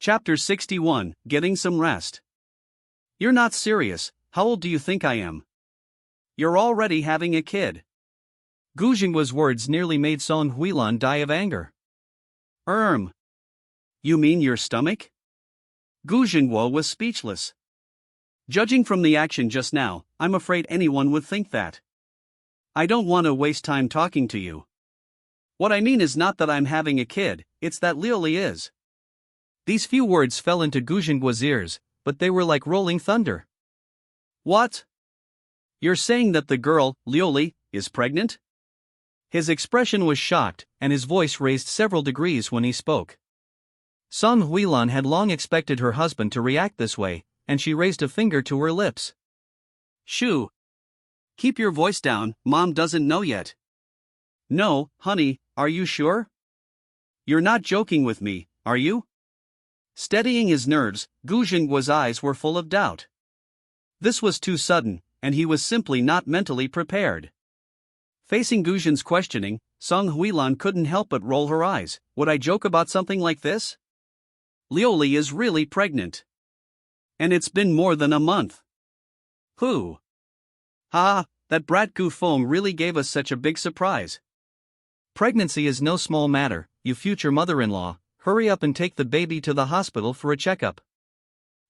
Chapter 61, Getting Some Rest. You're not serious, how old do you think I am? You're already having a kid. Gu Jinghua's words nearly made Song Huilan die of anger. You mean your stomach? Gu Jinghua was speechless. Judging from the action just now, I'm afraid anyone would think that. I don't want to waste time talking to you. What I mean is not that I'm having a kid, it's that Liuli is. These few words fell into Gu Jinghua's ears, but they were like rolling thunder. What? You're saying that the girl, Liuli, is pregnant? His expression was shocked, and his voice raised several degrees when he spoke. Song Huilan had long expected her husband to react this way, and she raised a finger to her lips. Shoo! Keep your voice down, Mom doesn't know yet. No, honey, are you sure? You're not joking with me, are you? Steadying his nerves, Gu Jinghua's eyes were full of doubt. This was too sudden, and he was simply not mentally prepared. Facing Gu Jinghua's questioning, Song Huilan couldn't help but roll her eyes. Would I joke about something like this? Liuli is really pregnant. And it's been more than a month. Who? That brat Gu Feng really gave us such a big surprise. Pregnancy is no small matter, you future mother-in-law. Hurry up and take the baby to the hospital for a checkup.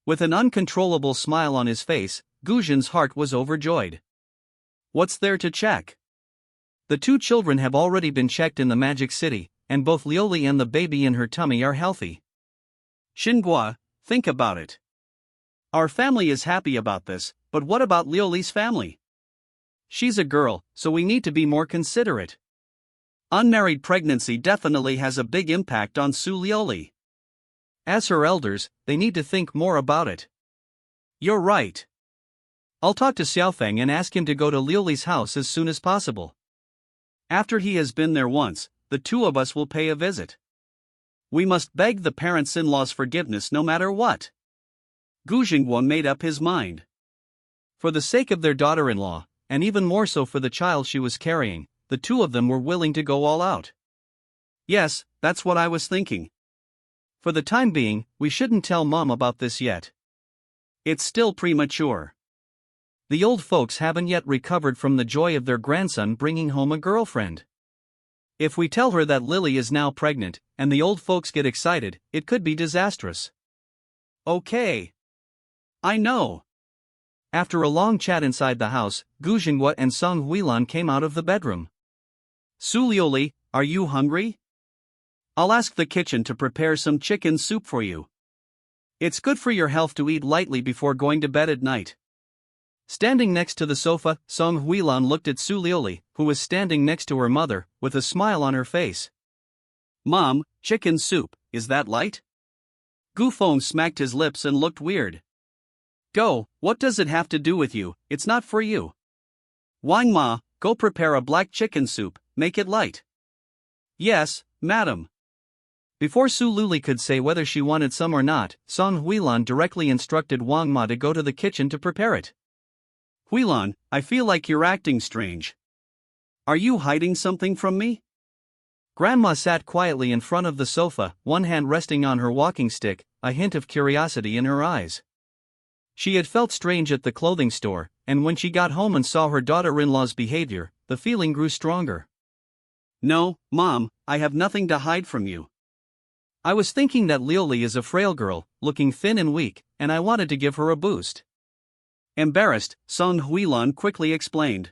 With an uncontrollable smile on his face, Gu Jinghua's heart was overjoyed. What's there to check? The two children have already been checked in the Magic City, and both Liuli and the baby in her tummy are healthy. Xinghua, think about it. Our family is happy about this, but what about Liuli's family? She's a girl, so we need to be more considerate. Unmarried pregnancy definitely has a big impact on Su Liuli. As her elders, they need to think more about it. You're right. I'll talk to Xiaofeng and ask him to go to Liuli's house as soon as possible. After he has been there once, the two of us will pay a visit. We must beg the parents-in-law's forgiveness no matter what. Gu Jinghua made up his mind. For the sake of their daughter-in-law, and even more so for the child she was carrying, the two of them were willing to go all out. Yes, that's what I was thinking. For the time being, we shouldn't tell Mom about this yet. It's still premature. The old folks haven't yet recovered from the joy of their grandson bringing home a girlfriend. If we tell her that Lily is now pregnant, and the old folks get excited, it could be disastrous. Okay. I know. After a long chat inside the house, Gu Jinghua and Song Huilan came out of the bedroom. Su Liuli, are you hungry? I'll ask the kitchen to prepare some chicken soup for you. It's good for your health to eat lightly before going to bed at night. Standing next to the sofa, Song Huilan looked at Su Liuli, who was standing next to her mother, with a smile on her face. Mom, chicken soup, is that light? Gu Feng smacked his lips and looked weird. Go, what does it have to do with you? It's not for you. Wang Ma, go prepare a black chicken soup, make it light. Yes, madam. Before Su Liuli could say whether she wanted some or not, Song Huilan directly instructed Wang Ma to go to the kitchen to prepare it. Huilan, I feel like you're acting strange. Are you hiding something from me? Grandma sat quietly in front of the sofa, one hand resting on her walking stick, a hint of curiosity in her eyes. She had felt strange at the clothing store, and when she got home and saw her daughter-in-law's behavior, the feeling grew stronger. No, Mom, I have nothing to hide from you. I was thinking that Liuli is a frail girl, looking thin and weak, and I wanted to give her a boost. Embarrassed, Song Huilan quickly explained.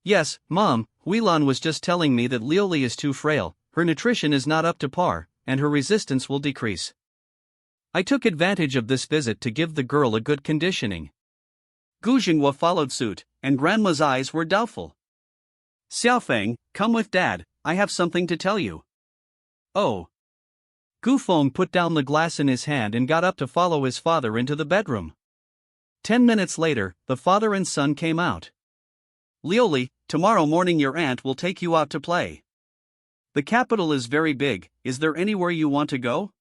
Yes, Mom, Huilan was just telling me that Liuli is too frail, her nutrition is not up to par, and her resistance will decrease. I took advantage of this visit to give the girl a good conditioning. Gu Jinghua followed suit, and Grandma's eyes were doubtful. Xiaofeng, come with Dad, I have something to tell you. Oh. Gu Feng put down the glass in his hand and got up to follow his father into the bedroom. 10 minutes later, the father and son came out. Liuli, tomorrow morning your aunt will take you out to play. The capital is very big, is there anywhere you want to go?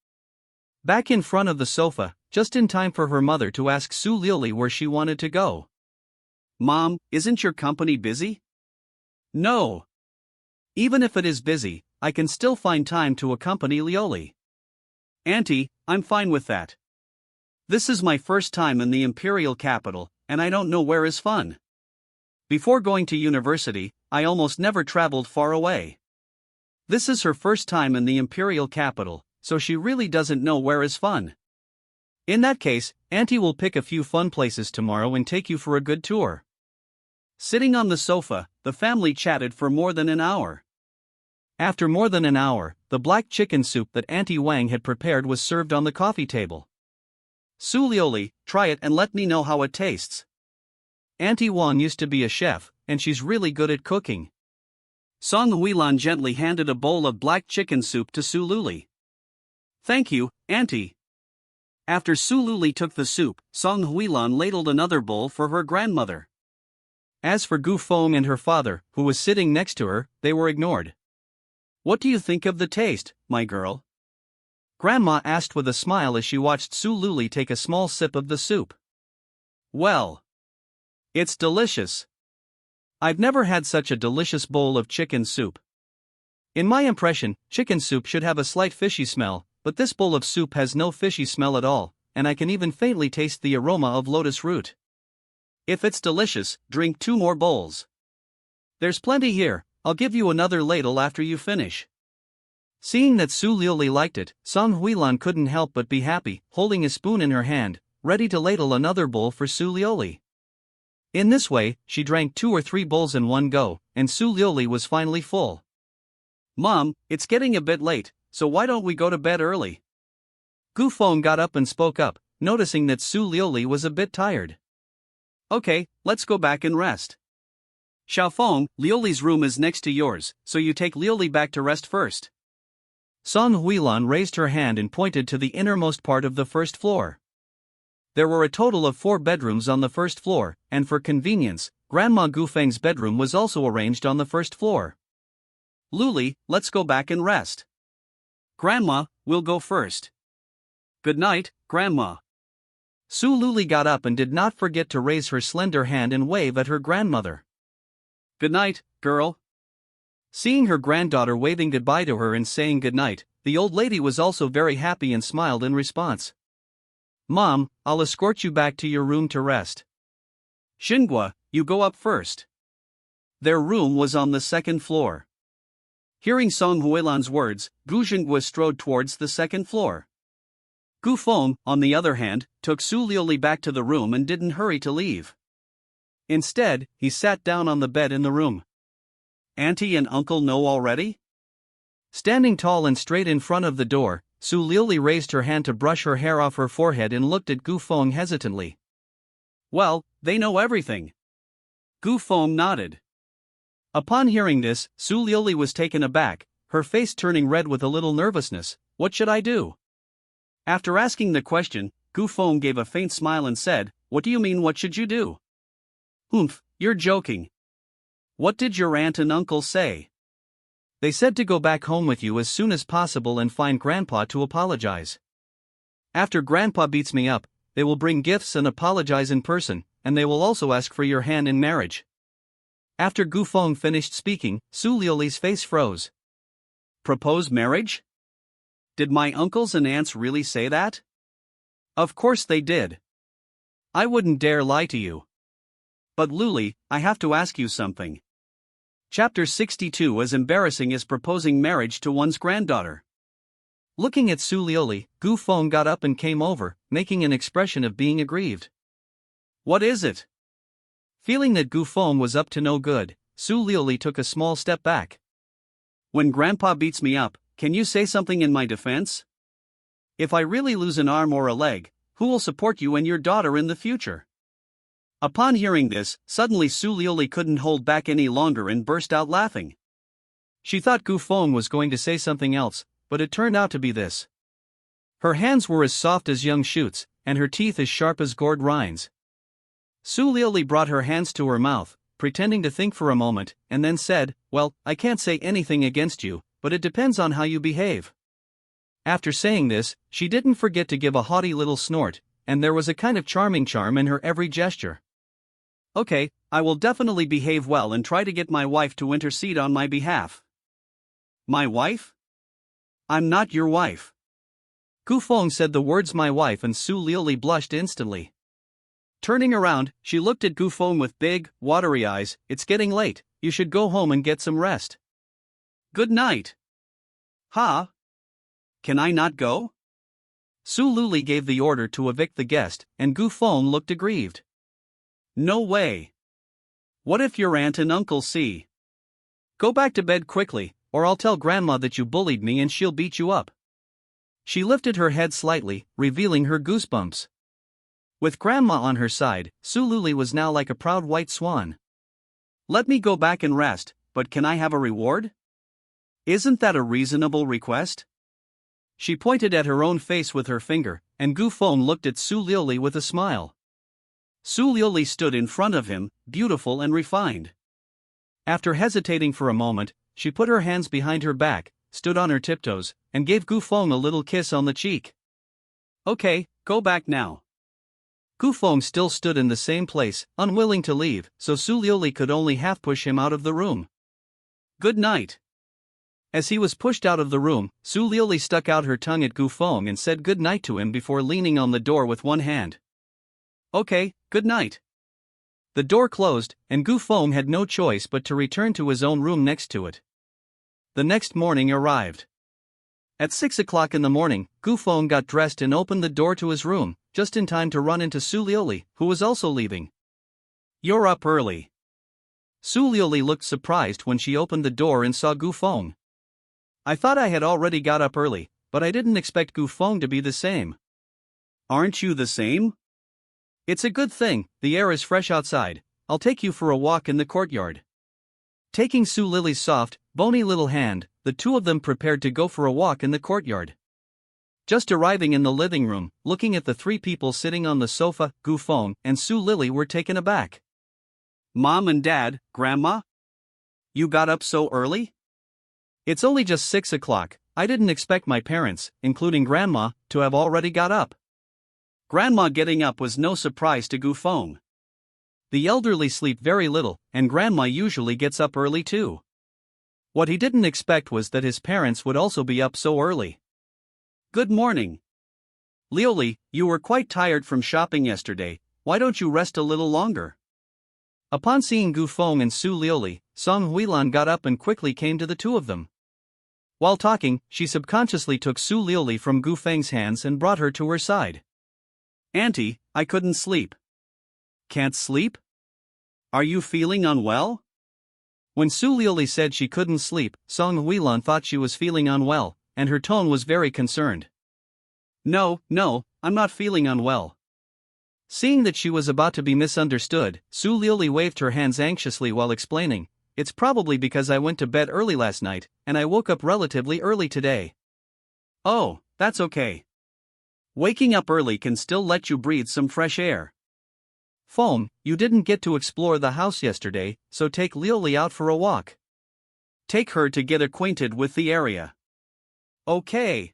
Back in front of the sofa, just in time for her mother to ask Su Liuli where she wanted to go. Mom, isn't your company busy? No. Even if it is busy, I can still find time to accompany Liuli. Auntie, I'm fine with that. This is my first time in the imperial capital, and I don't know where is fun. Before going to university, I almost never traveled far away. This is her first time in the imperial capital, so she really doesn't know where is fun. In that case, Auntie will pick a few fun places tomorrow and take you for a good tour. Sitting on the sofa, the family chatted for more than an hour. After more than an hour, the black chicken soup that Auntie Wang had prepared was served on the coffee table. Su Lioli, try it and let me know how it tastes. Auntie Wang used to be a chef, and she's really good at cooking. Song Huilan gently handed a bowl of black chicken soup to Su Luli. Thank you, Auntie. After Su Luli took the soup, Song Huilan ladled another bowl for her grandmother. As for Gu Feng and her father, who was sitting next to her, they were ignored. What do you think of the taste, my girl? Grandma asked with a smile as she watched Su Luli take a small sip of the soup. Well, it's delicious. I've never had such a delicious bowl of chicken soup. In my impression, chicken soup should have a slight fishy smell, but this bowl of soup has no fishy smell at all, and I can even faintly taste the aroma of lotus root. If it's delicious, drink 2 more bowls. There's plenty here, I'll give you another ladle after you finish. Seeing that Su Lioli liked it, Song Huilan couldn't help but be happy, holding a spoon in her hand, ready to ladle another bowl for Su Lioli. In this way, she drank 2 or 3 bowls in one go, and Su Lioli was finally full. Mom, it's getting a bit late, so why don't we go to bed early? Gu Feng got up and spoke up, noticing that Su Lioli was a bit tired. Okay, let's go back and rest. Xiaofeng, Lioli's room is next to yours, so you take Lioli back to rest first. Song Huilan raised her hand and pointed to the innermost part of the first floor. There were a total of 4 bedrooms on the first floor, and for convenience, Grandma Gu Feng's bedroom was also arranged on the first floor. Luli, let's go back and rest. Grandma, we'll go first. Good night, Grandma. Su Luli got up and did not forget to raise her slender hand and wave at her grandmother. Good night, girl. Seeing her granddaughter waving goodbye to her and saying good night, the old lady was also very happy and smiled in response. Mom, I'll escort you back to your room to rest. Xingua, you go up first. Their room was on the 2nd floor. Hearing Song Huilan's words, Gu Xingua strode towards the 2nd floor. Gu Feng, on the other hand, took Su Lioli back to the room and didn't hurry to leave. Instead, he sat down on the bed in the room. Auntie and Uncle know already? Standing tall and straight in front of the door, Su Lioli raised her hand to brush her hair off her forehead and looked at Gu Feng hesitantly. Well, they know everything. Gu Feng nodded. Upon hearing this, Su Lioli was taken aback, her face turning red with a little nervousness. What should I do? After asking the question, Gu Feng gave a faint smile and said, What do you mean, what should you do? Humph, you're joking. What did your aunt and uncle say? They said to go back home with you as soon as possible and find Grandpa to apologize. After Grandpa beats me up, they will bring gifts and apologize in person, and they will also ask for your hand in marriage. After Gu Feng finished speaking, Su Lioli's face froze. Propose marriage? Did my uncles and aunts really say that? Of course they did. I wouldn't dare lie to you. But Luli, I have to ask you something. Chapter 62. As embarrassing as proposing marriage to one's granddaughter. Looking at Su Lioli, Gu Feng got up and came over, making an expression of being aggrieved. What is it? Feeling that Gu Feng was up to no good, Su Lioli took a small step back. When Grandpa beats me up, can you say something in my defense? If I really lose an arm or a leg, who will support you and your daughter in the future? Upon hearing this, suddenly Su Lioli couldn't hold back any longer and burst out laughing. She thought Gu Feng was going to say something else, but it turned out to be this. Her hands were as soft as young shoots, and her teeth as sharp as gourd rinds. Su Lioli brought her hands to her mouth, pretending to think for a moment, and then said, Well, I can't say anything against you, but it depends on how you behave. After saying this, she didn't forget to give a haughty little snort, and there was a kind of charming charm in her every gesture. Okay, I will definitely behave well and try to get my wife to intercede on my behalf. My wife? I'm not your wife. Gu Feng said the words my wife, and Su Liuli blushed instantly. Turning around, she looked at Gu Feng with big, watery eyes. It's getting late, you should go home and get some rest. Good night. Ha? Can I not go? Su Luli gave the order to evict the guest, and Gu Feng looked aggrieved. No way. What if your aunt and uncle see? Go back to bed quickly, or I'll tell Grandma that you bullied me and she'll beat you up. She lifted her head slightly, revealing her goosebumps. With Grandma on her side, Su Luli was now like a proud white swan. Let me go back and rest, but can I have a reward? Isn't that a reasonable request? She pointed at her own face with her finger, and Gu Feng looked at Su Liuli with a smile. Su Liuli stood in front of him, beautiful and refined. After hesitating for a moment, she put her hands behind her back, stood on her tiptoes, and gave Gu Feng a little kiss on the cheek. Okay, go back now. Gu Feng still stood in the same place, unwilling to leave, so Su Liuli could only half push him out of the room. Good night. As he was pushed out of the room, Su Liuli stuck out her tongue at Gu Feng and said good night to him before leaning on the door with one hand. Okay, good night. The door closed, and Gu Feng had no choice but to return to his own room next to it. The next morning arrived. At 6 o'clock in the morning, Gu Feng got dressed and opened the door to his room, just in time to run into Su Liuli, who was also leaving. You're up early. Su Liuli looked surprised when she opened the door and saw Gu Feng. I thought I had already got up early, but I didn't expect Gu Feng to be the same. Aren't you the same? It's a good thing, the air is fresh outside. I'll take you for a walk in the courtyard. Taking Su Liuli's soft, bony little hand, the two of them prepared to go for a walk in the courtyard. Just arriving in the living room, looking at the three people sitting on the sofa, Gu Feng and Su Liuli were taken aback. Mom and Dad, Grandma? You got up so early? It's only just 6 o'clock, I didn't expect my parents, including Grandma, to have already got up. Grandma getting up was no surprise to Gu Feng. The elderly sleep very little, and Grandma usually gets up early too. What he didn't expect was that his parents would also be up so early. Good morning. Liuli, you were quite tired from shopping yesterday, why don't you rest a little longer? Upon seeing Gu Feng and Su Liuli, Song Huilan got up and quickly came to the two of them. While talking, she subconsciously took Su Liuli from Gu Feng's hands and brought her to her side. Auntie, I couldn't sleep. Can't sleep? Are you feeling unwell? When Su Liuli said she couldn't sleep, Song Huilan thought she was feeling unwell, and her tone was very concerned. No, I'm not feeling unwell. Seeing that she was about to be misunderstood, Su Liuli waved her hands anxiously while explaining, it's probably because I went to bed early last night, and I woke up relatively early today. Oh, that's okay. Waking up early can still let you breathe some fresh air. Feng, you didn't get to explore the house yesterday, so take Liuli out for a walk. Take her to get acquainted with the area. Okay.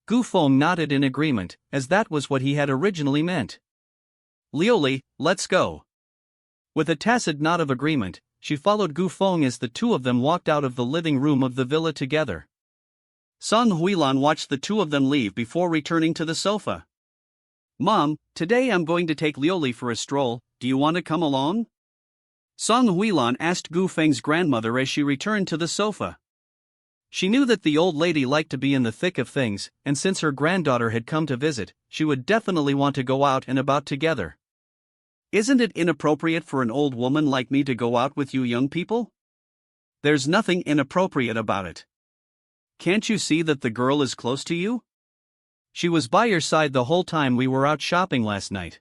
Gu Feng nodded in agreement, as that was what he had originally meant. Liuli, let's go. With a tacit nod of agreement, she followed Gu Feng as the two of them walked out of the living room of the villa together. Song Huilan watched the two of them leave before returning to the sofa. Mom, today I'm going to take Liuli for a stroll, do you want to come along? Song Huilan asked Gu Feng's grandmother as she returned to the sofa. She knew that the old lady liked to be in the thick of things, and since her granddaughter had come to visit, she would definitely want to go out and about together. Isn't it inappropriate for an old woman like me to go out with you young people? There's nothing inappropriate about it. Can't you see that the girl is close to you? She was by your side the whole time we were out shopping last night.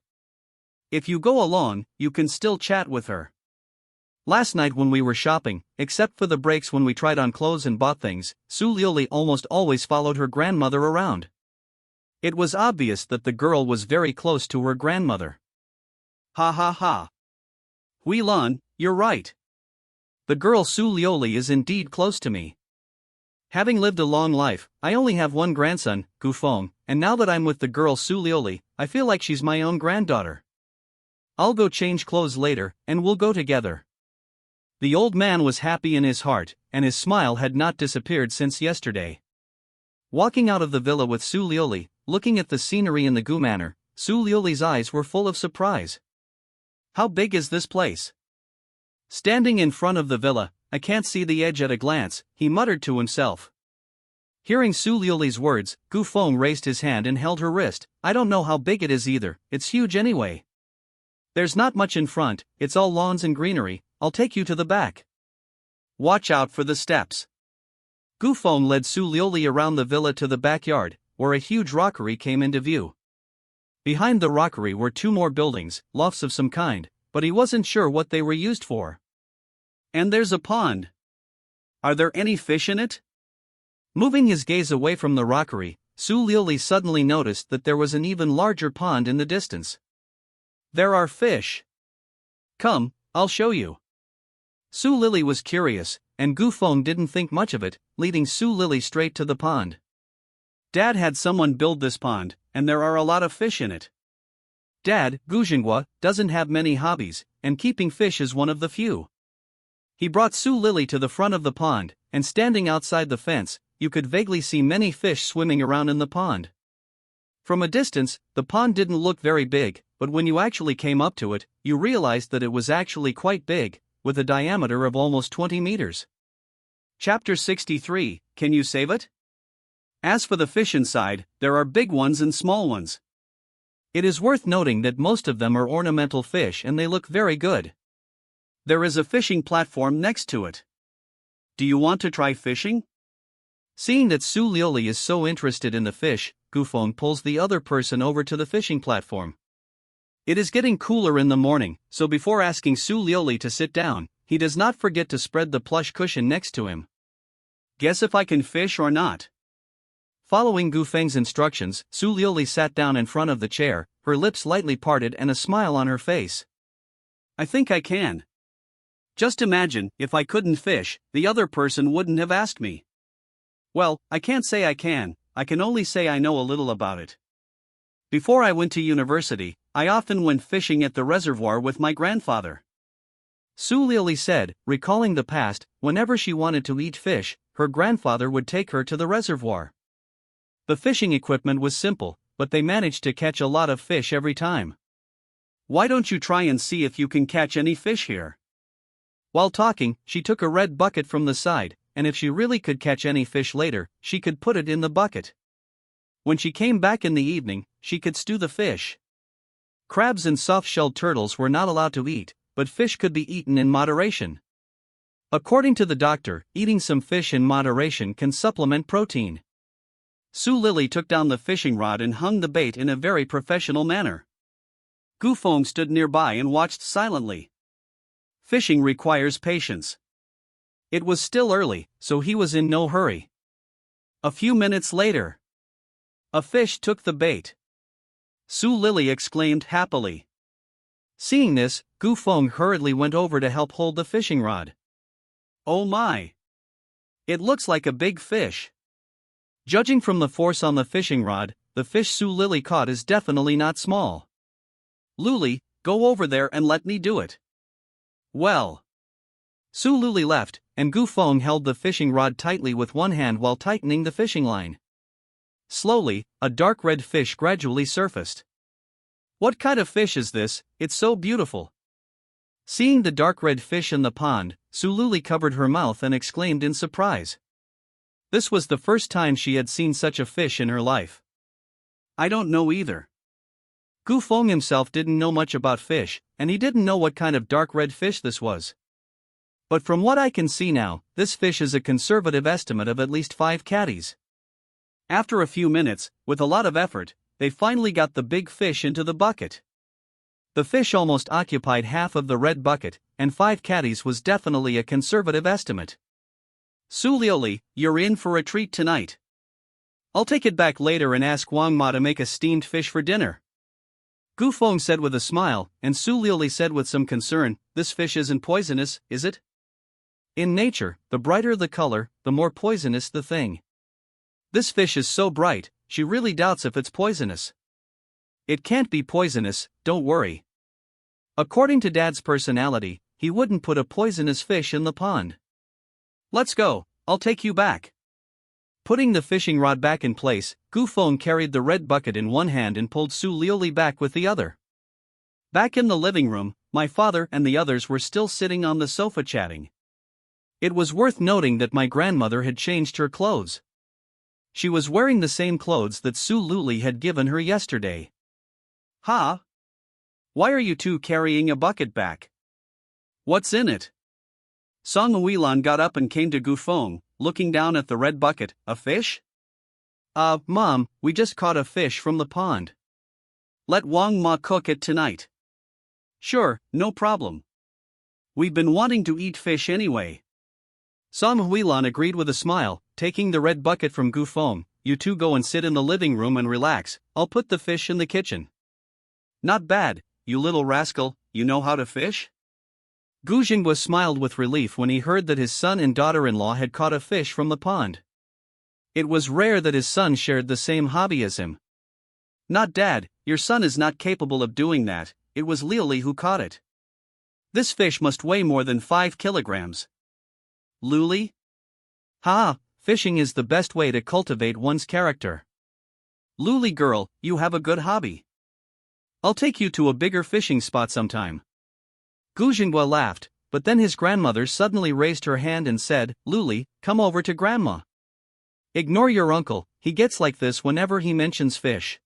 If you go along, you can still chat with her. Last night when we were shopping, except for the breaks when we tried on clothes and bought things, Su Liuli almost always followed her grandmother around. It was obvious that the girl was very close to her grandmother. Ha ha ha. Huilan, you're right. The girl Su Liuli is indeed close to me. Having lived a long life, I only have one grandson, Gu Feng, and now that I'm with the girl Su Liuli, I feel like she's my own granddaughter. I'll go change clothes later, and we'll go together. The old man was happy in his heart, and his smile had not disappeared since yesterday. Walking out of the villa with Su Liuli, looking at the scenery in the Gu Manor, Su Liuli's eyes were full of surprise. How big is this place? Standing in front of the villa, I can't see the edge at a glance, he muttered to himself. Hearing Su Liuli's words, Gu Feng raised his hand and held her wrist. I don't know how big it is either, it's huge anyway. There's not much in front, it's all lawns and greenery, I'll take you to the back. Watch out for the steps. Gu Feng led Su Liuli around the villa to the backyard, where a huge rockery came into view. Behind the rockery were two more buildings, lofts of some kind, but he wasn't sure what they were used for. And there's a pond. Are there any fish in it? Moving his gaze away from the rockery, Su Liuli suddenly noticed that there was an even larger pond in the distance. There are fish. Come, I'll show you. Su Lili was curious, and Gu Feng didn't think much of it, leading Su Lili straight to the pond. Dad had someone build this pond, and there are a lot of fish in it. Dad, Gu Jinghua, doesn't have many hobbies, and keeping fish is one of the few. He brought Su Lili to the front of the pond, and standing outside the fence, you could vaguely see many fish swimming around in the pond. From a distance, the pond didn't look very big, but when you actually came up to it, you realized that it was actually quite big, with a diameter of almost 20 meters. Chapter 63, Can you save it? As for the fish inside, there are big ones and small ones. It is worth noting that most of them are ornamental fish and they look very good. There is a fishing platform next to it. Do you want to try fishing? Seeing that Su Liuli is so interested in the fish, Gu Feng pulls the other person over to the fishing platform. It is getting cooler in the morning, so before asking Su Liuli to sit down, he does not forget to spread the plush cushion next to him. Guess if I can fish or not. Following Gu Feng's instructions, Su Liuli sat down in front of the chair, her lips lightly parted and a smile on her face. I think I can. Just imagine, if I couldn't fish, the other person wouldn't have asked me. Well, I can't say I can only say I know a little about it. Before I went to university, I often went fishing at the reservoir with my grandfather. Su Liuli said, recalling the past, whenever she wanted to eat fish, her grandfather would take her to the reservoir. The fishing equipment was simple, but they managed to catch a lot of fish every time. Why don't you try and see if you can catch any fish here? While talking, she took a red bucket from the side, and if she really could catch any fish later, she could put it in the bucket. When she came back in the evening, she could stew the fish. Crabs and soft-shelled turtles were not allowed to eat, but fish could be eaten in moderation. According to the doctor, eating some fish in moderation can supplement protein. Su Lili took down the fishing rod and hung the bait in a very professional manner. Gu Feng stood nearby and watched silently. Fishing requires patience. It was still early, so he was in no hurry. A few minutes later, a fish took the bait. Su Lili exclaimed happily. Seeing this, Gu Feng hurriedly went over to help hold the fishing rod. Oh my! It looks like a big fish. Judging from the force on the fishing rod, the fish Su Lili caught is definitely not small. Luli, go over there and let me do it. Well. Su Lili left, and Gu Feng held the fishing rod tightly with one hand while tightening the fishing line. Slowly, a dark red fish gradually surfaced. What kind of fish is this? It's so beautiful. Seeing the dark red fish in the pond, Su Lili covered her mouth and exclaimed in surprise. This was the first time she had seen such a fish in her life. I don't know either. Gu Feng himself didn't know much about fish, and he didn't know what kind of dark red fish this was. But from what I can see now, this fish is a conservative estimate of at least 5 catties. After a few minutes, with a lot of effort, they finally got the big fish into the bucket. The fish almost occupied half of the red bucket, and 5 catties was definitely a conservative estimate. Su Lili, you're in for a treat tonight. I'll take it back later and ask Wang Ma to make a steamed fish for dinner. Gu Feng said with a smile, and Su Lili said with some concern, this fish isn't poisonous, is it? In nature, the brighter the color, the more poisonous the thing. This fish is so bright, she really doubts if it's poisonous. It can't be poisonous, don't worry. According to Dad's personality, he wouldn't put a poisonous fish in the pond. Let's go, I'll take you back. Putting the fishing rod back in place, Gu Feng carried the red bucket in one hand and pulled Su Liuli back with the other. Back in the living room, my father and the others were still sitting on the sofa chatting. It was worth noting that my grandmother had changed her clothes. She was wearing the same clothes that Su Liuli had given her yesterday. Ha! Why are you two carrying a bucket back? What's in it? Song Huilan got up and came to Gu Feng, looking down at the red bucket. A fish? Mom, we just caught a fish from the pond. Let Wang Ma cook it tonight. Sure, no problem. We've been wanting to eat fish anyway. Song Huilan agreed with a smile, taking the red bucket from Gu Feng. You two go and sit in the living room and relax, I'll put the fish in the kitchen. Not bad, you little rascal, you know how to fish? Gu Jinghua smiled with relief when he heard that his son and daughter-in-law had caught a fish from the pond. It was rare that his son shared the same hobby as him. Not Dad, your son is not capable of doing that, it was Liuli who caught it. This fish must weigh more than 5 kilograms. Liuli? Ha! Fishing is the best way to cultivate one's character. Liuli girl, you have a good hobby. I'll take you to a bigger fishing spot sometime. Gu Jinghua laughed, but then his grandmother suddenly raised her hand and said, Liuli, come over to Grandma. Ignore your uncle, he gets like this whenever he mentions fish.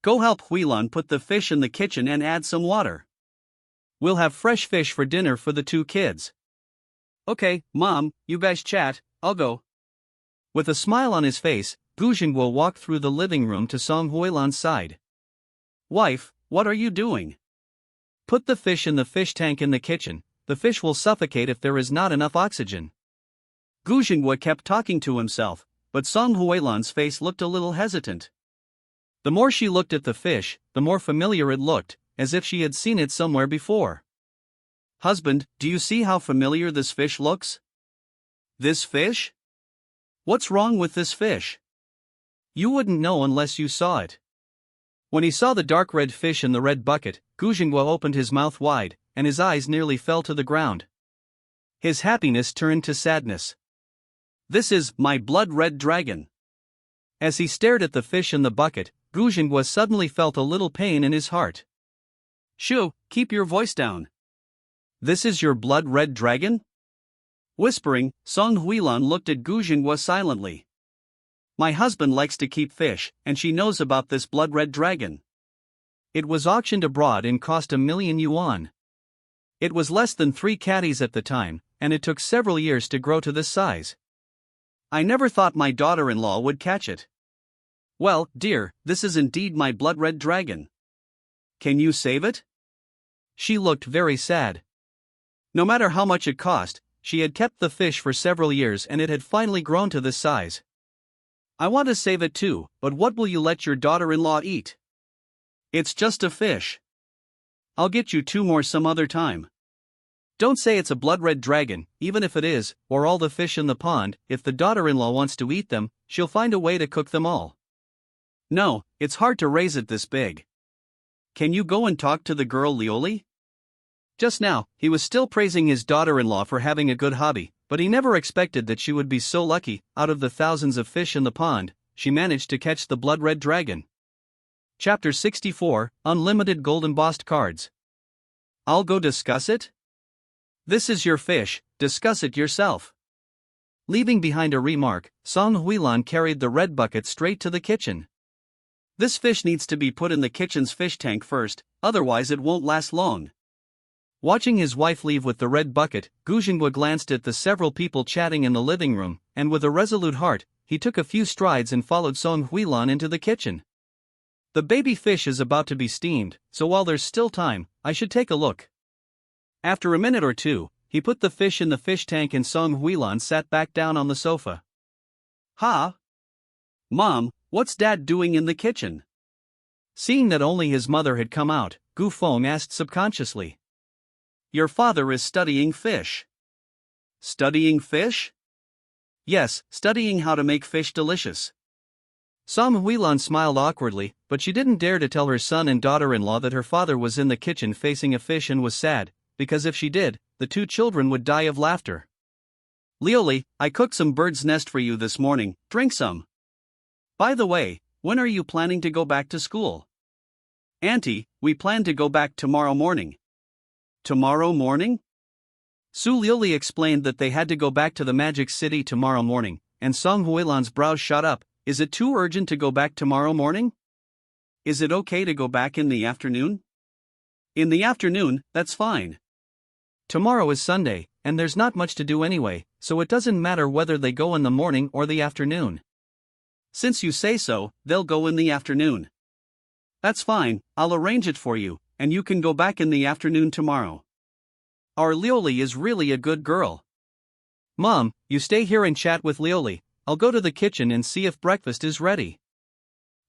Go help Huilan put the fish in the kitchen and add some water. We'll have fresh fish for dinner for the two kids. Okay, Mom, you guys chat, I'll go. With a smile on his face, Gu Jinghua walked through the living room to Song Huilan's side. Wife, what are you doing? Put the fish in the fish tank in the kitchen, the fish will suffocate if there is not enough oxygen. Gu Jinghua kept talking to himself, but Song Huilan's face looked a little hesitant. The more she looked at the fish, the more familiar it looked, as if she had seen it somewhere before. Husband, do you see how familiar this fish looks? This fish? What's wrong with this fish? You wouldn't know unless you saw it. When he saw the dark red fish in the red bucket, Gu Jinghua opened his mouth wide, and his eyes nearly fell to the ground. His happiness turned to sadness. This is my blood-red dragon. As he stared at the fish in the bucket, Gu Jinghua suddenly felt a little pain in his heart. Shoo, keep your voice down. This is your blood-red dragon? Whispering, Song Huilan looked at Gu Jinghua silently. My husband likes to keep fish, and she knows about this blood-red dragon. It was auctioned abroad and cost 1,000,000 yuan. It was less than 3 catties at the time, and it took several years to grow to this size. I never thought my daughter-in-law would catch it. Well, dear, this is indeed my blood-red dragon. Can you save it? She looked very sad. No matter how much it cost, she had kept the fish for several years and it had finally grown to this size. I want to save it too, but what will you let your daughter-in-law eat? It's just a fish. I'll get you 2 more some other time. Don't say it's a blood-red dragon, even if it is, or all the fish in the pond. If the daughter-in-law wants to eat them, she'll find a way to cook them all. No, it's hard to raise it this big. Can you go and talk to the girl Liuli? Just now, he was still praising his daughter-in-law for having a good hobby, but he never expected that she would be so lucky. Out of the thousands of fish in the pond, she managed to catch the blood-red dragon. Chapter 64, Unlimited Gold Embossed Cards. I'll go discuss it? This is your fish, discuss it yourself. Leaving behind a remark, Song Huilan carried the red bucket straight to the kitchen. This fish needs to be put in the kitchen's fish tank first, otherwise it won't last long. Watching his wife leave with the red bucket, Gu Jinghua glanced at the several people chatting in the living room, and with a resolute heart, he took a few strides and followed Song Huilan into the kitchen. The baby fish is about to be steamed, so while there's still time, I should take a look. After a minute or two, he put the fish in the fish tank and Song Huilan sat back down on the sofa. Ha! Mom, what's Dad doing in the kitchen? Seeing that only his mother had come out, Gu Feng asked subconsciously. Your father is studying fish. Studying fish? Yes, studying how to make fish delicious. Song Huilan smiled awkwardly, but she didn't dare to tell her son and daughter-in-law that her father was in the kitchen facing a fish and was sad, because if she did, the 2 children would die of laughter. Lioli, I cooked some bird's nest for you this morning, drink some. By the way, when are you planning to go back to school? Auntie, we plan to go back tomorrow morning. Tomorrow morning? Su Lioli explained that they had to go back to the Magic City tomorrow morning, and Song Huilan's brows shot up. Is it too urgent to go back tomorrow morning? Is it okay to go back in the afternoon? In the afternoon, that's fine. Tomorrow is Sunday, and there's not much to do anyway, so it doesn't matter whether they go in the morning or the afternoon. Since you say so, they'll go in the afternoon. That's fine, I'll arrange it for you, and you can go back in the afternoon tomorrow. Our Lioli is really a good girl. Mom, you stay here and chat with Lioli. I'll go to the kitchen and see if breakfast is ready.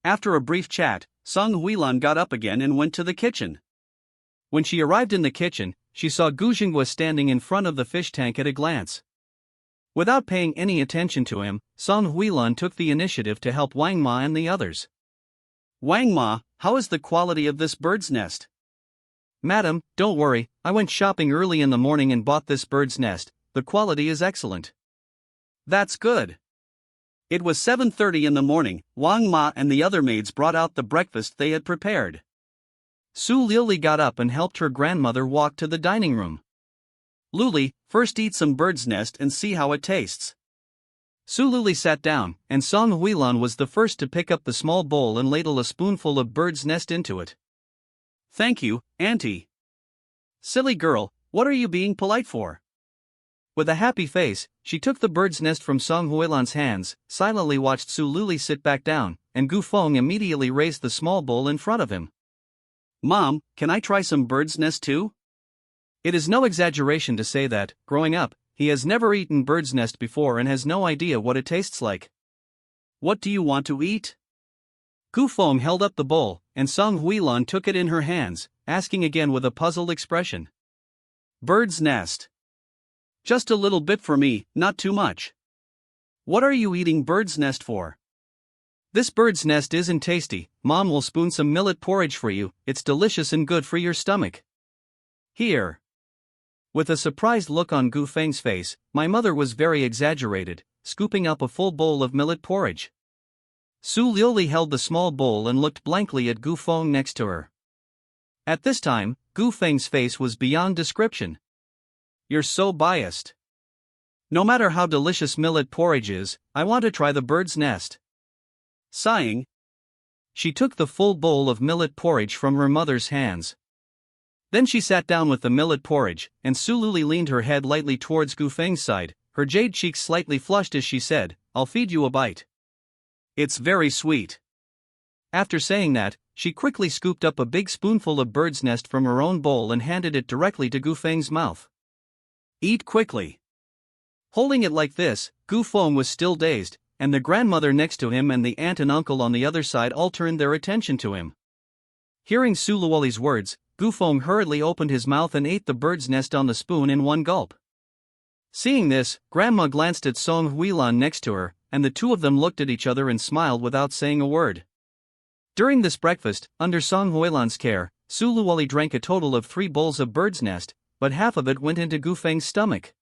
After a brief chat, Song Huilan got up again and went to the kitchen. When she arrived in the kitchen, she saw Gu Jinghua standing in front of the fish tank at a glance. Without paying any attention to him, Song Huilan took the initiative to help Wang Ma and the others. Wang Ma, how is the quality of this bird's nest? Madam, don't worry, I went shopping early in the morning and bought this bird's nest. The quality is excellent. That's good. It was 7:30 in the morning. Wang Ma and the other maids brought out the breakfast they had prepared. Su Lioli got up and helped her grandmother walk to the dining room. Luli, first eat some bird's nest and see how it tastes. Su Lioli sat down, and Song Huilan was the first to pick up the small bowl and ladle a spoonful of bird's nest into it. Thank you, Auntie. Silly girl, what are you being polite for? With a happy face, she took the bird's nest from Song Huilan's hands, silently watched Su Lioli sit back down, and Gu Feng immediately raised the small bowl in front of him. Mom, can I try some bird's nest too? It is no exaggeration to say that, growing up, he has never eaten bird's nest before and has no idea what it tastes like. What do you want to eat? Gu Feng held up the bowl, and Song Huilan took it in her hands, asking again with a puzzled expression. Bird's nest. Just a little bit for me, not too much. What are you eating bird's nest for? This bird's nest isn't tasty. Mom will spoon some millet porridge for you. It's delicious and good for your stomach. Here. With a surprised look on Gu Feng's face, my mother was very exaggerated, scooping up a full bowl of millet porridge. Su Lioli held the small bowl and looked blankly at Gu Feng next to her. At this time, Gu Feng's face was beyond description. You're so biased. No matter how delicious millet porridge is, I want to try the bird's nest. Sighing, she took the full bowl of millet porridge from her mother's hands. Then she sat down with the millet porridge, and Su Lioli leaned her head lightly towards Gu Feng's side, her jade cheeks slightly flushed as she said, "I'll feed you a bite." It's very sweet. After saying that, she quickly scooped up a big spoonful of bird's nest from her own bowl and handed it directly to Gu Feng's mouth. Eat quickly. Holding it like this, Gu Feng was still dazed, and the grandmother next to him and the aunt and uncle on the other side all turned their attention to him. Hearing Su Lioli's words, Gu Feng hurriedly opened his mouth and ate the bird's nest on the spoon in one gulp. Seeing this, Grandma glanced at Song Huilan next to her, and the two of them looked at each other and smiled without saying a word. During this breakfast, under Song Huilan's care, Su Lioli drank a total of 3 bowls of bird's nest, but half of it went into Gu Feng's stomach.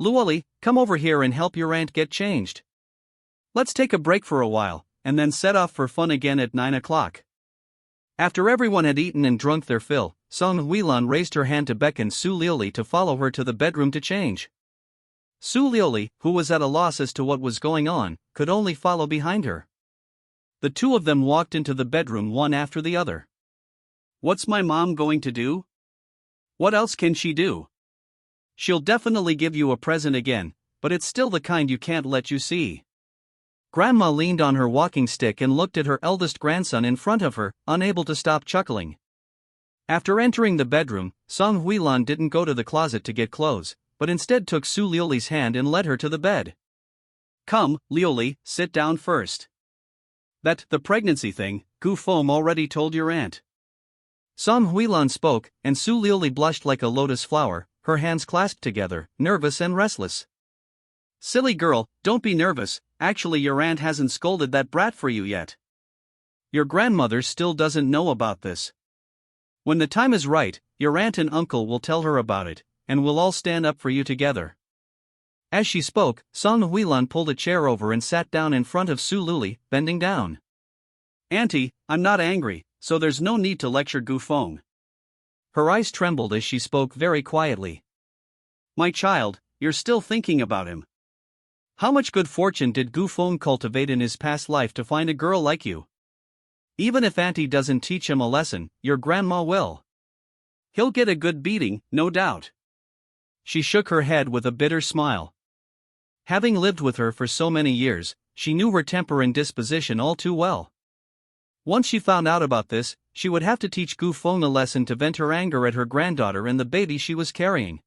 "Lioli, come over here and help your aunt get changed. Let's take a break for a while, and then set off for fun again at 9 o'clock. After everyone had eaten and drunk their fill, Song Huilan raised her hand to beckon Su Lioli to follow her to the bedroom to change. Su Lioli, who was at a loss as to what was going on, could only follow behind her. The two of them walked into the bedroom one after the other. What's my mom going to do? What else can she do? She'll definitely give you a present again, but it's still the kind you can't let you see. Grandma leaned on her walking stick and looked at her eldest grandson in front of her, unable to stop chuckling. After entering the bedroom, Song Huilan didn't go to the closet to get clothes, but instead took Su Lioli's hand and led her to the bed. Come, Lioli, sit down first. The pregnancy thing, Gu Feng already told your aunt. Song Huilan spoke, and Su Lioli blushed like a lotus flower, her hands clasped together, nervous and restless. Silly girl, don't be nervous, actually your aunt hasn't scolded that brat for you yet. Your grandmother still doesn't know about this. When the time is right, your aunt and uncle will tell her about it, and we'll all stand up for you together. As she spoke, Song Huilan pulled a chair over and sat down in front of Su Luli, bending down. Auntie, I'm not angry, so there's no need to lecture Gu Feng. Her eyes trembled as she spoke very quietly. My child, you're still thinking about him. How much good fortune did Gu Feng cultivate in his past life to find a girl like you? Even if Auntie doesn't teach him a lesson, your grandma will. He'll get a good beating, no doubt. She shook her head with a bitter smile. Having lived with her for so many years, she knew her temper and disposition all too well. Once she found out about this, she would have to teach Gu Feng a lesson to vent her anger at her granddaughter and the baby she was carrying.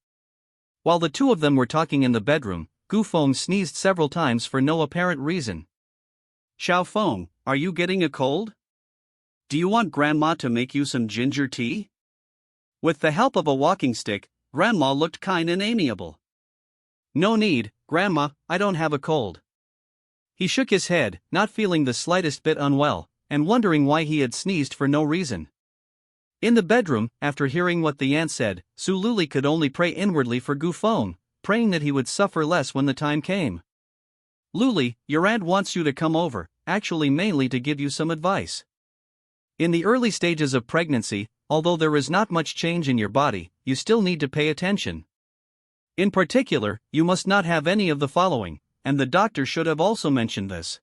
While the two of them were talking in the bedroom, Gu Feng sneezed several times for no apparent reason. Xiao Feng, are you getting a cold? Do you want Grandma to make you some ginger tea? With the help of a walking stick, Grandma looked kind and amiable. No need, Grandma, I don't have a cold. He shook his head, not feeling the slightest bit unwell, and wondering why he had sneezed for no reason. In the bedroom, after hearing what the aunt said, Su Luli could only pray inwardly for Gu Feng, praying that he would suffer less when the time came. Luli, your aunt wants you to come over, actually mainly to give you some advice. In the early stages of pregnancy, although there is not much change in your body, you still need to pay attention. In particular, you must not have any of the following, and the doctor should have also mentioned this.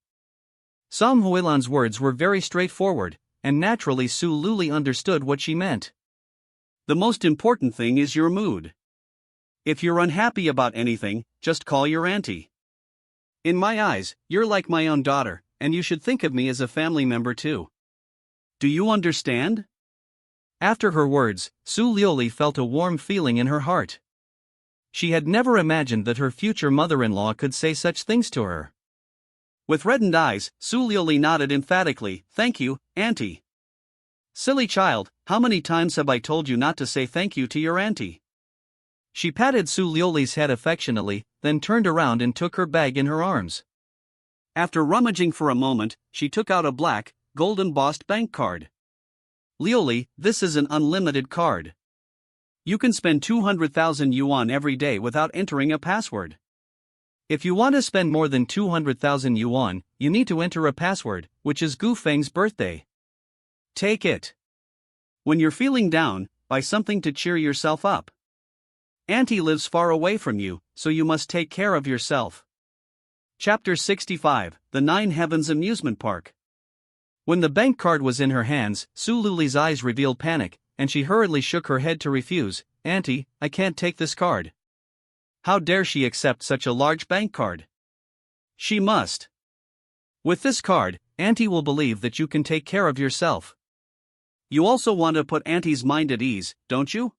Song Huilan's words were very straightforward, and naturally Su Luli understood what she meant. The most important thing is your mood. If you're unhappy about anything, just call your auntie. In my eyes, you're like my own daughter, and you should think of me as a family member too. Do you understand? After her words, Su Luli felt a warm feeling in her heart. She had never imagined that her future mother-in-law could say such things to her. With reddened eyes, Su Luli nodded emphatically, "Thank you, auntie." Silly child, how many times have I told you not to say thank you to your auntie? She patted Su Liuli's head affectionately, then turned around and took her bag in her arms. After rummaging for a moment, she took out a black, gold-embossed bank card. Liuli, this is an unlimited card. You can spend 200,000 yuan every day without entering a password. If you want to spend more than 200,000 yuan, you need to enter a password, which is Gu Feng's birthday. Take it. When you're feeling down, buy something to cheer yourself up. Auntie lives far away from you, so you must take care of yourself. Chapter 65, The Nine Heavens Amusement Park. When the bank card was in her hands, Su Luli's eyes revealed panic, and she hurriedly shook her head to refuse. "Auntie, I can't take this card." How dare she accept such a large bank card? She must. With this card, Auntie will believe that you can take care of yourself. You also want to put Auntie's mind at ease, don't you?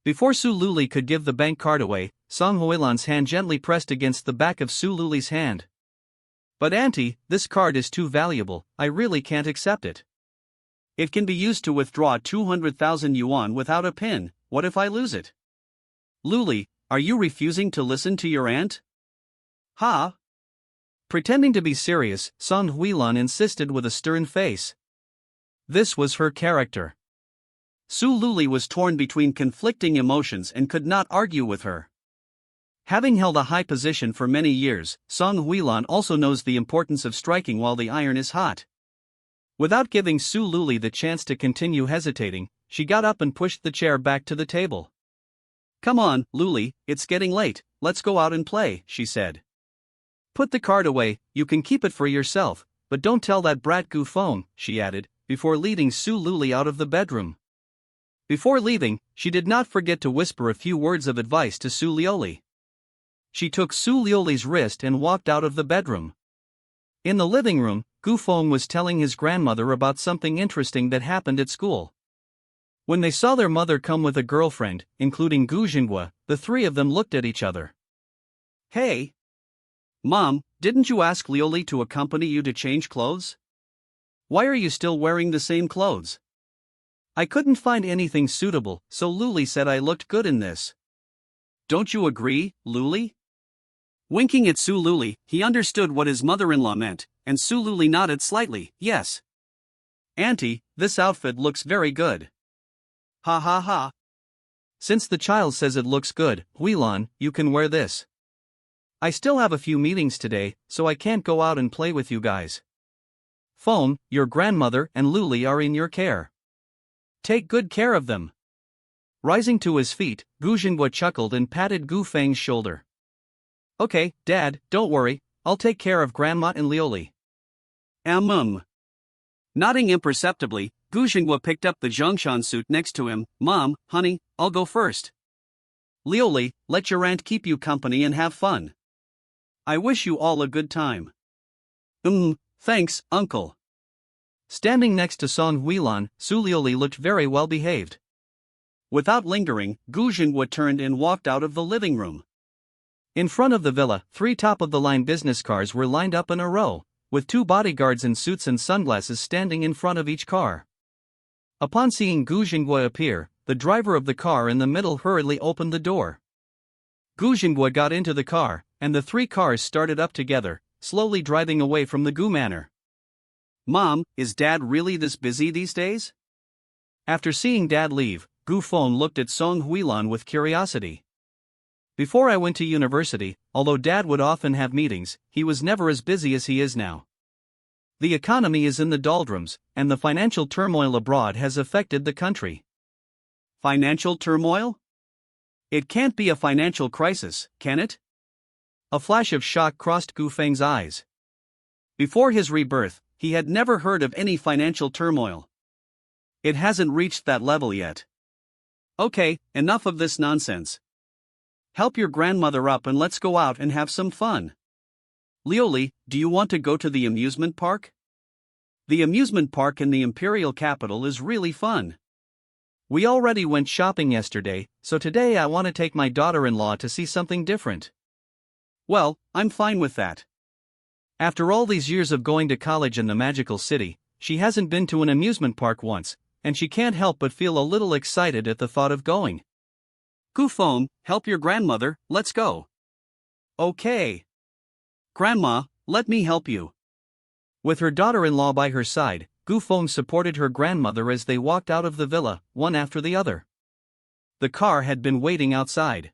Before Su Luli could give the bank card away, Song Huilan's hand gently pressed against the back of Su Luli's hand. "But Auntie, this card is too valuable, I really can't accept it." "It can be used to withdraw 200,000 yuan without a pin, what if I lose it?" "Luli, are you refusing to listen to your aunt?" "Ha?" Pretending to be serious, Song Huilan insisted with a stern face. This was her character. Su Luli was torn between conflicting emotions and could not argue with her. Having held a high position for many years, Song Huilan also knows the importance of striking while the iron is hot. Without giving Su Luli the chance to continue hesitating, she got up and pushed the chair back to the table. "Come on, Luli, it's getting late, let's go out and play," she said. "Put the card away, you can keep it for yourself, but don't tell that brat Gu Feng," she added, before leading Su Luli out of the bedroom. Before leaving, she did not forget to whisper a few words of advice to Su Liuli. She took Su Liuli's wrist and walked out of the bedroom. In the living room, Gu Feng was telling his grandmother about something interesting that happened at school. When they saw their mother come with a girlfriend, including Gu Jinghua, the three of them looked at each other. "Hey! Mom, didn't you ask Liuli to accompany you to change clothes? Why are you still wearing the same clothes?" "I couldn't find anything suitable, so Luli said I looked good in this." "Don't you agree, Luli?" Winking at Su Luli, he understood what his mother-in-law meant, and Su Luli nodded slightly, "Yes. Auntie, this outfit looks very good." "Ha ha ha. Since the child says it looks good, Huilan, you can wear this." I still have a few meetings today, so I can't go out and play with you guys. Phone, your grandmother and Luli are in your care. Take good care of them. Rising to his feet, Gu Jinghua chuckled and patted Gu Feng's shoulder. Okay, Dad, don't worry, I'll take care of Grandma and Lioli. Nodding imperceptibly, Gu Jinghua picked up the Zhongshan suit next to him. Mom, honey, I'll go first. Lioli, let your aunt keep you company and have fun. I wish you all a good time. Thanks, Uncle. Standing next to Song Huilan, Su Lioli looked very well behaved. Without lingering, Gu Jinghua turned and walked out of the living room. In front of the villa, 3 top-of-the-line business cars were lined up in a row, with 2 bodyguards in suits and sunglasses standing in front of each car. Upon seeing Gu Jinghua appear, the driver of the car in the middle hurriedly opened the door. Gu Jinghua got into the car, and the 3 cars started up together, slowly driving away from the Gu Manor. Mom, is Dad really this busy these days? After seeing Dad leave, Gu Feng looked at Song Huilan with curiosity. Before I went to university, although Dad would often have meetings, he was never as busy as he is now. The economy is in the doldrums, and the financial turmoil abroad has affected the country. Financial turmoil? It can't be a financial crisis, can it? A flash of shock crossed Gu Feng's eyes. Before his rebirth, he had never heard of any financial turmoil. It hasn't reached that level yet. Okay, enough of this nonsense. Help your grandmother up and let's go out and have some fun. Lioli, do you want to go to the amusement park? The amusement park in the imperial capital is really fun. We already went shopping yesterday, so today I want to take my daughter-in-law to see something different. Well, I'm fine with that. After all these years of going to college in the magical city, she hasn't been to an amusement park once, and she can't help but feel a little excited at the thought of going. Gu Feng, help your grandmother, let's go. Okay. Grandma, let me help you. With her daughter-in-law by her side, Gu Feng supported her grandmother as they walked out of the villa, one after the other. The car had been waiting outside.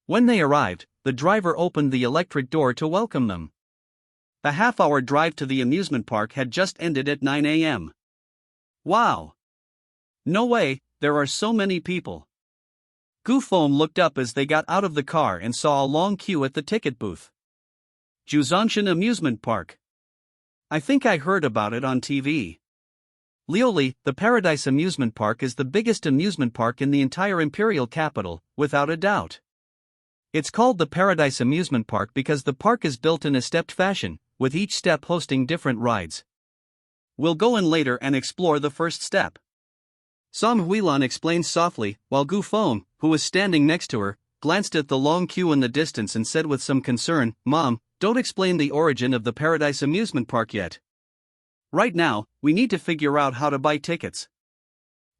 When they arrived, the driver opened the electric door to welcome them. The half-hour drive to the amusement park had just ended at 9 a.m. Wow! No way, there are so many people. Gu Feng looked up as they got out of the car and saw a long queue at the ticket booth. Juzongshan Amusement Park. I think I heard about it on TV. Lioli, the Paradise Amusement Park is the biggest amusement park in the entire imperial capital, without a doubt. It's called the Paradise Amusement Park because the park is built in a stepped fashion, with each step hosting different rides. We'll go in later and explore the first step. Song Huilan explained softly, while Gu Feng, who was standing next to her, glanced at the long queue in the distance and said with some concern, Mom, don't explain the origin of the Paradise Amusement Park yet. Right now, we need to figure out how to buy tickets.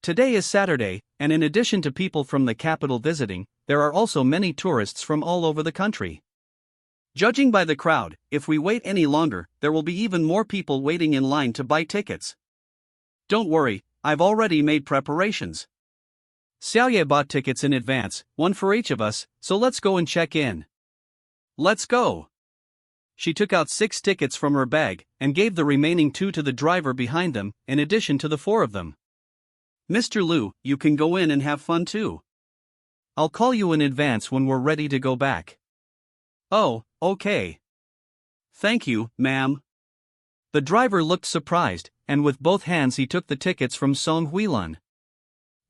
Today is Saturday, and in addition to people from the capital visiting, there are also many tourists from all over the country. Judging by the crowd, if we wait any longer, there will be even more people waiting in line to buy tickets. Don't worry, I've already made preparations. Xiaoye bought tickets in advance, one for each of us, so let's go and check in. Let's go. She took out 6 tickets from her bag, and gave the remaining 2 to the driver behind them, in addition to the 4 of them. Mr. Liu, you can go in and have fun too. I'll call you in advance when we're ready to go back. Oh, okay. Thank you, ma'am. The driver looked surprised, and with both hands he took the tickets from Song Huilan.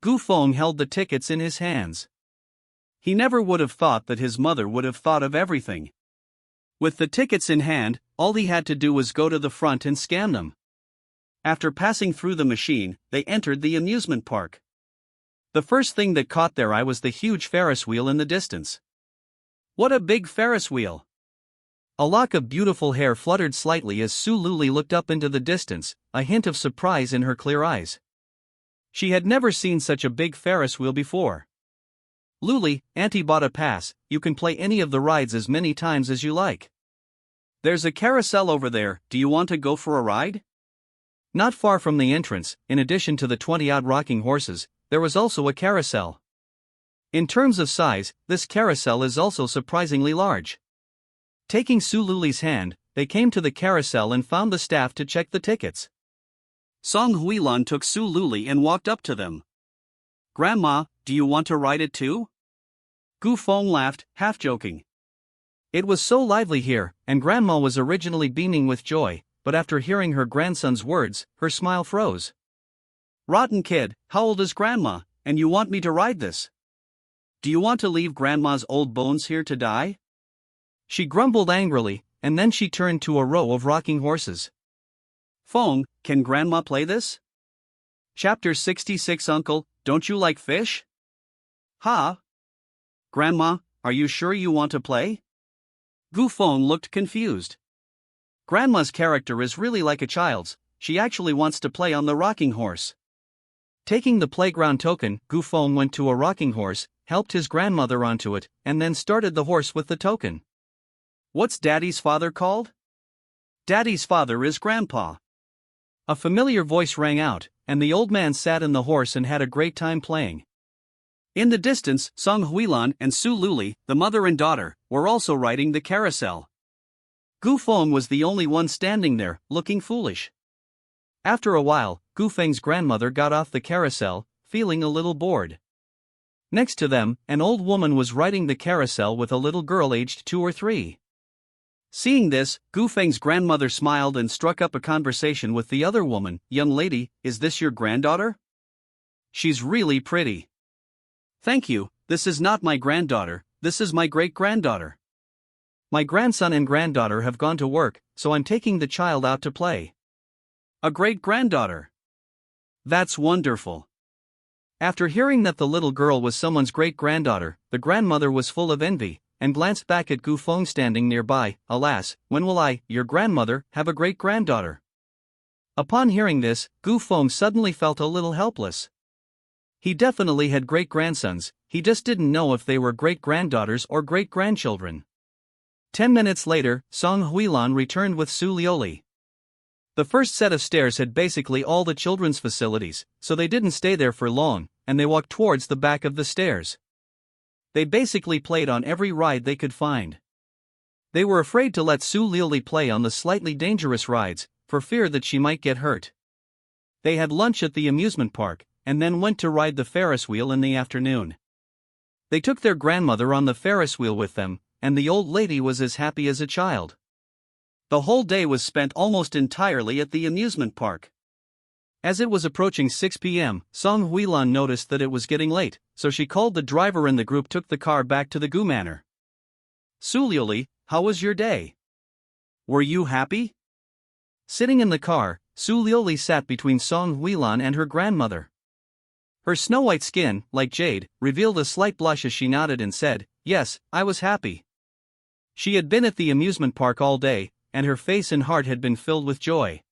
Gu Feng held the tickets in his hands. He never would have thought that his mother would have thought of everything. With the tickets in hand, all he had to do was go to the front and scan them. After passing through the machine, they entered the amusement park. The first thing that caught their eye was the huge Ferris wheel in the distance. What a big Ferris wheel! A lock of beautiful hair fluttered slightly as Su Luli looked up into the distance, a hint of surprise in her clear eyes. She had never seen such a big Ferris wheel before. Luli, Auntie bought a pass, you can play any of the rides as many times as you like. There's a carousel over there, do you want to go for a ride? Not far from the entrance, in addition to the 20-odd rocking horses, there was also a carousel. In terms of size, this carousel is also surprisingly large. Taking Su Luli's hand, they came to the carousel and found the staff to check the tickets. Song Huilan took Su Luli and walked up to them. "Grandma, do you want to ride it too?" Gu Feng laughed, half joking. It was so lively here, and Grandma was originally beaming with joy, but after hearing her grandson's words, her smile froze. "Rotten kid, how old is Grandma, and you want me to ride this? Do you want to leave Grandma's old bones here to die?" She grumbled angrily, and then she turned to a row of rocking horses. "Feng, can Grandma play this?" Chapter 66. Uncle, don't you like fish? "Ha? Grandma, are you sure you want to play?" Gu Feng looked confused. Grandma's character is really like a child's, she actually wants to play on the rocking horse. Taking the playground token, Gu Feng went to a rocking horse, helped his grandmother onto it, and then started the horse with the token. "What's Daddy's father called?" "Daddy's father is Grandpa." A familiar voice rang out, and the old man sat in the horse and had a great time playing. In the distance, Song Huilan and Su Luli, the mother and daughter, were also riding the carousel. Gu Feng was the only one standing there, looking foolish. After a while, Gu Feng's grandmother got off the carousel, feeling a little bored. Next to them, an old woman was riding the carousel with a little girl aged 2 or 3. Seeing this, Gu Feng's grandmother smiled and struck up a conversation with the other woman. "Young lady, is this your granddaughter? She's really pretty." "Thank you, this is not my granddaughter, this is my great-granddaughter." "My grandson and granddaughter have gone to work, so I'm taking the child out to play." "A great-granddaughter? That's wonderful." After hearing that the little girl was someone's great-granddaughter, the grandmother was full of envy, and glanced back at Gu Feng standing nearby. "Alas, when will I, your grandmother, have a great-granddaughter?" Upon hearing this, Gu Feng suddenly felt a little helpless. He definitely had great-grandsons, he just didn't know if they were great-granddaughters or great-grandchildren. 10 minutes later, Song Huilan returned with Su Lioli. The first set of stairs had basically all the children's facilities, so they didn't stay there for long, and they walked towards the back of the stairs. They basically played on every ride they could find. They were afraid to let Su Lioli play on the slightly dangerous rides, for fear that she might get hurt. They had lunch at the amusement park, and then went to ride the Ferris wheel in the afternoon. They took their grandmother on the Ferris wheel with them, and the old lady was as happy as a child. The whole day was spent almost entirely at the amusement park. As it was approaching 6 p.m., Song Huilan noticed that it was getting late, so she called the driver and the group took the car back to the Gu Manor. "Su Lioli, how was your day? Were you happy?" Sitting in the car, Su Lioli sat between Song Huilan and her grandmother. Her snow-white skin, like jade, revealed a slight blush as she nodded and said, "Yes, I was happy." She had been at the amusement park all day, and her face and heart had been filled with joy.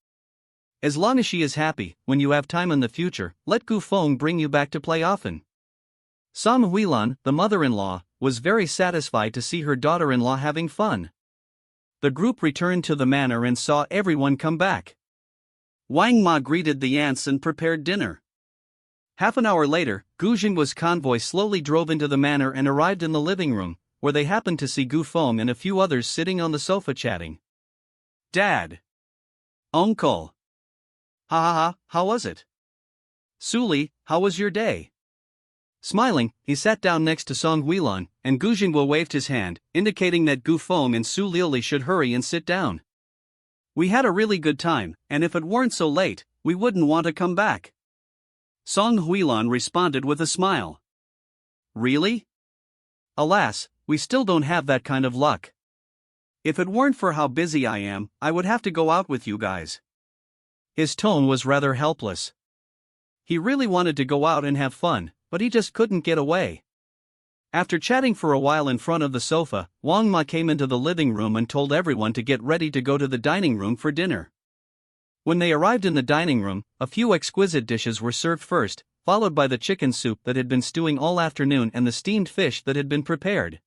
As long as she is happy, when you have time in the future, let Gu Feng bring you back to play often. Song Huilan, the mother-in-law, was very satisfied to see her daughter-in-law having fun. The group returned to the manor and saw everyone come back. Wang Ma greeted the aunts and prepared dinner. Half an hour later, Gu Jingwa's convoy slowly drove into the manor and arrived in the living room, where they happened to see Gu Feng and a few others sitting on the sofa chatting. "Dad. Uncle. Ha ha ha, how was it? Suli, how was your day?" Smiling, he sat down next to Song Huilan, and Gu Jingwa waved his hand, indicating that Gu Feng and Su Lioli should hurry and sit down. "We had a really good time, and if it weren't so late, we wouldn't want to come back." Song Huilan responded with a smile. "Really? Alas, we still don't have that kind of luck. If it weren't for how busy I am, I would have to go out with you guys." His tone was rather helpless. He really wanted to go out and have fun, but he just couldn't get away. After chatting for a while in front of the sofa, Wang Ma came into the living room and told everyone to get ready to go to the dining room for dinner. When they arrived in the dining room, a few exquisite dishes were served first, followed by the chicken soup that had been stewing all afternoon and the steamed fish that had been prepared.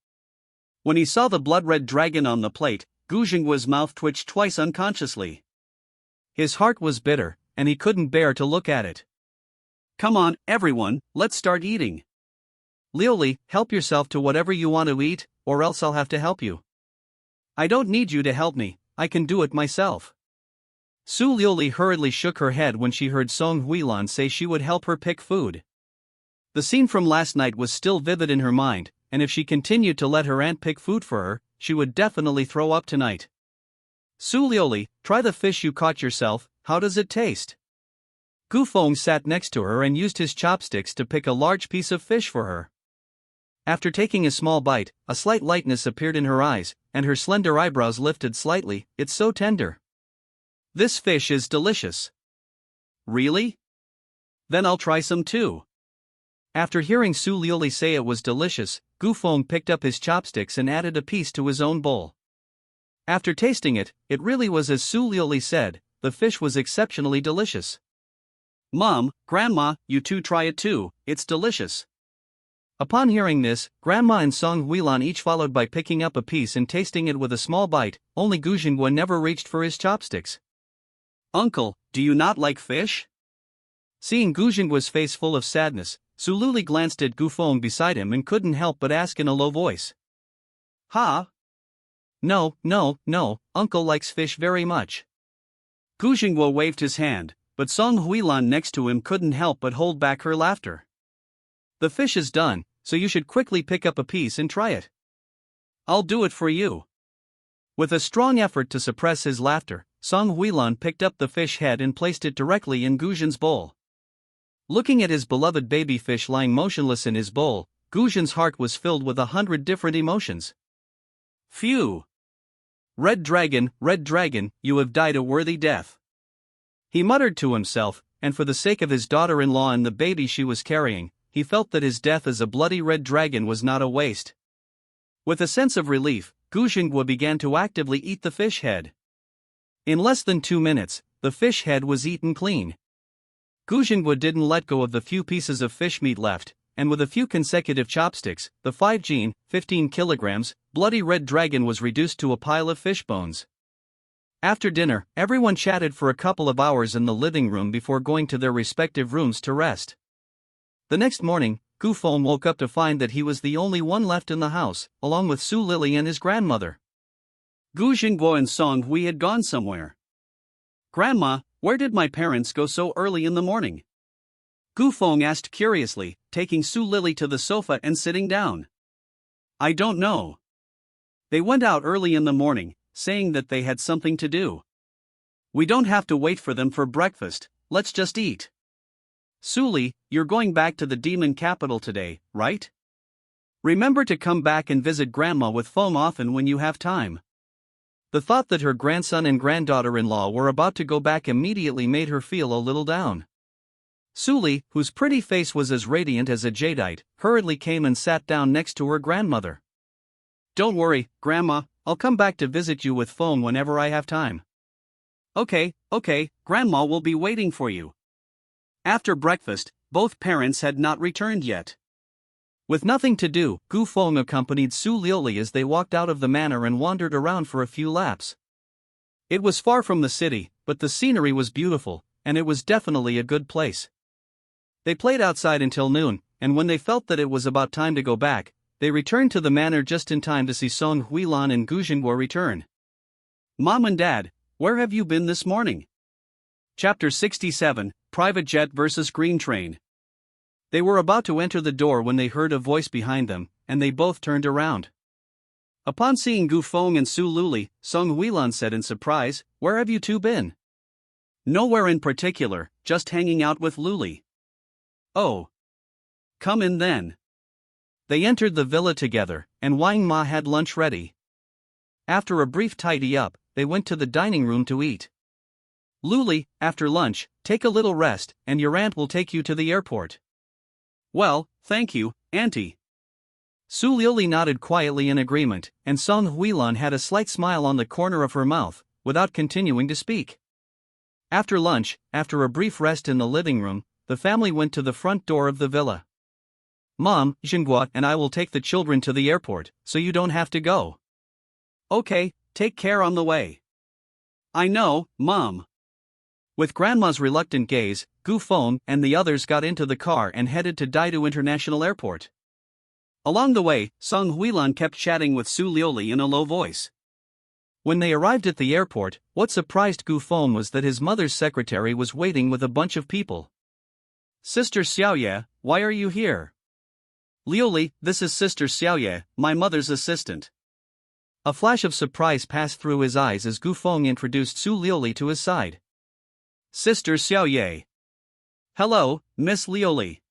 When he saw the blood-red dragon on the plate, Gu Jingwa's mouth twitched twice unconsciously. His heart was bitter, and he couldn't bear to look at it. "Come on, everyone, let's start eating." "Lioli, help yourself to whatever you want to eat, or else I'll have to help you." I don't need you to help me, I can do it myself. Su Liuli hurriedly shook her head when she heard Song Huilan say she would help her pick food. The scene from last night was still vivid in her mind, and if she continued to let her aunt pick food for her, she would definitely throw up tonight. Su Liuli, try the fish you caught yourself, how does it taste? Gu Feng sat next to her and used his chopsticks to pick a large piece of fish for her. After taking a small bite, a slight lightness appeared in her eyes, and her slender eyebrows lifted slightly. It's so tender. This fish is delicious. Really? Then I'll try some too. After hearing Su Liuli say it was delicious, Gu Feng picked up his chopsticks and added a piece to his own bowl. After tasting it, it really was as Su Liuli said, the fish was exceptionally delicious. Mom, Grandma, you two try it too, it's delicious. Upon hearing this, Grandma and Song Huilan each followed by picking up a piece and tasting it with a small bite. Only Gu Xingguo never reached for his chopsticks. Uncle, do you not like fish? Seeing Gu Xingguo's face full of sadness, Su Luli glanced at Gu Feng beside him and couldn't help but ask in a low voice. Ha? No, Uncle likes fish very much. Gu Xingguo waved his hand, but Song Huilan next to him couldn't help but hold back her laughter. The fish is done, so you should quickly pick up a piece and try it. I'll do it for you. With a strong effort to suppress his laughter, Song Huilan picked up the fish head and placed it directly in Gu Xin's bowl. Looking at his beloved baby fish lying motionless in his bowl, Gu Xin's heart was filled with 100 different emotions. Phew! Red dragon, you have died a worthy death. He muttered to himself, and for the sake of his daughter-in-law and the baby she was carrying, he felt that his death as a bloody red dragon was not a waste. With a sense of relief, Gu Xingguo began to actively eat the fish head. In less than 2 minutes, the fish head was eaten clean. Gu Xingguo didn't let go of the few pieces of fish meat left, and with a few consecutive chopsticks, the 15 kilograms, bloody red dragon was reduced to a pile of fish bones. After dinner, everyone chatted for a couple of hours in the living room before going to their respective rooms to rest. The next morning, Gu Feng woke up to find that he was the only one left in the house, along with Su Lili and his grandmother. Gu Xingguo and Song Hui had gone somewhere. Grandma, where did my parents go so early in the morning? Gu Feng asked curiously, taking Su Lili to the sofa and sitting down. I don't know. They went out early in the morning, saying that they had something to do. We don't have to wait for them for breakfast, let's just eat. Suli, you're going back to the demon capital today, right? Remember to come back and visit Grandma with Feng often when you have time. The thought that her grandson and granddaughter-in-law were about to go back immediately made her feel a little down. Suli, whose pretty face was as radiant as a jadeite, hurriedly came and sat down next to her grandmother. Don't worry, Grandma, I'll come back to visit you with Feng whenever I have time. Okay, Grandma will be waiting for you. After breakfast, both parents had not returned yet. With nothing to do, Gu Feng accompanied Su Liuli as they walked out of the manor and wandered around for a few laps. It was far from the city, but the scenery was beautiful, and it was definitely a good place. They played outside until noon, and when they felt that it was about time to go back, they returned to the manor just in time to see Song Huilan and Gu Xingguo return. Mom and Dad, where have you been this morning? Chapter 67, Private Jet vs. Green Train. They were about to enter the door when they heard a voice behind them, and they both turned around. Upon seeing Gu Feng and Su Luli, Song Huilan said in surprise, Where have you two been? Nowhere in particular, just hanging out with Luli. Oh. Come in then. They entered the villa together, and Wang Ma had lunch ready. After a brief tidy-up, they went to the dining room to eat. Luli, after lunch, take a little rest, and your aunt will take you to the airport. Well, thank you, Auntie. Su Lili nodded quietly in agreement, and Song Huilan had a slight smile on the corner of her mouth, without continuing to speak. After lunch, after a brief rest in the living room, the family went to the front door of the villa. Mom, Xingguo and I will take the children to the airport, so you don't have to go. Okay, take care on the way. I know, Mom. With Grandma's reluctant gaze, Gu Feng and the others got into the car and headed to Daidu International Airport. Along the way, Song Huilan kept chatting with Su Liuli in a low voice. When they arrived at the airport, what surprised Gu Feng was that his mother's secretary was waiting with a bunch of people. Sister Xiaoye, why are you here? Liuli, this is Sister Xiaoye, my mother's assistant. A flash of surprise passed through his eyes as Gu Feng introduced Su Liuli to his side. Sister Xiaoye. Hello, Miss Liuli.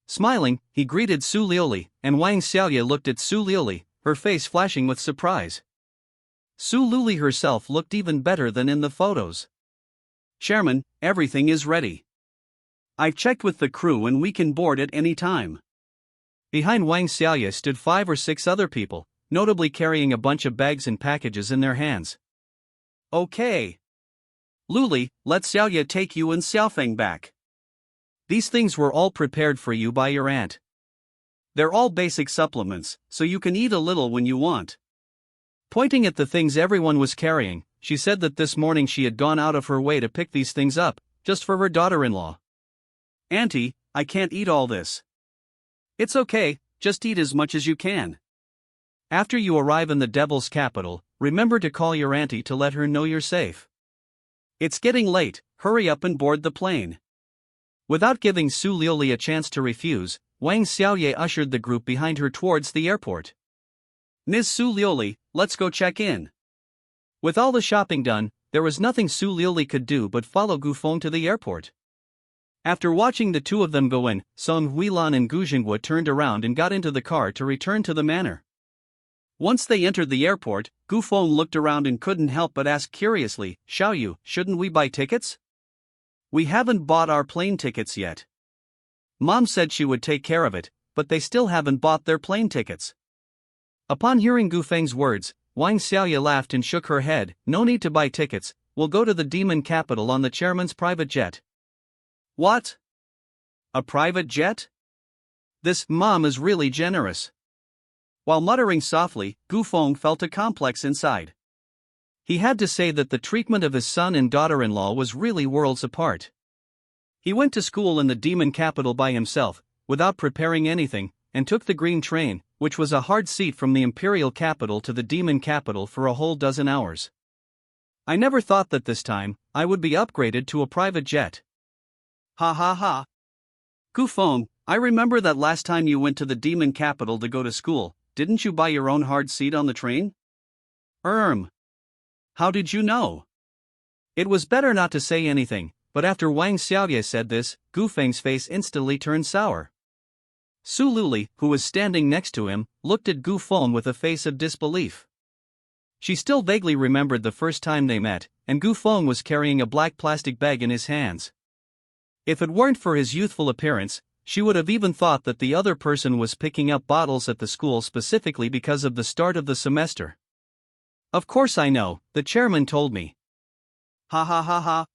Smiling, he greeted Su Liuli, and Wang Xiaoye looked at Su Liuli, her face flashing with surprise. Su Liuli herself looked even better than in the photos. Chairman, everything is ready. I've checked with the crew and we can board at any time. Behind Wang Xiaoye stood 5 or 6 other people, notably carrying a bunch of bags and packages in their hands. Okay. Luli, let Xiaoye take you and Xiaofeng back. These things were all prepared for you by your aunt. They're all basic supplements, so you can eat a little when you want. Pointing at the things everyone was carrying, she said that this morning she had gone out of her way to pick these things up, just for her daughter-in-law. Auntie, I can't eat all this. It's okay, just eat as much as you can. After you arrive in the devil's capital, remember to call your auntie to let her know you're safe. It's getting late, hurry up and board the plane. Without giving Su Liuli a chance to refuse, Wang Xiaoye ushered the group behind her towards the airport. Ms. Su Liuli, let's go check in. With all the shopping done, there was nothing Su Liuli could do but follow Gu Feng to the airport. After watching the two of them go in, Song Huilan and Gu Jinghua turned around and got into the car to return to the manor. Once they entered the airport, Gu Feng looked around and couldn't help but ask curiously, Xiaoyu, shouldn't we buy tickets? We haven't bought our plane tickets yet. Mom said she would take care of it, but they still haven't bought their plane tickets. Upon hearing Gu Feng's words, Wang Xiaoye laughed and shook her head. No need to buy tickets, we'll go to the demon capital on the chairman's private jet. What? A private jet? This mom is really generous. While muttering softly, Gu Feng felt a complex inside. He had to say that the treatment of his son and daughter-in-law was really worlds apart. He went to school in the demon capital by himself, without preparing anything, and took the green train, which was a hard seat from the imperial capital to the demon capital for a whole dozen hours. I never thought that this time, I would be upgraded to a private jet. Ha ha ha. Gu Feng, I remember that last time you went to the demon capital to go to school, didn't you buy your own hard seat on the train? How did you know? It was better not to say anything, but after Wang Xiaoye said this, Gu Feng's face instantly turned sour. Su Liuli, who was standing next to him, looked at Gu Feng with a face of disbelief. She still vaguely remembered the first time they met, and Gu Feng was carrying a black plastic bag in his hands. If it weren't for his youthful appearance, she would have even thought that the other person was picking up bottles at the school specifically because of the start of the semester. Of course I know, the chairman told me. Ha ha ha ha.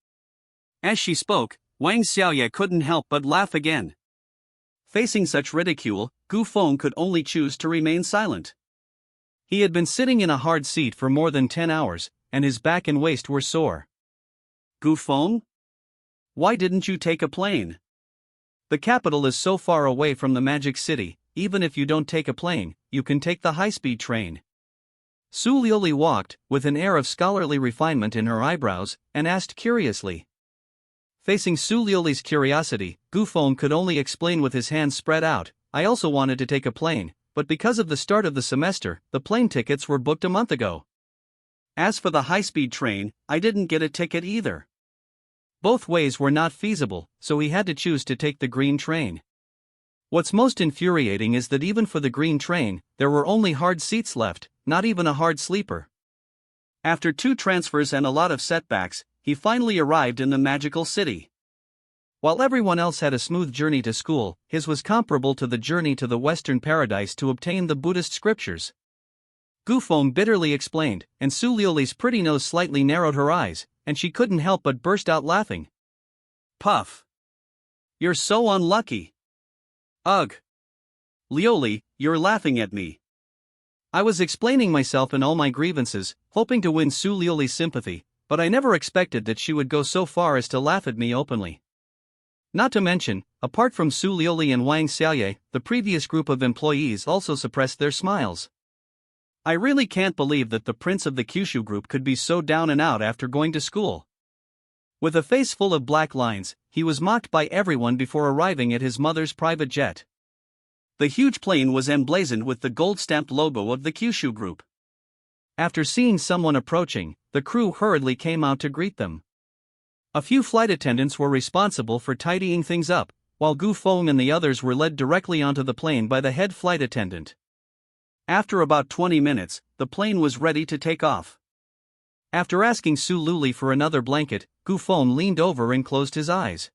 As she spoke, Wang Xiaoye couldn't help but laugh again. Facing such ridicule, Gu Feng could only choose to remain silent. He had been sitting in a hard seat for more than 10 hours, and his back and waist were sore. Gu Feng? Why didn't you take a plane? The capital is so far away from the magic city, even if you don't take a plane, you can take the high-speed train. Su Liuli walked, with an air of scholarly refinement in her eyebrows, and asked curiously. Facing Su Liuli's curiosity, Gu Feng could only explain with his hands spread out, I also wanted to take a plane, but because of the start of the semester, the plane tickets were booked a month ago. As for the high-speed train, I didn't get a ticket either. Both ways were not feasible, so he had to choose to take the green train. What's most infuriating is that even for the green train, there were only hard seats left, not even a hard sleeper. After 2 transfers and a lot of setbacks, he finally arrived in the magical city. While everyone else had a smooth journey to school, his was comparable to the journey to the Western paradise to obtain the Buddhist scriptures. Gu Feng bitterly explained, and Su Liuli's pretty nose slightly narrowed her eyes, and she couldn't help but burst out laughing. Puff. You're so unlucky. Ugh. Liuli, you're laughing at me. I was explaining myself and all my grievances, hoping to win Su Liuli's sympathy, but I never expected that she would go so far as to laugh at me openly. Not to mention, apart from Su Liuli and Wang Xiaoye, the previous group of employees also suppressed their smiles. I really can't believe that the prince of the Kyushu group could be so down and out after going to school. With a face full of black lines, he was mocked by everyone before arriving at his mother's private jet. The huge plane was emblazoned with the gold-stamped logo of the Kyushu group. After seeing someone approaching, the crew hurriedly came out to greet them. A few flight attendants were responsible for tidying things up, while Gu Feng and the others were led directly onto the plane by the head flight attendant. After about 20 minutes, the plane was ready to take off. After asking Su Luli for another blanket, Gu Feng leaned over and closed his eyes.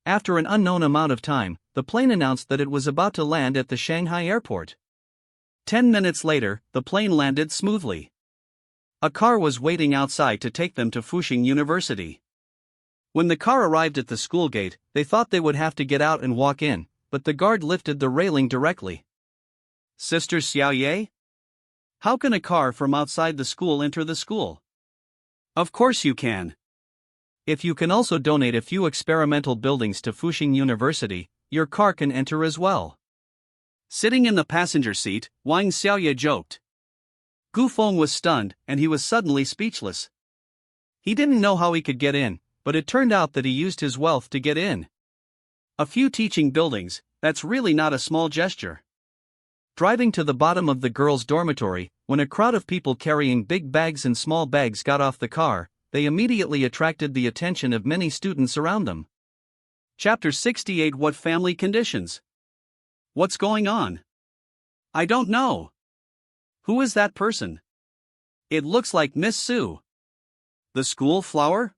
After an unknown amount of time, the plane announced that it was about to land at the Shanghai airport. 10 minutes later, the plane landed smoothly. A car was waiting outside to take them to Fuxing University. When the car arrived at the school gate, they thought they would have to get out and walk in, but the guard lifted the railing directly. Sister Xiaoye? How can a car from outside the school enter the school? Of course you can. If you can also donate a few experimental buildings to Fuxing University, your car can enter as well. Sitting in the passenger seat, Wang Xiaoye joked. Gu Feng was stunned, and he was suddenly speechless. He didn't know how he could get in, but it turned out that he used his wealth to get in. A few teaching buildings, that's really not a small gesture. Driving to the bottom of the girls' dormitory, when a crowd of people carrying big bags and small bags got off the car, they immediately attracted the attention of many students around them. Chapter 68. What family conditions? What's going on? I don't know. Who is that person? It looks like Miss Su. The school flower?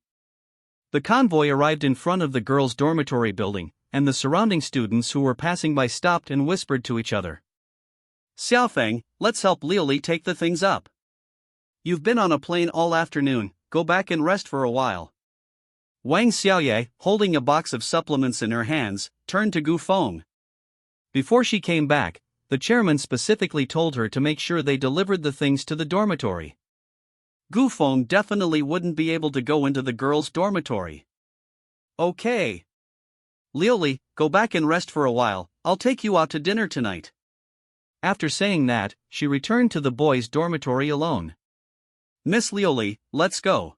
The convoy arrived in front of the girls' dormitory building, and the surrounding students who were passing by stopped and whispered to each other. Xiaofeng, let's help Liuli take the things up. You've been on a plane all afternoon, go back and rest for a while. Wang Xiaoye, holding a box of supplements in her hands, turned to Gu Feng. Before she came back, the chairman specifically told her to make sure they delivered the things to the dormitory. Gu Feng definitely wouldn't be able to go into the girls' dormitory. Okay. Liuli, go back and rest for a while, I'll take you out to dinner tonight. After saying that, she returned to the boys' dormitory alone. Miss Liuli, let's go.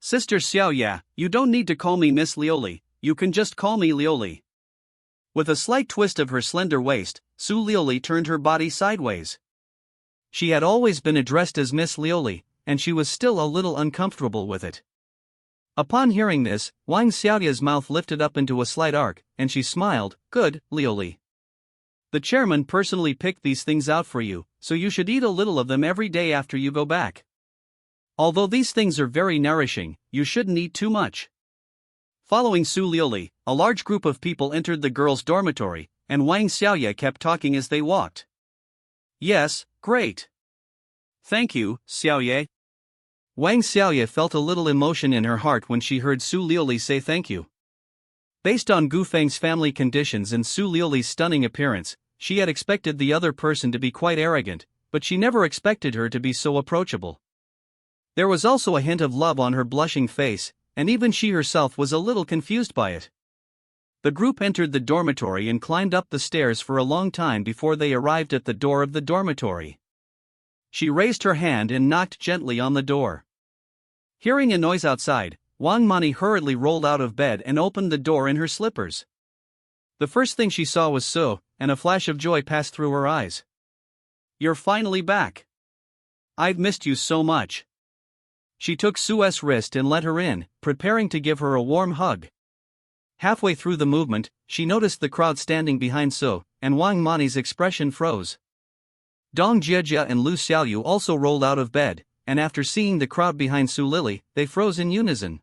Sister Xiaoya, you don't need to call me Miss Liuli, you can just call me Liuli. With a slight twist of her slender waist, Su Liuli turned her body sideways. She had always been addressed as Miss Liuli, and she was still a little uncomfortable with it. Upon hearing this, Wang Xiaoya's mouth lifted up into a slight arc, and she smiled. Good, Liuli. The chairman personally picked these things out for you, so you should eat a little of them every day after you go back. Although these things are very nourishing, you shouldn't eat too much. Following Su Liuli, a large group of people entered the girls' dormitory, and Wang Xiaoye kept talking as they walked. Yes, great. Thank you, Xiaoye. Wang Xiaoye felt a little emotion in her heart when she heard Su Liuli say thank you. Based on Gu Feng's family conditions and Su Liuli's stunning appearance, she had expected the other person to be quite arrogant, but she never expected her to be so approachable. There was also a hint of love on her blushing face, and even she herself was a little confused by it. The group entered the dormitory and climbed up the stairs for a long time before they arrived at the door of the dormitory. She raised her hand and knocked gently on the door. Hearing a noise outside, Wang Mani hurriedly rolled out of bed and opened the door in her slippers. The first thing she saw was Su, and a flash of joy passed through her eyes. You're finally back. I've missed you so much. She took Su's wrist and let her in, preparing to give her a warm hug. Halfway through the movement, she noticed the crowd standing behind Su, and Wang Mani's expression froze. Dong Jiejia and Lu Xiaoyu also rolled out of bed, and after seeing the crowd behind Su Lili, they froze in unison.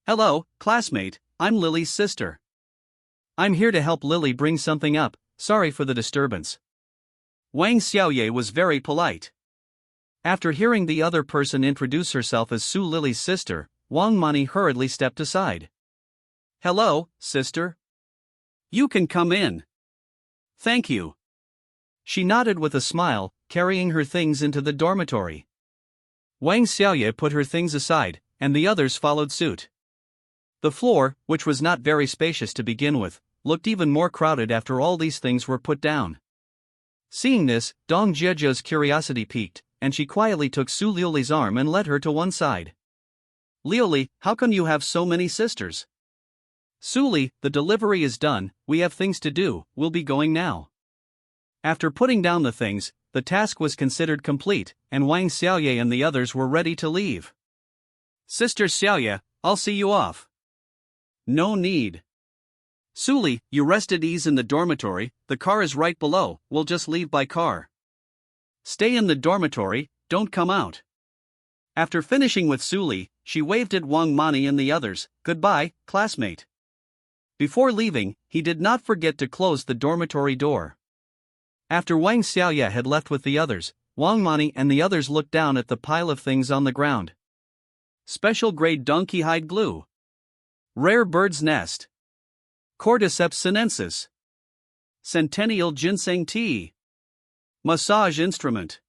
Hello, classmate, I'm Lily's sister. I'm here to help Lily bring something up, sorry for the disturbance. Wang Xiaoye was very polite. After hearing the other person introduce herself as Su Lily's sister, Wang Mani hurriedly stepped aside. Hello, sister. You can come in. Thank you. She nodded with a smile, carrying her things into the dormitory. Wang Xiaoye put her things aside, and the others followed suit. The floor, which was not very spacious to begin with, looked even more crowded after all these things were put down. Seeing this, Dong Jiejia's curiosity piqued, and she quietly took Su Liuli's arm and led her to one side. Liuli, how come you have so many sisters? Suli, the delivery is done, we have things to do, we'll be going now. After putting down the things, the task was considered complete, and Wang Xiaoye and the others were ready to leave. Sister Xiaoye, I'll see you off. No need. Suli, you rest at ease in the dormitory, the car is right below, we'll just leave by car. Stay in the dormitory, don't come out. After finishing with Suli, she waved at Wang Mani and the others, goodbye, classmate. Before leaving, he did not forget to close the dormitory door. After Wang Xiaoye had left with the others, Wang Mani and the others looked down at the pile of things on the ground. Special grade donkey hide glue. Rare bird's nest. Cordyceps sinensis. Centennial ginseng tea. Massage instrument.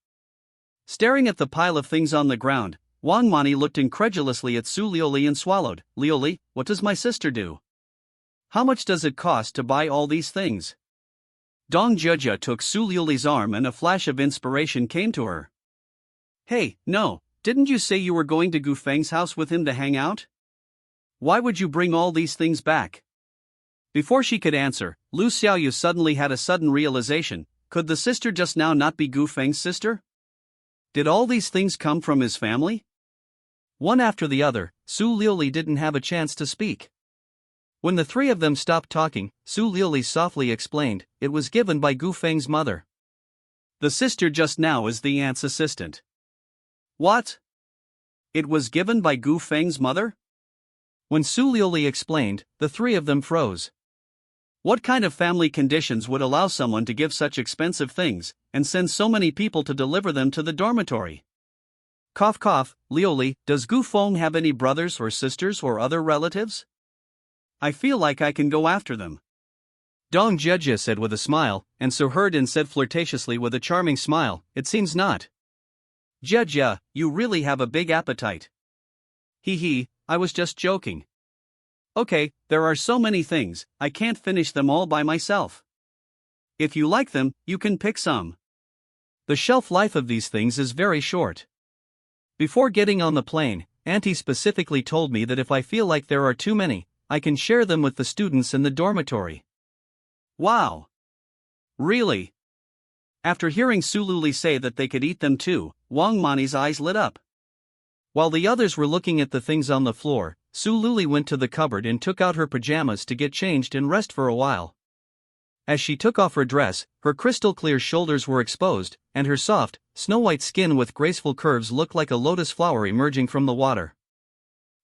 Staring at the pile of things on the ground, Wang Mani looked incredulously at Su Liuli and swallowed. Liuli, what does my sister do? How much does it cost to buy all these things? Dong Jieja took Su Liuli's arm and a flash of inspiration came to her. Hey, no, didn't you say you were going to Gu Feng's house with him to hang out? Why would you bring all these things back? Before she could answer, Lu Xiaoyu suddenly had a sudden realization. Could the sister just now not be Gu Feng's sister? Did all these things come from his family? One after the other, Su Liuli didn't have a chance to speak. When the three of them stopped talking, Su Liuli softly explained, it was given by Gu Feng's mother. The sister just now is the aunt's assistant. What? It was given by Gu Feng's mother? When Su Liuli explained, the three of them froze. What kind of family conditions would allow someone to give such expensive things, and send so many people to deliver them to the dormitory? Cough cough, Liuli, does Gu Feng have any brothers or sisters or other relatives? I feel like I can go after them. Dong Jieja said with a smile, and Su Herdin said flirtatiously with a charming smile, it seems not. Jieja, you really have a big appetite. Hee hee, I was just joking. Okay, there are so many things, I can't finish them all by myself. If you like them, you can pick some. The shelf life of these things is very short. Before getting on the plane, Auntie specifically told me that if I feel like there are too many, I can share them with the students in the dormitory. Wow! Really? After hearing Su Liuli say that they could eat them too, Wang Mani's eyes lit up. While the others were looking at the things on the floor, Su Liuli went to the cupboard and took out her pajamas to get changed and rest for a while. As she took off her dress, her crystal-clear shoulders were exposed, and her soft, snow-white skin with graceful curves looked like a lotus flower emerging from the water.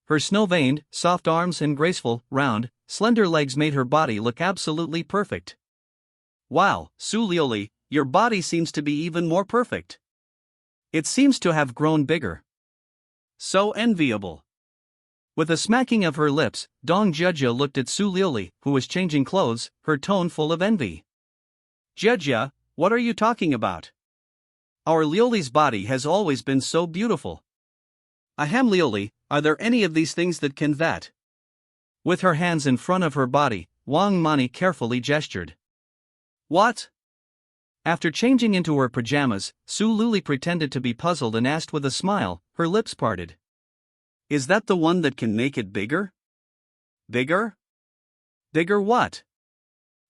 Her snow-veined, soft arms and graceful, round, slender legs made her body look absolutely perfect. Wow, Su Liuli, your body seems to be even more perfect. It seems to have grown bigger. So enviable. With a smacking of her lips, Dong Jieja looked at Su Liuli, who was changing clothes, her tone full of envy. Jieja, what are you talking about? Our Liuli's body has always been so beautiful. Ahem Liuli, are there any of these things that can that? With her hands in front of her body, Wang Mani carefully gestured. What? After changing into her pajamas, Su Liuli pretended to be puzzled and asked with a smile, her lips parted. Is that the one that can make it bigger? Bigger? Bigger what?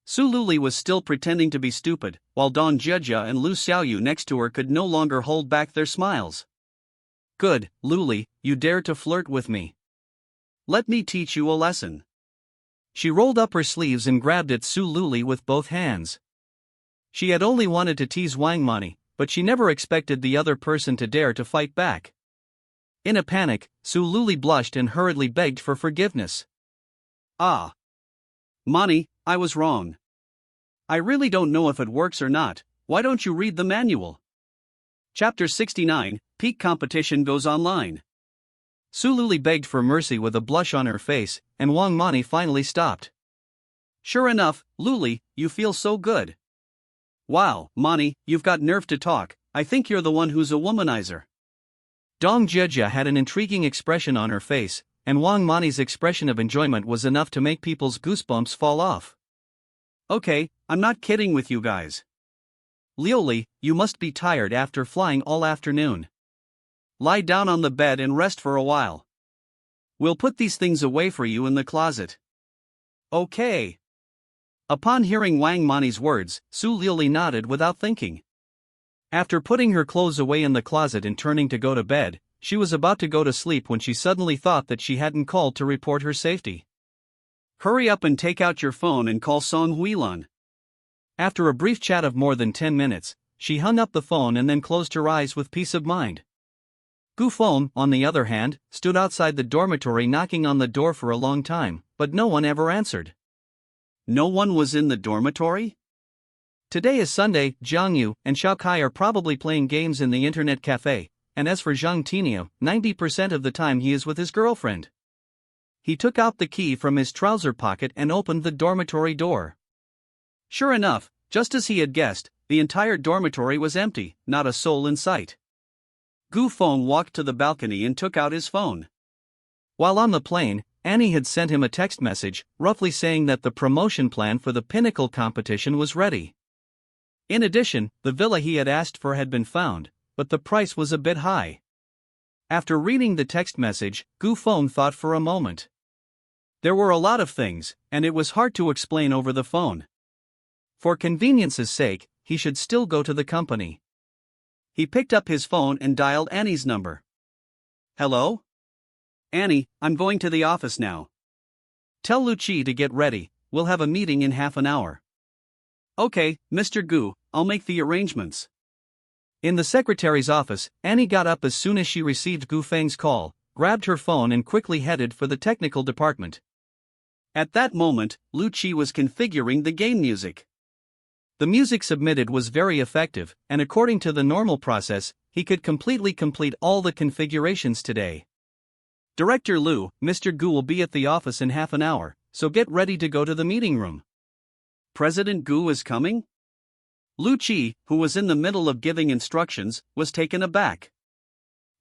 Su Liuli was still pretending to be stupid, while Dong Jieja and Lu Xiaoyu next to her could no longer hold back their smiles. Good, Liuli, you dare to flirt with me. Let me teach you a lesson. She rolled up her sleeves and grabbed at Su Liuli with both hands. She had only wanted to tease Wang Mani, but she never expected the other person to dare to fight back. In a panic, Su Liuli blushed and hurriedly begged for forgiveness. Ah. Mani, I was wrong. I really don't know if it works or not, why don't you read the manual? Chapter 69, Peak Competition Goes Online. Su Liuli begged for mercy with a blush on her face, and Wang Mani finally stopped. Sure enough, Liuli, you feel so good. Wow, Mani, you've got nerve to talk, I think you're the one who's a womanizer. Dong Jieja had an intriguing expression on her face, and Wang Mani's expression of enjoyment was enough to make people's goosebumps fall off. Okay, I'm not kidding with you guys. Lioli, you must be tired after flying all afternoon. Lie down on the bed and rest for a while. We'll put these things away for you in the closet. Okay. Upon hearing Wang Mani's words, Su Lioli nodded without thinking. After putting her clothes away in the closet and turning to go to bed, she was about to go to sleep when she suddenly thought that she hadn't called to report her safety. Hurry up and take out your phone and call Song Huilan. After a brief chat of more than 10 minutes, she hung up the phone and then closed her eyes with peace of mind. Gu Feng, on the other hand, stood outside the dormitory knocking on the door for a long time, but no one ever answered. No one was in the dormitory? Today is Sunday. Jiang Yu and Xiao Kai are probably playing games in the internet cafe, and as for Zhang Tinio, 90% of the time he is with his girlfriend. He took out the key from his trouser pocket and opened the dormitory door. Sure enough, just as he had guessed, the entire dormitory was empty, not a soul in sight. Gu Feng walked to the balcony and took out his phone. While on the plane, Annie had sent him a text message, roughly saying that the promotion plan for the Pinnacle competition was ready. In addition, the villa he had asked for had been found, but the price was a bit high. After reading the text message, Gu Feng thought for a moment. There were a lot of things, and it was hard to explain over the phone. For convenience's sake, he should still go to the company. He picked up his phone and dialed Annie's number. Hello? Annie, I'm going to the office now. Tell Luci to get ready, we'll have a meeting in half an hour. Okay, Mr. Gu, I'll make the arrangements. In the secretary's office, Annie got up as soon as she received Gu Feng's call, grabbed her phone and quickly headed for the technical department. At that moment, Luci was configuring the game music. The music submitted was very effective, and according to the normal process, he could completely complete all the configurations today. Director Lu, Mr. Gu will be at the office in half an hour, so get ready to go to the meeting room. President Gu is coming? Lu Qi, who was in the middle of giving instructions, was taken aback.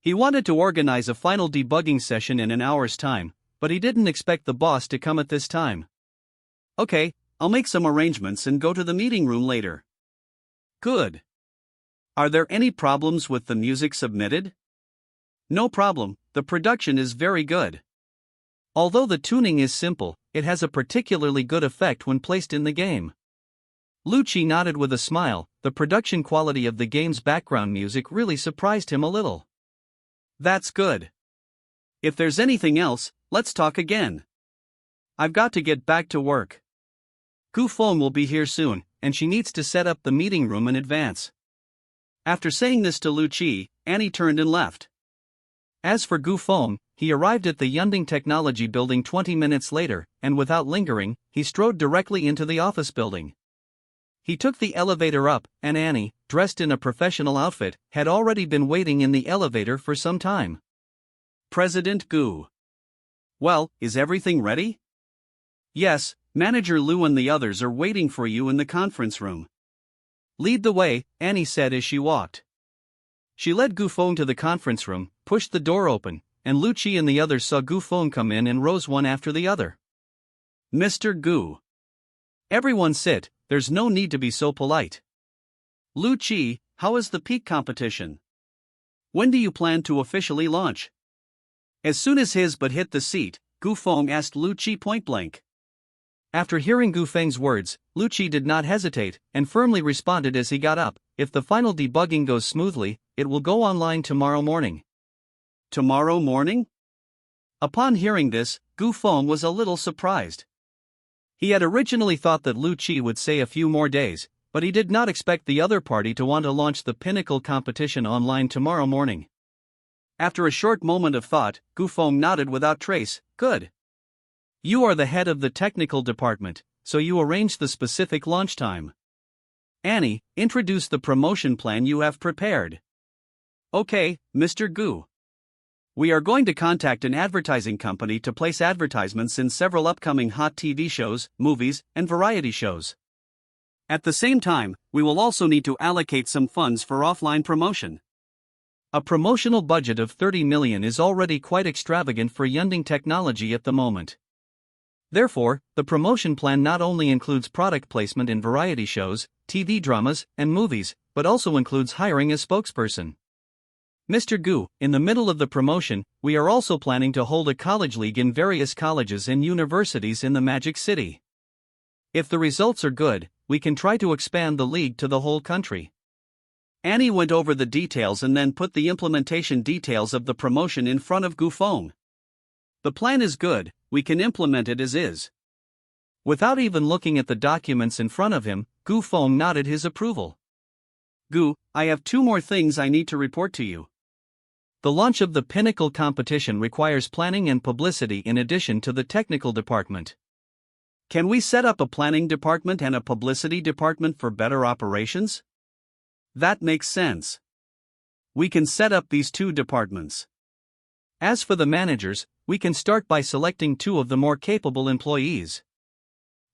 He wanted to organize a final debugging session in an hour's time, but he didn't expect the boss to come at this time. Okay, I'll make some arrangements and go to the meeting room later. Good. Are there any problems with the music submitted? No problem, the production is very good. Although the tuning is simple, it has a particularly good effect when placed in the game. Lu Qi nodded with a smile. The production quality of the game's background music really surprised him a little. That's good. If there's anything else, let's talk again. I've got to get back to work. Gu Feng will be here soon, and she needs to set up the meeting room in advance. After saying this to Lu Qi, Annie turned and left. As for Gu Feng, he arrived at the Yunding Technology Building 20 minutes later, and without lingering, he strode directly into the office building. He took the elevator up, and Annie, dressed in a professional outfit, had already been waiting in the elevator for some time. President Gu. Well, is everything ready? Yes, Manager Lu and the others are waiting for you in the conference room. Lead the way, Annie said as she walked. She led Gu Feng to the conference room, pushed the door open, and Lu Qi and the others saw Gu Feng come in and rose one after the other. Mr. Gu. Everyone sit, there's no need to be so polite. Lu Qi, how is the peak competition? When do you plan to officially launch? As soon as his butt hit the seat, Gu Feng asked Lu Qi point blank. After hearing Gu Feng's words, Lu Qi did not hesitate, and firmly responded as he got up, if the final debugging goes smoothly, it will go online tomorrow morning. Tomorrow morning? Upon hearing this, Gu Feng was a little surprised. He had originally thought that Lu Qi would say a few more days, but he did not expect the other party to want to launch the Pinnacle competition online tomorrow morning. After a short moment of thought, Gu Feng nodded without trace. Good. You are the head of the technical department, so you arrange the specific launch time. Annie, introduce the promotion plan you have prepared. Okay, Mr. Gu. We are going to contact an advertising company to place advertisements in several upcoming hot TV shows, movies, and variety shows. At the same time, we will also need to allocate some funds for offline promotion. A promotional budget of 30 million is already quite extravagant for Yunding Technology at the moment. Therefore, the promotion plan not only includes product placement in variety shows, TV dramas, and movies, but also includes hiring a spokesperson. Mr. Gu, in the middle of the promotion, we are also planning to hold a college league in various colleges and universities in the Magic City. If the results are good, we can try to expand the league to the whole country. Annie went over the details and then put the implementation details of the promotion in front of Gu Feng. The plan is good, we can implement it as is. Without even looking at the documents in front of him, Gu Feng nodded his approval. Gu, I have 2 more things I need to report to you. The launch of the Pinnacle competition requires planning and publicity in addition to the technical department. Can we set up a planning department and a publicity department for better operations? That makes sense. We can set up these 2 departments. As for the managers, we can start by selecting 2 of the more capable employees.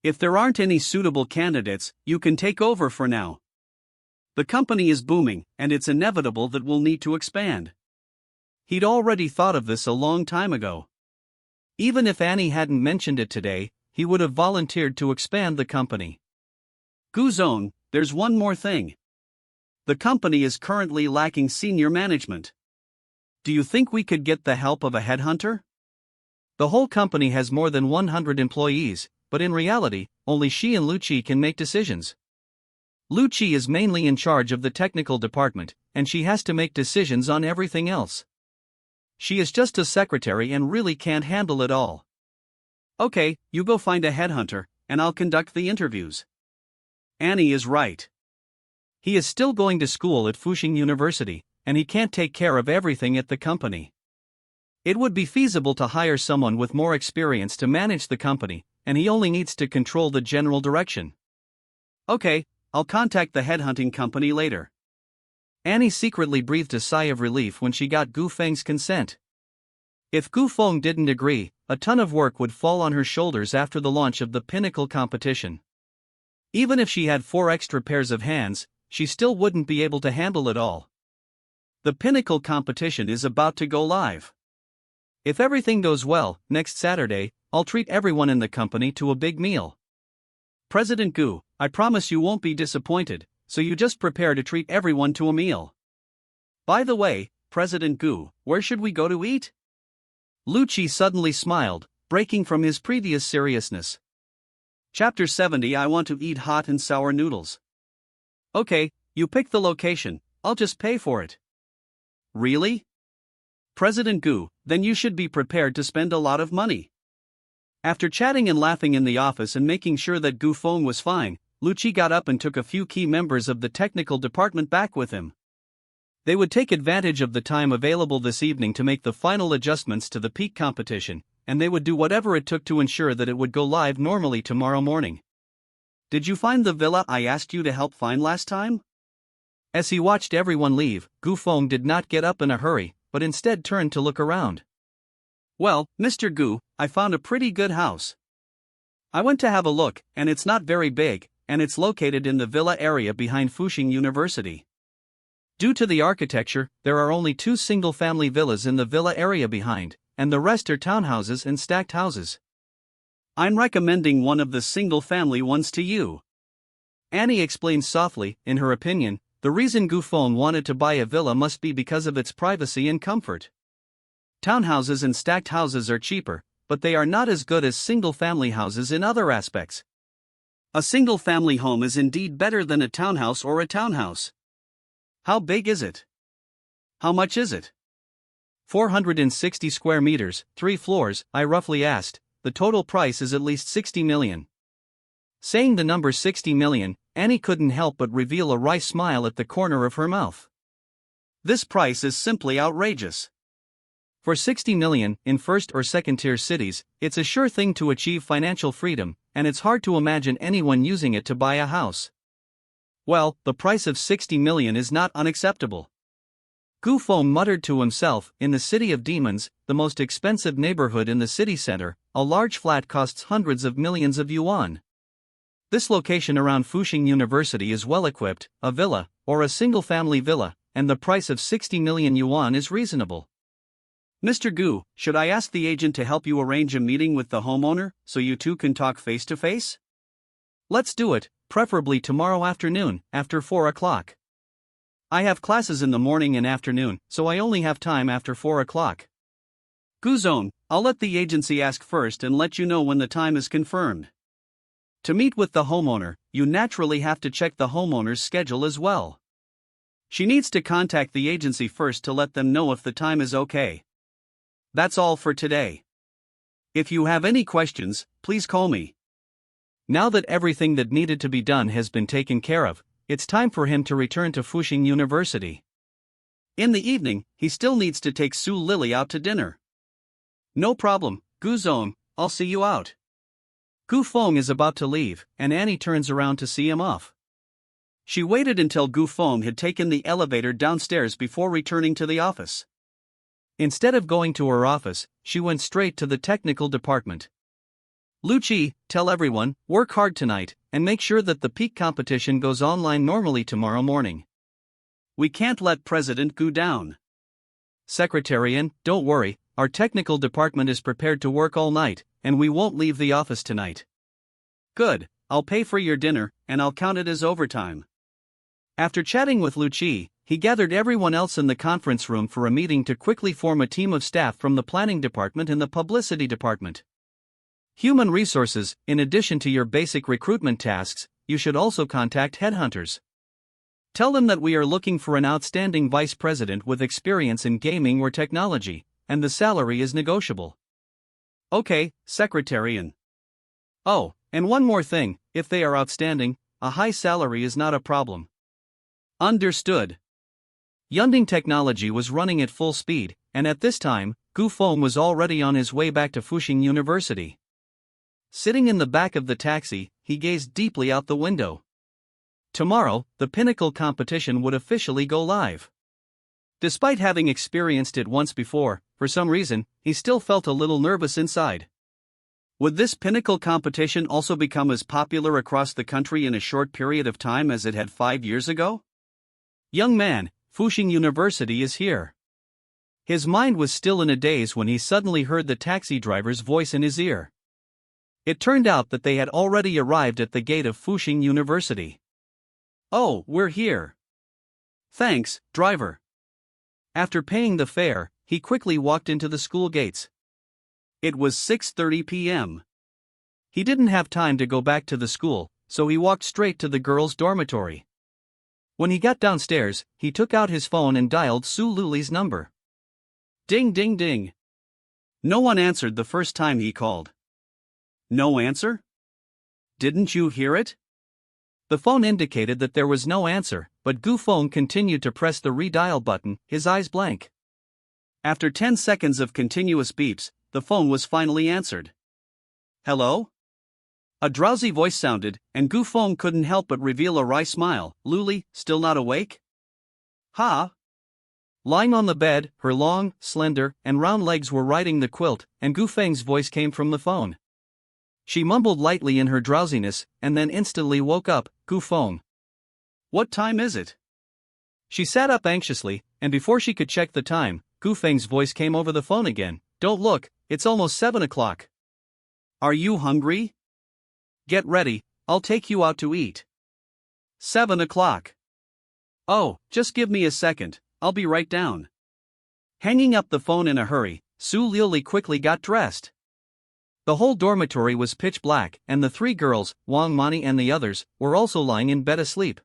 If there aren't any suitable candidates, you can take over for now. The company is booming, and it's inevitable that we'll need to expand. He'd already thought of this a long time ago. Even if Annie hadn't mentioned it today, he would have volunteered to expand the company. Gu Zong, there's one more thing. The company is currently lacking senior management. Do you think we could get the help of a headhunter? The whole company has more than 100 employees, but in reality, only she and Lu Qi can make decisions. Lu Qi is mainly in charge of the technical department, and she has to make decisions on everything else. She is just a secretary and really can't handle it all. Okay, you go find a headhunter, and I'll conduct the interviews. Annie is right. He is still going to school at Fuxing University, and he can't take care of everything at the company. It would be feasible to hire someone with more experience to manage the company, and he only needs to control the general direction. Okay, I'll contact the headhunting company later. Annie secretly breathed a sigh of relief when she got Gu Feng's consent. If Gu Feng didn't agree, a ton of work would fall on her shoulders after the launch of the Pinnacle competition. Even if she had 4 extra pairs of hands, she still wouldn't be able to handle it all. The Pinnacle competition is about to go live. If everything goes well, next Saturday, I'll treat everyone in the company to a big meal. President Gu, I promise you won't be disappointed, so you just prepare to treat everyone to a meal. By the way, President Gu, where should we go to eat? Lu Qi suddenly smiled, breaking from his previous seriousness. Chapter 70. I want to eat hot and sour noodles. Okay, you pick the location, I'll just pay for it. Really? President Gu, then you should be prepared to spend a lot of money. After chatting and laughing in the office and making sure that Gu Feng was fine, Lu Qi got up and took a few key members of the technical department back with him. They would take advantage of the time available this evening to make the final adjustments to the peak competition, and they would do whatever it took to ensure that it would go live normally tomorrow morning. Did you find the villa I asked you to help find last time? As he watched everyone leave, Gu Feng did not get up in a hurry, but instead turned to look around. Well, Mr. Gu, I found a pretty good house. I went to have a look, and it's not very big, and it's located in the villa area behind Fuxing University. Due to the architecture, there are only 2 single-family villas in the villa area behind, and the rest are townhouses and stacked houses. I'm recommending one of the single-family ones to you. Annie explained softly. In her opinion, the reason Gu Feng wanted to buy a villa must be because of its privacy and comfort. Townhouses and stacked houses are cheaper, but they are not as good as single-family houses in other aspects. A single-family home is indeed better than a townhouse or a townhouse. How big is it? How much is it? 460 square meters, 3 floors, I roughly asked. The total price is at least 60 million. Saying the number 60 million, Annie couldn't help but reveal a wry smile at the corner of her mouth. This price is simply outrageous. For 60 million, in first or second tier cities, it's a sure thing to achieve financial freedom, and it's hard to imagine anyone using it to buy a house. Well, the price of 60 million is not unacceptable. Gu Feng muttered to himself. In the City of Demons, the most expensive neighborhood in the city center, a large flat costs hundreds of millions of yuan. This location around Fuxing University is well equipped, a villa, or a single-family villa, and the price of 60 million yuan is reasonable. Mr. Gu, should I ask the agent to help you arrange a meeting with the homeowner, so you two can talk face to face? Let's do it, preferably tomorrow afternoon, after 4 o'clock. I have classes in the morning and afternoon, so I only have time after 4 o'clock. Guzon, I'll let the agency ask first and let you know when the time is confirmed. To meet with the homeowner, you naturally have to check the homeowner's schedule as well. She needs to contact the agency first to let them know if the time is okay. That's all for today. If you have any questions, please call me. Now that everything that needed to be done has been taken care of, it's time for him to return to Fuxing University. In the evening, he still needs to take Su Lily out to dinner. No problem, Guzon, I'll see you out. Gu Feng is about to leave, and Annie turns around to see him off. She waited until Gu Feng had taken the elevator downstairs before returning to the office. Instead of going to her office, she went straight to the technical department. Lucci, tell everyone, work hard tonight, and make sure that the peak competition goes online normally tomorrow morning. We can't let President Gu down. Secretarian, don't worry, our technical department is prepared to work all night, and we won't leave the office tonight. Good, I'll pay for your dinner, and I'll count it as overtime. After chatting with Lucci, he gathered everyone else in the conference room for a meeting to quickly form a team of staff from the planning department and the publicity department. Human resources, in addition to your basic recruitment tasks, you should also contact headhunters. Tell them that we are looking for an outstanding vice president with experience in gaming or technology, and the salary is negotiable. Okay, Secretarian. Oh, and one more thing, if they are outstanding, a high salary is not a problem. Understood. Yunding Technology was running at full speed, and at this time, Gu Feng was already on his way back to Fuxing University. Sitting in the back of the taxi, he gazed deeply out the window. Tomorrow, the Pinnacle competition would officially go live. Despite having experienced it once before, for some reason, he still felt a little nervous inside. Would this Pinnacle competition also become as popular across the country in a short period of time as it had 5 years ago? Young man, Fuxing University is here. His mind was still in a daze when he suddenly heard the taxi driver's voice in his ear. It turned out that they had already arrived at the gate of Fuxing University. Oh, we're here. Thanks, driver. After paying the fare, he quickly walked into the school gates. It was 6:30 p.m. He didn't have time to go back to the school, so he walked straight to the girls' dormitory. When he got downstairs, he took out his phone and dialed Su Luli's number. Ding ding ding. No one answered the first time he called. No answer? Didn't you hear it? The phone indicated that there was no answer, but Gu Feng continued to press the redial button, his eyes blank. After 10 seconds of continuous beeps, the phone was finally answered. Hello? A drowsy voice sounded, and Gu Feng couldn't help but reveal a wry smile. Luli, still not awake? Ha! Lying on the bed, her long, slender, and round legs were riding the quilt, and Gu Feng's voice came from the phone. She mumbled lightly in her drowsiness, and then instantly woke up. Gu Feng. What time is it? She sat up anxiously, and before she could check the time, Gu Feng's voice came over the phone again. Don't look, it's almost 7 o'clock. Are you hungry? Get ready, I'll take you out to eat. 7 o'clock. Oh, just give me a second, I'll be right down. Hanging up the phone in a hurry, Su Lili quickly got dressed. The whole dormitory was pitch black, and the 3 girls, Wang Mani and the others, were also lying in bed asleep.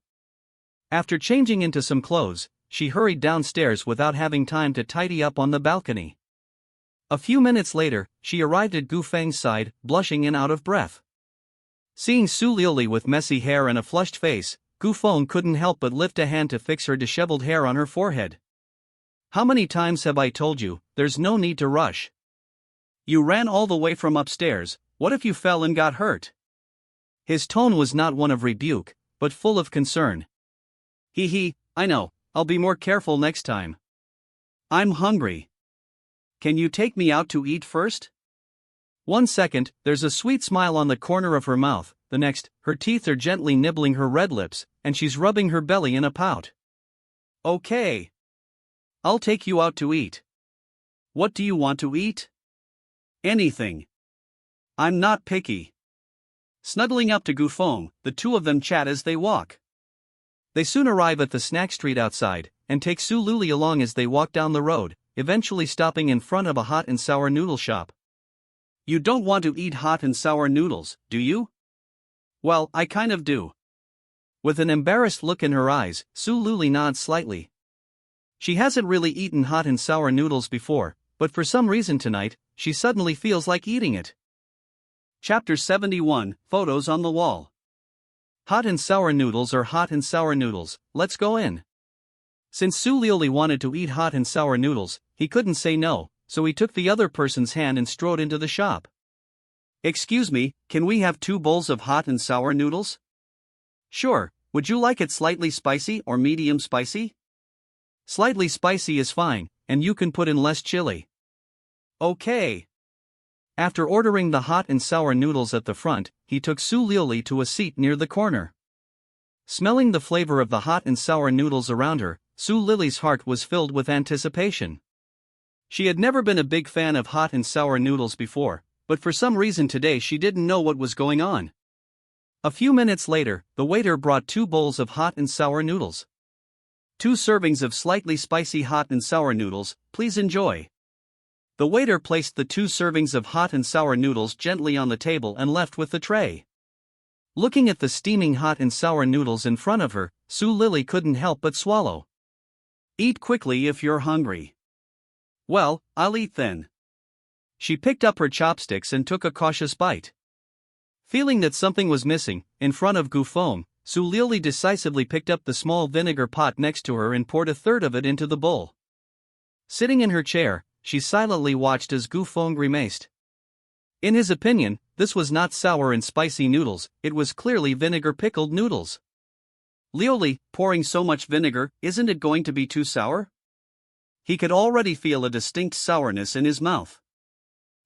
After changing into some clothes, she hurried downstairs without having time to tidy up on the balcony. A few minutes later, she arrived at Gu Feng's side, blushing and out of breath. Seeing Su Lili with messy hair and a flushed face, Gu Feng couldn't help but lift a hand to fix her disheveled hair on her forehead. How many times have I told you, there's no need to rush? You ran all the way from upstairs, what if you fell and got hurt? His tone was not one of rebuke, but full of concern. I know, I'll be more careful next time. I'm hungry. Can you take me out to eat first? 1 second, there's a sweet smile on the corner of her mouth, the next, her teeth are gently nibbling her red lips, and she's rubbing her belly in a pout. Okay. I'll take you out to eat. What do you want to eat? Anything. I'm not picky. Snuggling up to Gufeng, the two of them chat as they walk. They soon arrive at the snack street outside, and take Su Luli along as they walk down the road, eventually stopping in front of a hot and sour noodle shop. You don't want to eat hot and sour noodles, do you? Well, I kind of do. With an embarrassed look in her eyes, Su Luli nods slightly. She hasn't really eaten hot and sour noodles before, but for some reason tonight, she suddenly feels like eating it. Chapter 71, Photos on the Wall. Hot and sour noodles are hot and sour noodles, let's go in. Since Su Luli wanted to eat hot and sour noodles, he couldn't say no, so he took the other person's hand and strode into the shop. Excuse me, can we have 2 bowls of hot and sour noodles? Sure, would you like it slightly spicy or medium spicy? Slightly spicy is fine, and you can put in less chili. Okay. After ordering the hot and sour noodles at the front, he took Su Luli to a seat near the corner. Smelling the flavor of the hot and sour noodles around her, Su Lili's heart was filled with anticipation. She had never been a big fan of hot and sour noodles before, but for some reason today she didn't know what was going on. A few minutes later, the waiter brought 2 bowls of hot and sour noodles. 2 servings of slightly spicy hot and sour noodles, please enjoy. The waiter placed the 2 servings of hot and sour noodles gently on the table and left with the tray. Looking at the steaming hot and sour noodles in front of her, Su Lili couldn't help but swallow. Eat quickly if you're hungry. Well, I'll eat then. She picked up her chopsticks and took a cautious bite. Feeling that something was missing, in front of Gufeng, Su Lili decisively picked up the small vinegar pot next to her and poured 1/3 of it into the bowl. Sitting in her chair, she silently watched as Gufeng grimaced. In his opinion, this was not sour and spicy noodles, it was clearly vinegar-pickled noodles. Lioli, pouring so much vinegar, isn't it going to be too sour? He could already feel a distinct sourness in his mouth.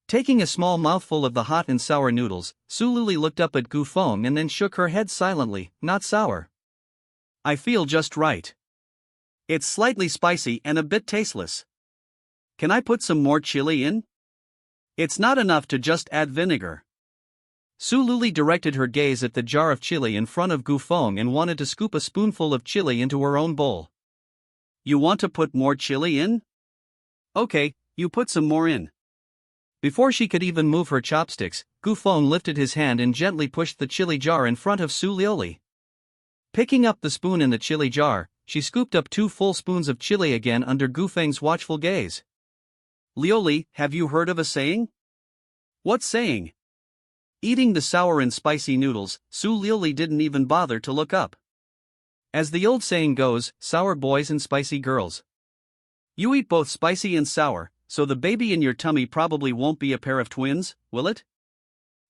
Taking a small mouthful of the hot and sour noodles, Su Lili looked up at Gufeng and then shook her head silently, not sour. I feel just right. It's slightly spicy and a bit tasteless. Can I put some more chili in? It's not enough to just add vinegar. Su Lili directed her gaze at the jar of chili in front of Gufeng and wanted to scoop a spoonful of chili into her own bowl. You want to put more chili in? Okay, you put some more in. Before she could even move her chopsticks, Gufeng lifted his hand and gently pushed the chili jar in front of Su Lili. Picking up the spoon in the chili jar, she scooped up 2 full spoons of chili again under Gufeng's watchful gaze. Lioli, have you heard of a saying? What saying? Eating the sour and spicy noodles, Su Lili didn't even bother to look up. As the old saying goes, sour boys and spicy girls. You eat both spicy and sour, so the baby in your tummy probably won't be a pair of twins, will it?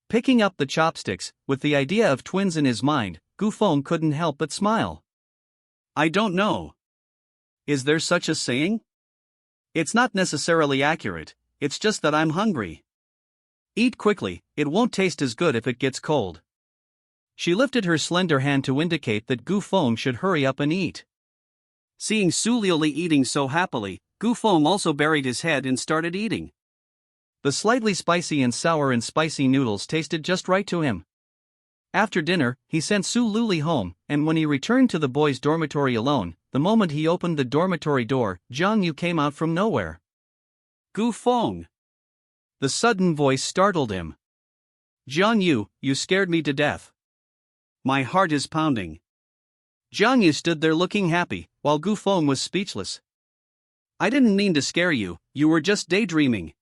Picking up the chopsticks, with the idea of twins in his mind, Gufeng couldn't help but smile. I don't know. Is there such a saying? It's not necessarily accurate, it's just that I'm hungry. Eat quickly, it won't taste as good if it gets cold. She lifted her slender hand to indicate that Gufeng should hurry up and eat. Seeing Su Lili eating so happily, Gufeng also buried his head and started eating. The slightly spicy and sour and spicy noodles tasted just right to him. After dinner, he sent Su Lili home, and when he returned to the boys' dormitory alone, the moment he opened the dormitory door, Zhang Yu came out from nowhere. Gufeng! The sudden voice startled him. Zhang Yu, you scared me to death. My heart is pounding. Zhang Yu stood there looking happy, while Gufeng was speechless. I didn't mean to scare you, you were just daydreaming.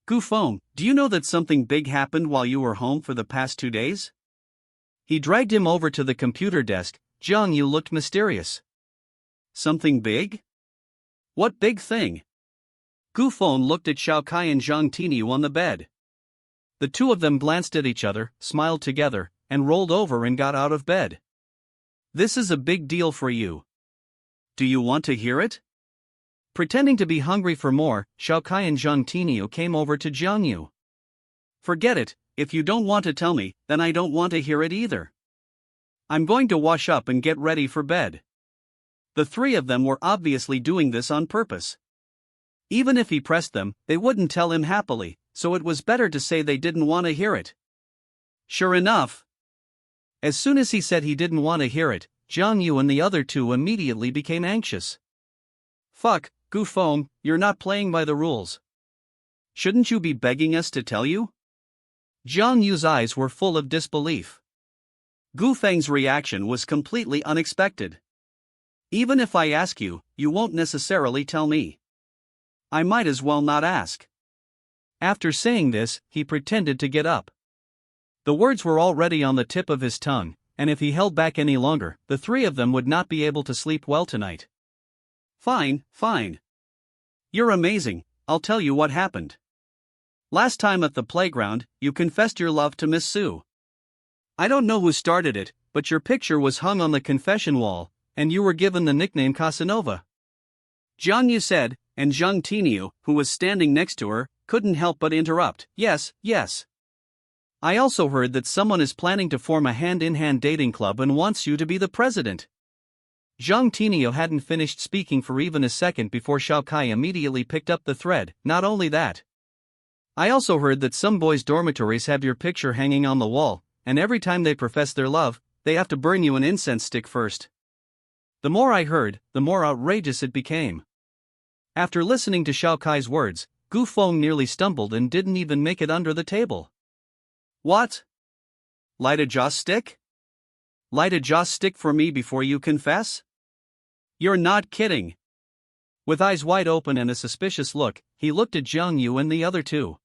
Gufeng, do you know that something big happened while you were home for the past 2 days? He dragged him over to the computer desk. Zhang Yu looked mysterious. Something big? What big thing? Gufeng looked at Xiao Kai and Zhang Tinyu on the bed. The two of them glanced at each other, smiled together, and rolled over and got out of bed. This is a big deal for you. Do you want to hear it? Pretending to be hungry for more, Xiao Kai and Zhang Tinyu came over to Zhang Yu. Forget it, if you don't want to tell me, then I don't want to hear it either. I'm going to wash up and get ready for bed. The 3 of them were obviously doing this on purpose. Even if he pressed them, they wouldn't tell him happily, so it was better to say they didn't want to hear it. Sure enough. As soon as he said he didn't want to hear it, Jiang Yu and the other two immediately became anxious. Fuck, Gu Feng, you're not playing by the rules. Shouldn't you be begging us to tell you? Jiang Yu's eyes were full of disbelief. Gu Feng's reaction was completely unexpected. Even if I ask you, you won't necessarily tell me. I might as well not ask. After saying this, he pretended to get up. The words were already on the tip of his tongue, and if he held back any longer, the three of them would not be able to sleep well tonight. Fine, fine. You're amazing, I'll tell you what happened. Last time at the playground, you confessed your love to Miss Sue. I don't know who started it, but your picture was hung on the confession wall, and you were given the nickname Casanova. Jiang Yu said, and Zhang Tiniu, who was standing next to her, couldn't help but interrupt. Yes, yes. I also heard that someone is planning to form a hand-in-hand dating club and wants you to be the president. Zhang Tiniu hadn't finished speaking for even a second before Xiao Kai immediately picked up the thread. Not only that, I also heard that some boys' dormitories have your picture hanging on the wall, and every time they profess their love, they have to burn you an incense stick first. The more I heard, the more outrageous it became. After listening to Xiao Kai's words, Gu Feng nearly stumbled and didn't even make it under the table. What? Light a joss stick? Light a joss stick for me before you confess? You're not kidding. With eyes wide open and a suspicious look, he looked at Jiang Yu and the other two.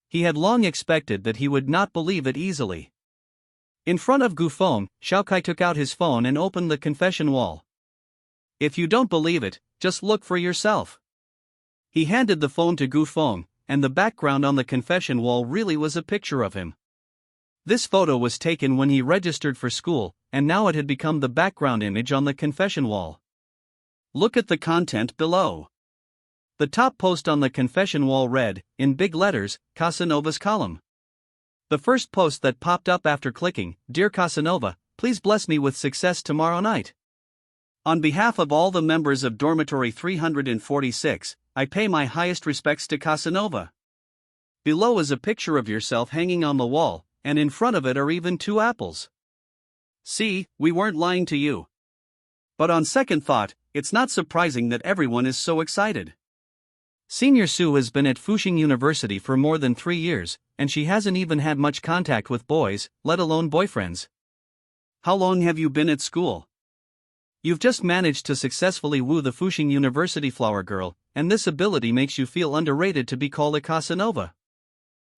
He had long expected that he would not believe it easily. In front of Gu Feng, Xiao Kai took out his phone and opened the confession wall. If you don't believe it, just look for yourself. He handed the phone to Gu Feng, and the background on the confession wall really was a picture of him. This photo was taken when he registered for school, and now it had become the background image on the confession wall. Look at the content below. The top post on the confession wall read, in big letters, Casanova's column. The first post that popped up after clicking, Dear Casanova, please bless me with success tomorrow night. On behalf of all the members of Dormitory 346, I pay my highest respects to Casanova. Below is a picture of yourself hanging on the wall, and in front of it are even 2 apples. See, we weren't lying to you. But on second thought, it's not surprising that everyone is so excited. Senior Sue has been at Fuxing University for more than 3 years, and she hasn't even had much contact with boys, let alone boyfriends. How long have you been at school? You've just managed to successfully woo the Fuxing University flower girl, and this ability makes you feel underrated to be called a Casanova.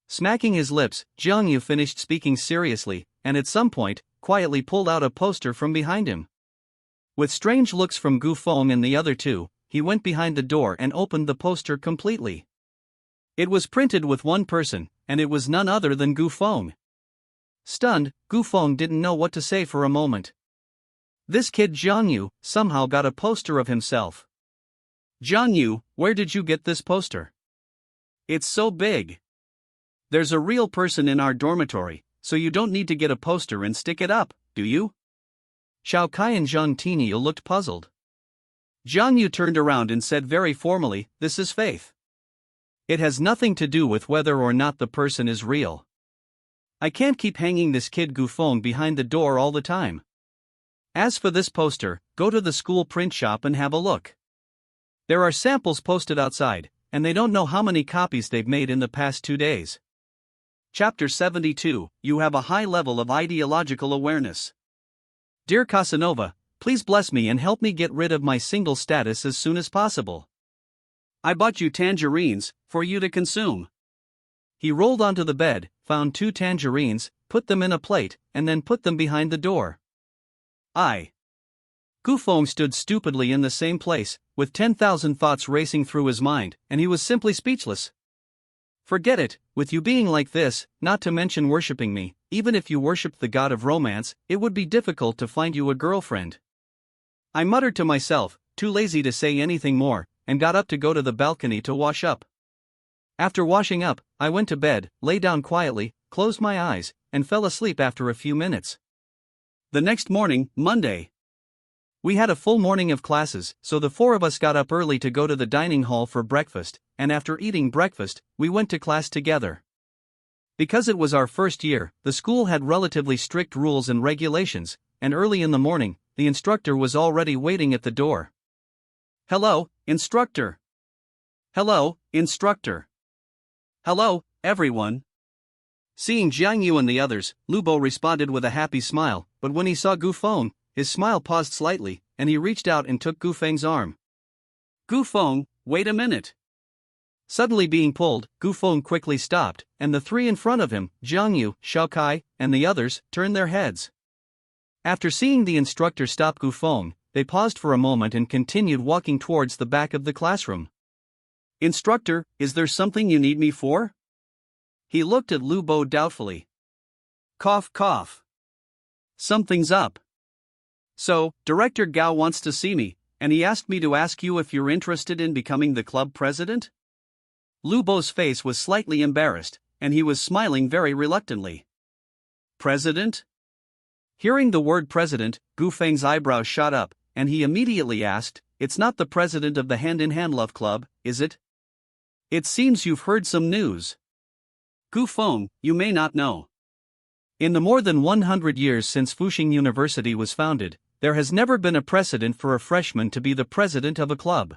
Smacking his lips, Jiang Yu finished speaking seriously, and at some point, quietly pulled out a poster from behind him. With strange looks from Gu Feng and the other two, he went behind the door and opened the poster completely. It was printed with one person, and it was none other than Gu Feng. Stunned, Gu Feng didn't know what to say for a moment. This kid Jiang Yu somehow got a poster of himself. Jiang Yu, where did you get this poster? It's so big. There's a real person in our dormitory, so you don't need to get a poster and stick it up, do you? Xiao Kai and Zhang Tiniu looked puzzled. Jiang Yu turned around and said very formally, This is faith. It has nothing to do with whether or not the person is real. I can't keep hanging this kid Gu Feng behind the door all the time. As for this poster, go to the school print shop and have a look. There are samples posted outside, and they don't know how many copies they've made in the past 2 days. Chapter 72, You have a high level of ideological awareness. Dear Casanova, please bless me and help me get rid of my single status as soon as possible. I bought you tangerines, for you to consume. He rolled onto the bed, found 2 tangerines, put them in a plate, and then put them behind the door. Gu Feng stood stupidly in the same place, with 10,000 thoughts racing through his mind, and he was simply speechless. Forget it, with you being like this, not to mention worshipping me, even if you worshipped the god of romance, it would be difficult to find you a girlfriend. I muttered to myself, too lazy to say anything more, and got up to go to the balcony to wash up. After washing up, I went to bed, lay down quietly, closed my eyes, and fell asleep after a few minutes. The next morning, Monday. We had a full morning of classes, so the 4 of us got up early to go to the dining hall for breakfast, and after eating breakfast, we went to class together. Because it was our first year, the school had relatively strict rules and regulations, and early in the morning, the instructor was already waiting at the door. Hello, instructor. Hello, instructor. Hello, everyone. Seeing Jiang Yu and the others, Lubo responded with a happy smile, but when he saw Gu Feng, his smile paused slightly, and he reached out and took Gu Feng's arm. Gu Feng, wait a minute. Suddenly being pulled, Gu Feng quickly stopped, and the three in front of him, Jiang Yu, Xiao Kai, and the others, turned their heads. After seeing the instructor stop Gu Feng, they paused for a moment and continued walking towards the back of the classroom. Instructor, is there something you need me for? He looked at Lubo doubtfully. Cough, cough. Something's up. So, Director Gao wants to see me, and he asked me to ask you if you're interested in becoming the club president? Lubo's face was slightly embarrassed, and he was smiling very reluctantly. President? Hearing the word president, Gu Feng's eyebrows shot up, and he immediately asked, "It's not the president of the Hand-in-Hand Love Club, is it? It seems you've heard some news. Gu Feng, you may not know. In the more than 100 years since Fuxing University was founded, there has never been a precedent for a freshman to be the president of a club.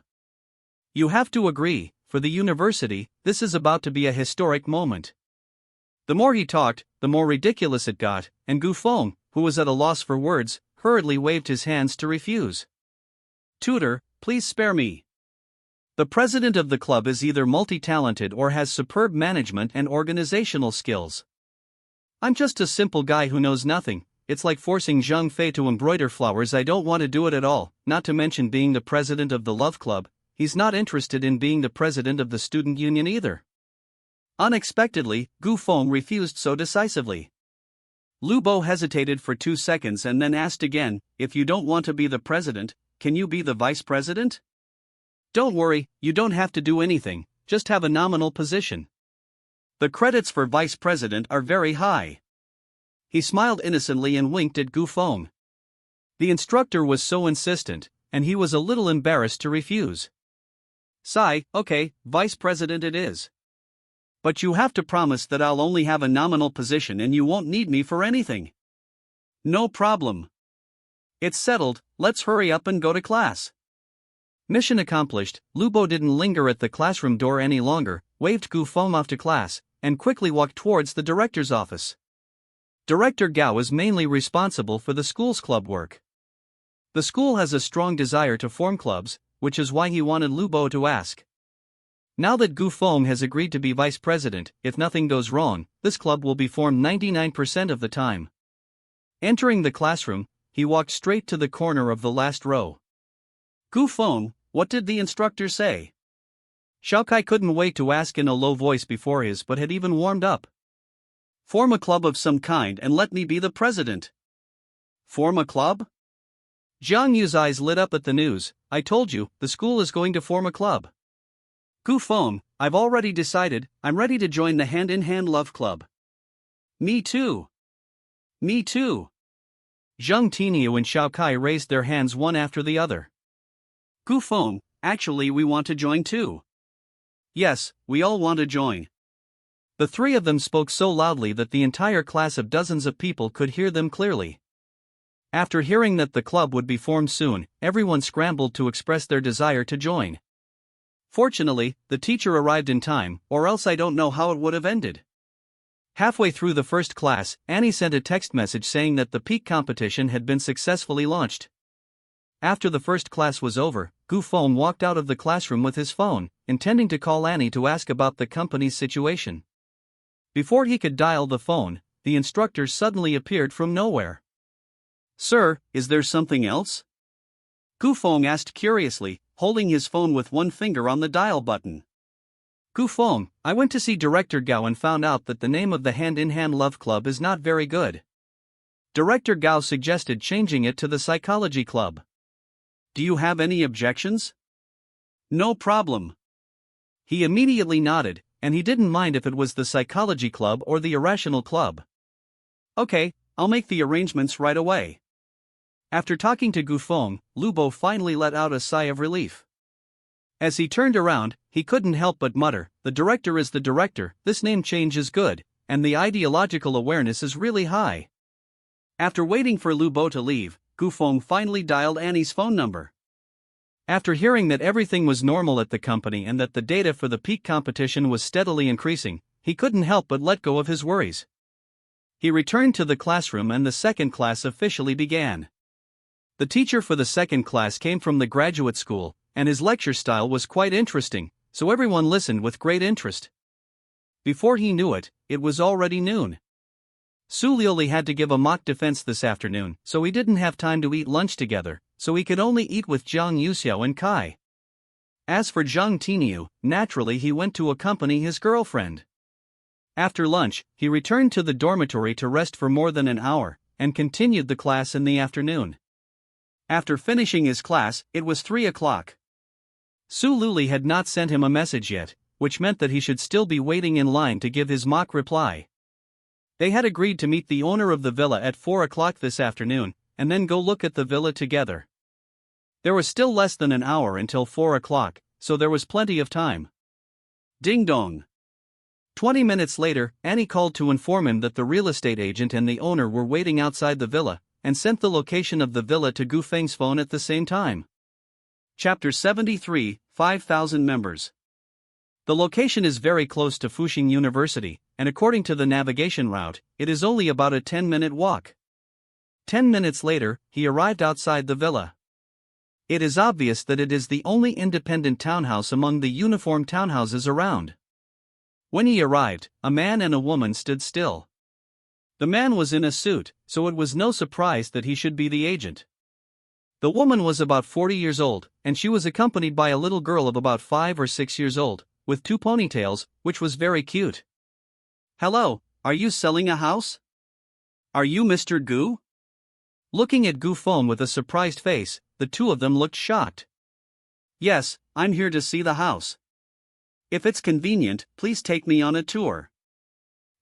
You have to agree, for the university, this is about to be a historic moment." The more he talked, the more ridiculous it got, and Gu Feng, who was at a loss for words, hurriedly waved his hands to refuse. Tutor, please spare me. The president of the club is either multi-talented or has superb management and organizational skills. I'm just a simple guy who knows nothing. It's like forcing Zhang Fei to embroider flowers. I don't want to do it at all, not to mention being the president of the Love Club. He's not interested in being the president of the student union either. Unexpectedly, Gu Feng refused so decisively. Lubo hesitated for 2 seconds and then asked again, "If you don't want to be the president, can you be the vice president?" "Don't worry, you don't have to do anything, just have a nominal position. The credits for vice president are very high." He smiled innocently and winked at Gu Feng. The instructor was so insistent, and he was a little embarrassed to refuse. "Sigh, okay, vice president it is. But you have to promise that I'll only have a nominal position and you won't need me for anything." "No problem. It's settled, let's hurry up and go to class." Mission accomplished, Lubo didn't linger at the classroom door any longer, waved Gu Feng off to class, and quickly walked towards the director's office. Director Gao is mainly responsible for the school's club work. The school has a strong desire to form clubs, which is why he wanted Lubo to ask. Now that Gu Feng has agreed to be vice president, if nothing goes wrong, this club will be formed 99% of the time. Entering the classroom, he walked straight to the corner of the last row. "Gu Feng, what did the instructor say?" Xiao Kai couldn't wait to ask in a low voice before his but had even warmed up. "Form a club of some kind and let me be the president." "Form a club?" Jiang Yu's eyes lit up at the news. "I told you, the school is going to form a club." "Gu Feng, I've already decided, I'm ready to join the Hand-in-Hand Love Club." "Me too. Me too." Zhang Tiniu and Xiao Kai raised their hands one after the other. "Gu Feng, actually we want to join too." "Yes, we all want to join." The three of them spoke so loudly that the entire class of dozens of people could hear them clearly. After hearing that the club would be formed soon, everyone scrambled to express their desire to join. Fortunately, the teacher arrived in time, or else I don't know how it would have ended. Halfway through the first class, Annie sent a text message saying that the peak competition had been successfully launched. After the first class was over, Gu Feng walked out of the classroom with his phone, intending to call Annie to ask about the company's situation. Before he could dial the phone, the instructor suddenly appeared from nowhere. "Sir, is there something else?" Gu Feng asked curiously, holding his phone with one finger on the dial button. "Gu Feng, I went to see Director Gao and found out that the name of the Hand-in-Hand Love Club is not very good. Director Gao suggested changing it to the Psychology Club. Do you have any objections?" "No problem." He immediately nodded, and he didn't mind if it was the Psychology Club or the Irrational Club. "Okay, I'll make the arrangements right away." After talking to Gu Feng, Lubo finally let out a sigh of relief. As he turned around, he couldn't help but mutter, "The director is the director, this name change is good," and the ideological awareness is really high. After waiting for Lu Bo to leave, Gu Feng finally dialed Annie's phone number. After hearing that everything was normal at the company and that the data for the peak competition was steadily increasing, he couldn't help but let go of his worries. He returned to the classroom and the second class officially began. The teacher for the second class came from the graduate school, and his lecture style was quite interesting, so everyone listened with great interest. Before he knew it, it was already noon. Su Liuli had to give a mock defense this afternoon, so he didn't have time to eat lunch together, so he could only eat with Zhang Yuxiao and Kai. As for Zhang Tiniu, naturally he went to accompany his girlfriend. After lunch, he returned to the dormitory to rest for more than an hour, and continued the class in the afternoon. After finishing his class, it was 3 o'clock. Su Liuli had not sent him a message yet, which meant that he should still be waiting in line to give his mock reply. They had agreed to meet the owner of the villa at 4 o'clock this afternoon, and then go look at the villa together. There was still less than an hour until 4 o'clock, so there was plenty of time. Ding dong. 20 minutes later, Annie called to inform him that the real estate agent and the owner were waiting outside the villa, and sent the location of the villa to Gu Feng's phone at the same time. Chapter 73, 5,000 members. The location is very close to Fuxing University, and according to the navigation route, it is only about a 10-minute walk. 10 minutes later, he arrived outside the villa. It is obvious that it is the only independent townhouse among the uniform townhouses around. When he arrived, a man and a woman stood still. The man was in a suit, so it was no surprise that he should be the agent. The woman was about 40 years old, and she was accompanied by a little girl of about 5 or 6 years old, with 2 ponytails, which was very cute. Hello, are you selling a house? Are you Mr. Gu? Looking at Gu Feng with a surprised face, the two of them looked shocked. Yes, I'm here to see the house. If it's convenient, please take me on a tour.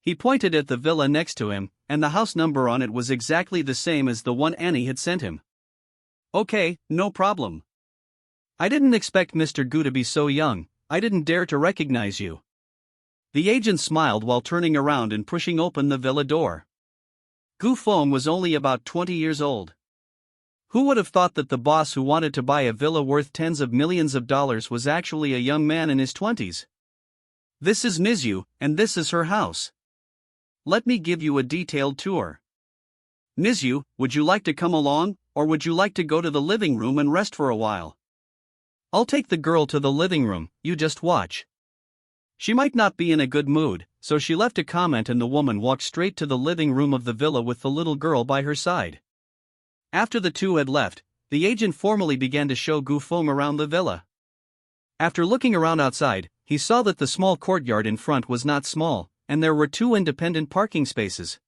He pointed at the villa next to him, and the house number on it was exactly the same as the one Annie had sent him. Okay, no problem. I didn't expect Mr. Gu to be so young, I didn't dare to recognize you. The agent smiled while turning around and pushing open the villa door. Gu Feng was only about 20 years old. Who would have thought that the boss who wanted to buy a villa worth tens of millions of dollars was actually a young man in his 20s? This is Ms. Yu, and this is her house. Let me give you a detailed tour. Ms. Yu, would you like to come along, or would you like to go to the living room and rest for a while? I'll take the girl to the living room, you just watch. She might not be in a good mood, so she left a comment and the woman walked straight to the living room of the villa with the little girl by her side. After the two had left, the agent formally began to show Gu Feng around the villa. After looking around outside, he saw that the small courtyard in front was not small, and there were 2 independent parking spaces.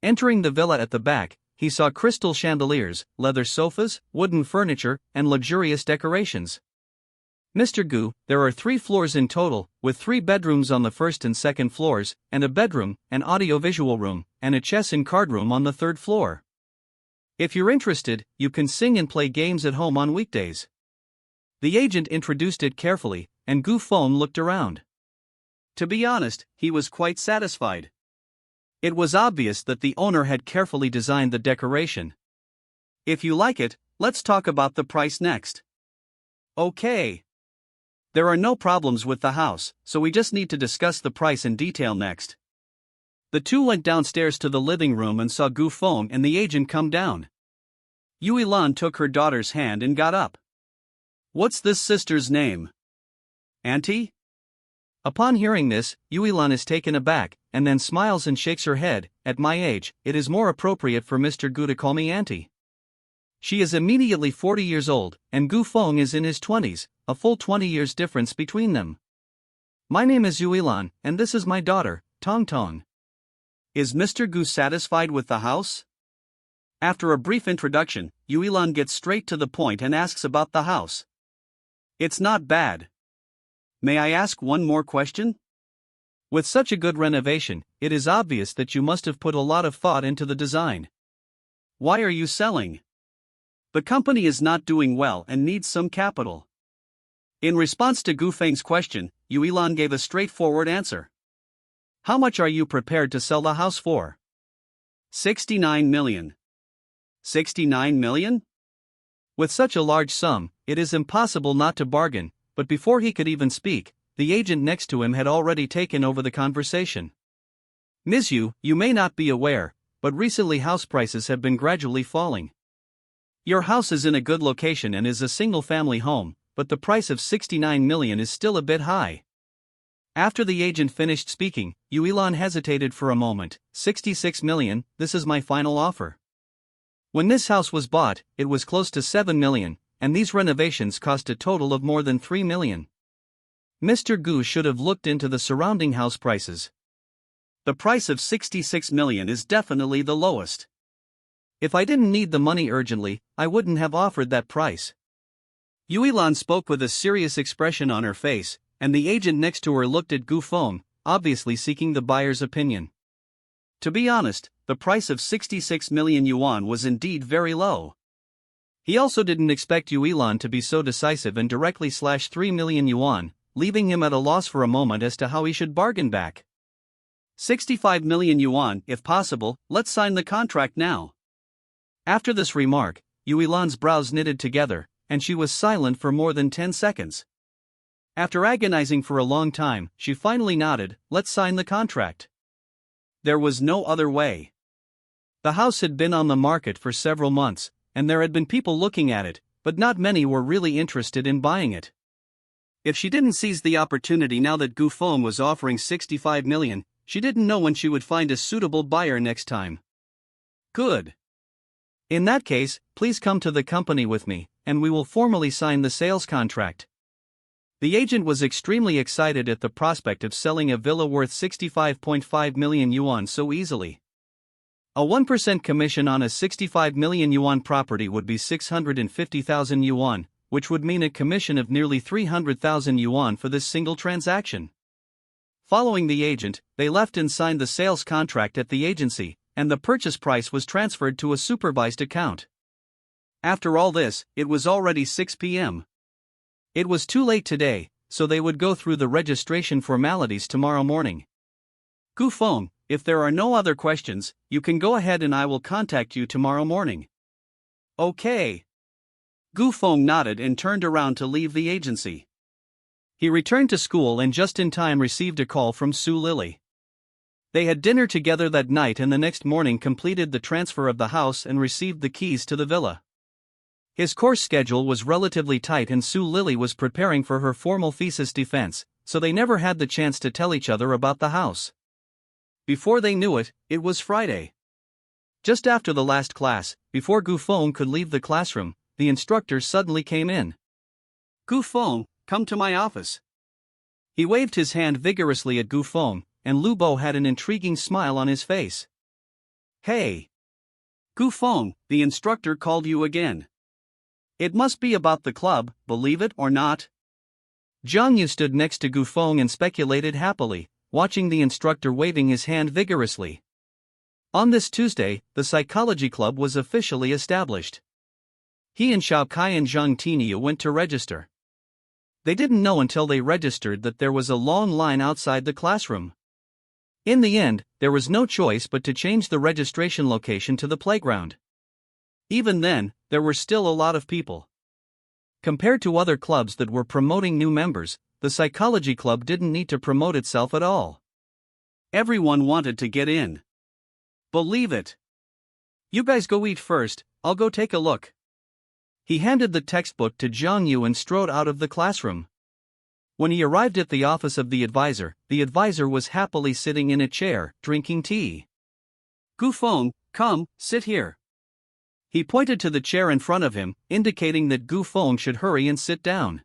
Entering the villa at the back, he saw crystal chandeliers, leather sofas, wooden furniture, and luxurious decorations. Mr. Gu, there are 3 floors in total, with 3 bedrooms on the first and second floors, and a bedroom, an audiovisual room, and a chess and card room on the 3rd floor. If you're interested, you can sing and play games at home on weekdays. The agent introduced it carefully, and Gu Feng looked around. To be honest, he was quite satisfied. It was obvious that the owner had carefully designed the decoration. If you like it, let's talk about the price next. Okay. There are no problems with the house, so we just need to discuss the price in detail next. The two went downstairs to the living room and saw Gu Feng and the agent come down. Yui Lan took her daughter's hand and got up. What's this sister's name? Auntie? Upon hearing this, Yui Lan is taken aback, and then smiles and shakes her head. At my age, it is more appropriate for Mr. Gu to call me Auntie. She is immediately 40 years old, and Gu Feng is in his 20s, a full 20 years difference between them. My name is Yui Lan, and this is my daughter, Tong Tong. Is Mr. Gu satisfied with the house? After a brief introduction, Yui Lan gets straight to the point and asks about the house. It's not bad. May I ask one more question? With such a good renovation, it is obvious that you must have put a lot of thought into the design. Why are you selling? The company is not doing well and needs some capital. In response to Gu Feng's question, Yui Lan gave a straightforward answer. How much are you prepared to sell the house for? 69 million. 69 million? With such a large sum, it is impossible not to bargain, but before he could even speak, the agent next to him had already taken over the conversation. Ms. You may not be aware, but recently house prices have been gradually falling. Your house is in a good location and is a single-family home, but the price of 69 million is still a bit high. After the agent finished speaking, Elon hesitated for a moment. 66 million, this is my final offer. When this house was bought, it was close to 7 million, and these renovations cost a total of more than 3 million. Mr. Gu should have looked into the surrounding house prices. The price of 66 million is definitely the lowest. If I didn't need the money urgently, I wouldn't have offered that price. Yuilan spoke with a serious expression on her face, and the agent next to her looked at Gu Feng, obviously seeking the buyer's opinion. To be honest, the price of 66 million yuan was indeed very low. He also didn't expect Yuilan to be so decisive and directly slash 3 million yuan, leaving him at a loss for a moment as to how he should bargain back. 65 million yuan, if possible, let's sign the contract now. After this remark, Yuilan's brows knitted together, and she was silent for more than 10 seconds. After agonizing for a long time, she finally nodded, let's sign the contract. There was no other way. The house had been on the market for several months, and there had been people looking at it, but not many were really interested in buying it. If she didn't seize the opportunity now that Gu Feng was offering 65 million, she didn't know when she would find a suitable buyer next time. Good. In that case, please come to the company with me, and we will formally sign the sales contract. The agent was extremely excited at the prospect of selling a villa worth 65.5 million yuan so easily. A 1% commission on a 65 million yuan property would be 650,000 yuan, which would mean a commission of nearly 300,000 yuan for this single transaction. Following the agent, they left and signed the sales contract at the agency, and the purchase price was transferred to a supervised account. After all this, it was already 6 p.m. It was too late today, so they would go through the registration formalities tomorrow morning. Gu Feng, if there are no other questions, you can go ahead and I will contact you tomorrow morning. Okay. Gu Feng nodded and turned around to leave the agency. He returned to school and just in time received a call from Su Lily. They had dinner together that night and the next morning completed the transfer of the house and received the keys to the villa. His course schedule was relatively tight and Su Lily was preparing for her formal thesis defense, so they never had the chance to tell each other about the house. Before they knew it, it was Friday. Just after the last class, before Gu Feng could leave the classroom, the instructor suddenly came in. Gu Feng, come to my office. He waved his hand vigorously at Gu Feng, and Lu Bo had an intriguing smile on his face. Hey! Gu Feng, the instructor called you again. It must be about the club, believe it or not. Zhang Yu stood next to Gu Feng and speculated happily, watching the instructor waving his hand vigorously. On this Tuesday, the psychology club was officially established. He and Xiao Kai and Zhang Tiniu went to register. They didn't know until they registered that there was a long line outside the classroom. In the end, there was no choice but to change the registration location to the playground. Even then, there were still a lot of people. Compared to other clubs that were promoting new members, the psychology club didn't need to promote itself at all. Everyone wanted to get in. Believe it. You guys go eat first, I'll go take a look. He handed the textbook to Zhang Yu and strode out of the classroom. When he arrived at the office of the advisor was happily sitting in a chair, drinking tea. Gu Feng, come, sit here. He pointed to the chair in front of him, indicating that Gu Feng should hurry and sit down.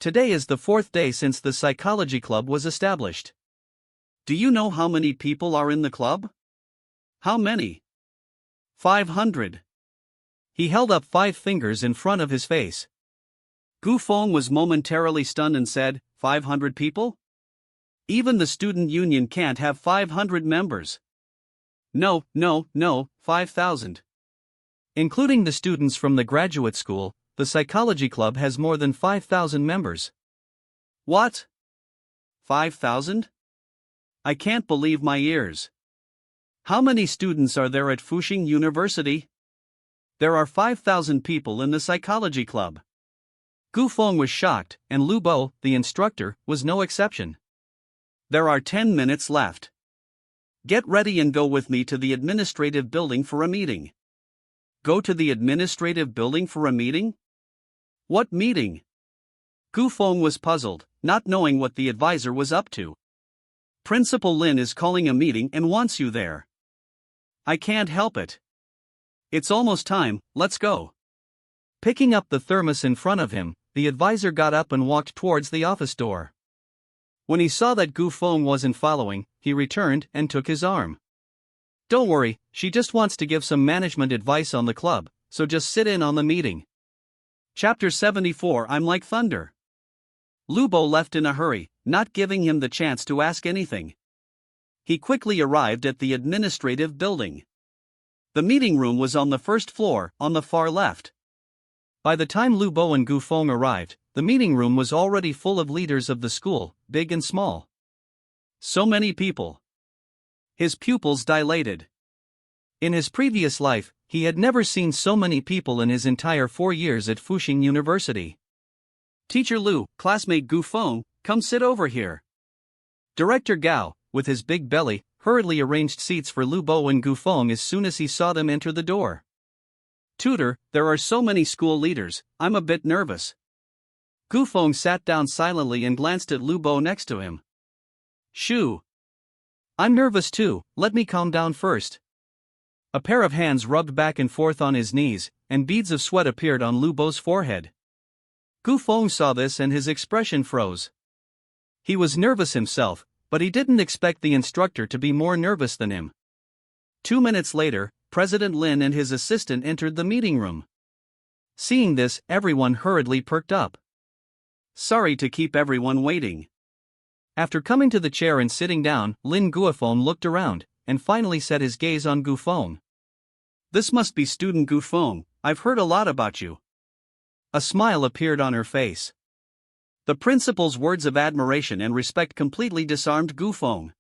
Today is the 4th day since the psychology club was established. Do you know how many people are in the club? How many? 500. He held up 5 fingers in front of his face. Gu Feng was momentarily stunned and said, 500 people? Even the student union can't have 500 members. No, 5,000. Including the students from the graduate school, the psychology club has more than 5,000 members. What? 5,000? I can't believe my ears. How many students are there at Fuxing University? There are 5,000 people in the psychology club. Gu Feng was shocked, and Lu Bo, the instructor, was no exception. There are 10 minutes left. Get ready and go with me to the administrative building for a meeting. Go to the administrative building for a meeting? What meeting? Gu Feng was puzzled, not knowing what the advisor was up to. Principal Lin is calling a meeting and wants you there. I can't help it. It's almost time, let's go. Picking up the thermos in front of him, the advisor got up and walked towards the office door. When he saw that Gu Feng wasn't following, he returned and took his arm. Don't worry, she just wants to give some management advice on the club, so just sit in on the meeting. Chapter 74 I'm Like Thunder. Lu Bo left in a hurry, not giving him the chance to ask anything. He quickly arrived at the administrative building. The meeting room was on the first floor, on the far left. By the time Lu Bo and Gu Feng arrived, the meeting room was already full of leaders of the school, big and small. So many people. His pupils dilated. In his previous life, he had never seen so many people in his entire 4 years at Fuxing University. Teacher Lu, classmate Gu Feng, come sit over here. Director Gao, with his big belly, hurriedly arranged seats for Lu Bo and Gu Feng as soon as he saw them enter the door. Tutor, there are so many school leaders, I'm a bit nervous. Gu Feng sat down silently and glanced at Lu Bo next to him. Shoo. I'm nervous too, let me calm down first. A pair of hands rubbed back and forth on his knees, and beads of sweat appeared on Lu Bo's forehead. Gu Feng saw this and his expression froze. He was nervous himself, but he didn't expect the instructor to be more nervous than him. 2 minutes later, President Lin and his assistant entered the meeting room. Seeing this, everyone hurriedly perked up. Sorry to keep everyone waiting. After coming to the chair and sitting down, Lin Guofeng looked around, and finally set his gaze on Gu Feng. This must be student Gu Feng, I've heard a lot about you. A smile appeared on her face. The principal's words of admiration and respect completely disarmed Gu Feng.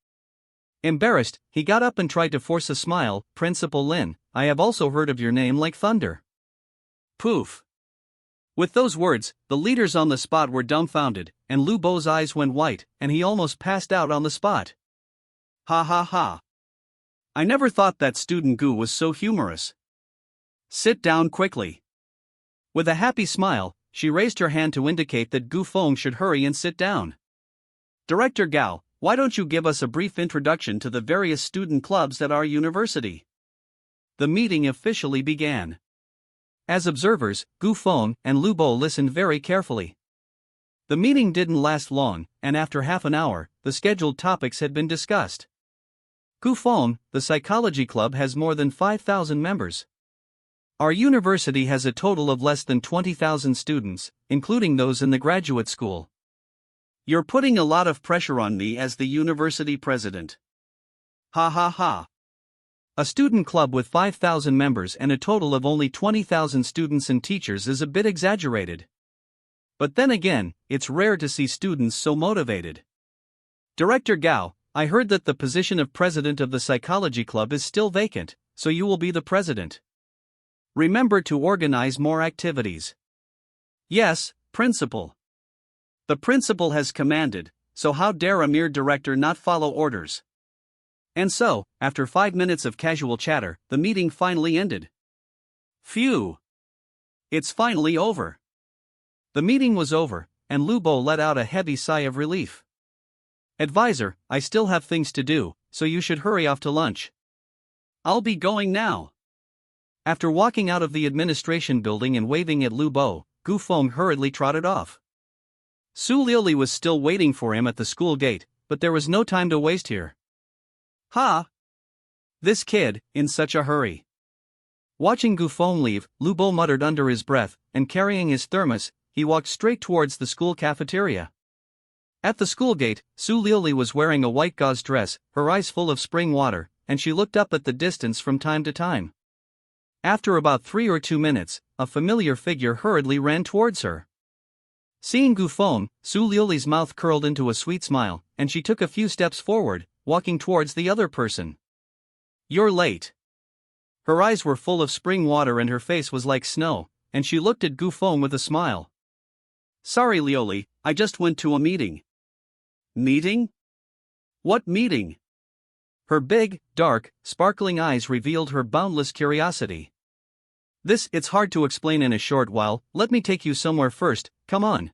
Embarrassed, he got up and tried to force a smile. Principal Lin, I have also heard of your name like thunder. Poof. With those words, the leaders on the spot were dumbfounded, and Lu Bo's eyes went white, and he almost passed out on the spot. Ha ha ha. I never thought that student Gu was so humorous. Sit down quickly. With a happy smile, she raised her hand to indicate that Gu Feng should hurry and sit down. Director Gao, why don't you give us a brief introduction to the various student clubs at our university? The meeting officially began. As observers, Gu Feng and Lu Bo listened very carefully. The meeting didn't last long, and after half an hour, the scheduled topics had been discussed. Gu Feng, the psychology club has more than 5,000 members. Our university has a total of less than 20,000 students, including those in the graduate school. You're putting a lot of pressure on me as the university president. Ha ha ha. A student club with 5,000 members and a total of only 20,000 students and teachers is a bit exaggerated. But then again, it's rare to see students so motivated. Director Gao, I heard that the position of president of the psychology club is still vacant, so you will be the president. Remember to organize more activities. Yes, principal. The principal has commanded, so how dare a mere director not follow orders? And so, after 5 minutes of casual chatter, the meeting finally ended. Phew! It's finally over. The meeting was over, and Lu Bo let out a heavy sigh of relief. Advisor, I still have things to do, so you should hurry off to lunch. I'll be going now. After walking out of the administration building and waving at Lu Bo, Gu Feng hurriedly trotted off. Su Lili was still waiting for him at the school gate, but there was no time to waste here. Ha! This kid, in such a hurry. Watching Gu Feng leave, Lu Bo muttered under his breath, and carrying his thermos, he walked straight towards the school cafeteria. At the school gate, Su Lili was wearing a white gauze dress, her eyes full of spring water, and she looked up at the distance from time to time. After about 3 or 2 minutes, a familiar figure hurriedly ran towards her. Seeing Gu Feng, Su Lili's mouth curled into a sweet smile, and she took a few steps forward, walking towards the other person. "You're late." Her eyes were full of spring water and her face was like snow, and she looked at Gufeng with a smile. "Sorry, Lioli, I just went to a meeting." "Meeting? What meeting?" Her big, dark, sparkling eyes revealed her boundless curiosity. It's hard to explain in a short while, let me take you somewhere first, come on."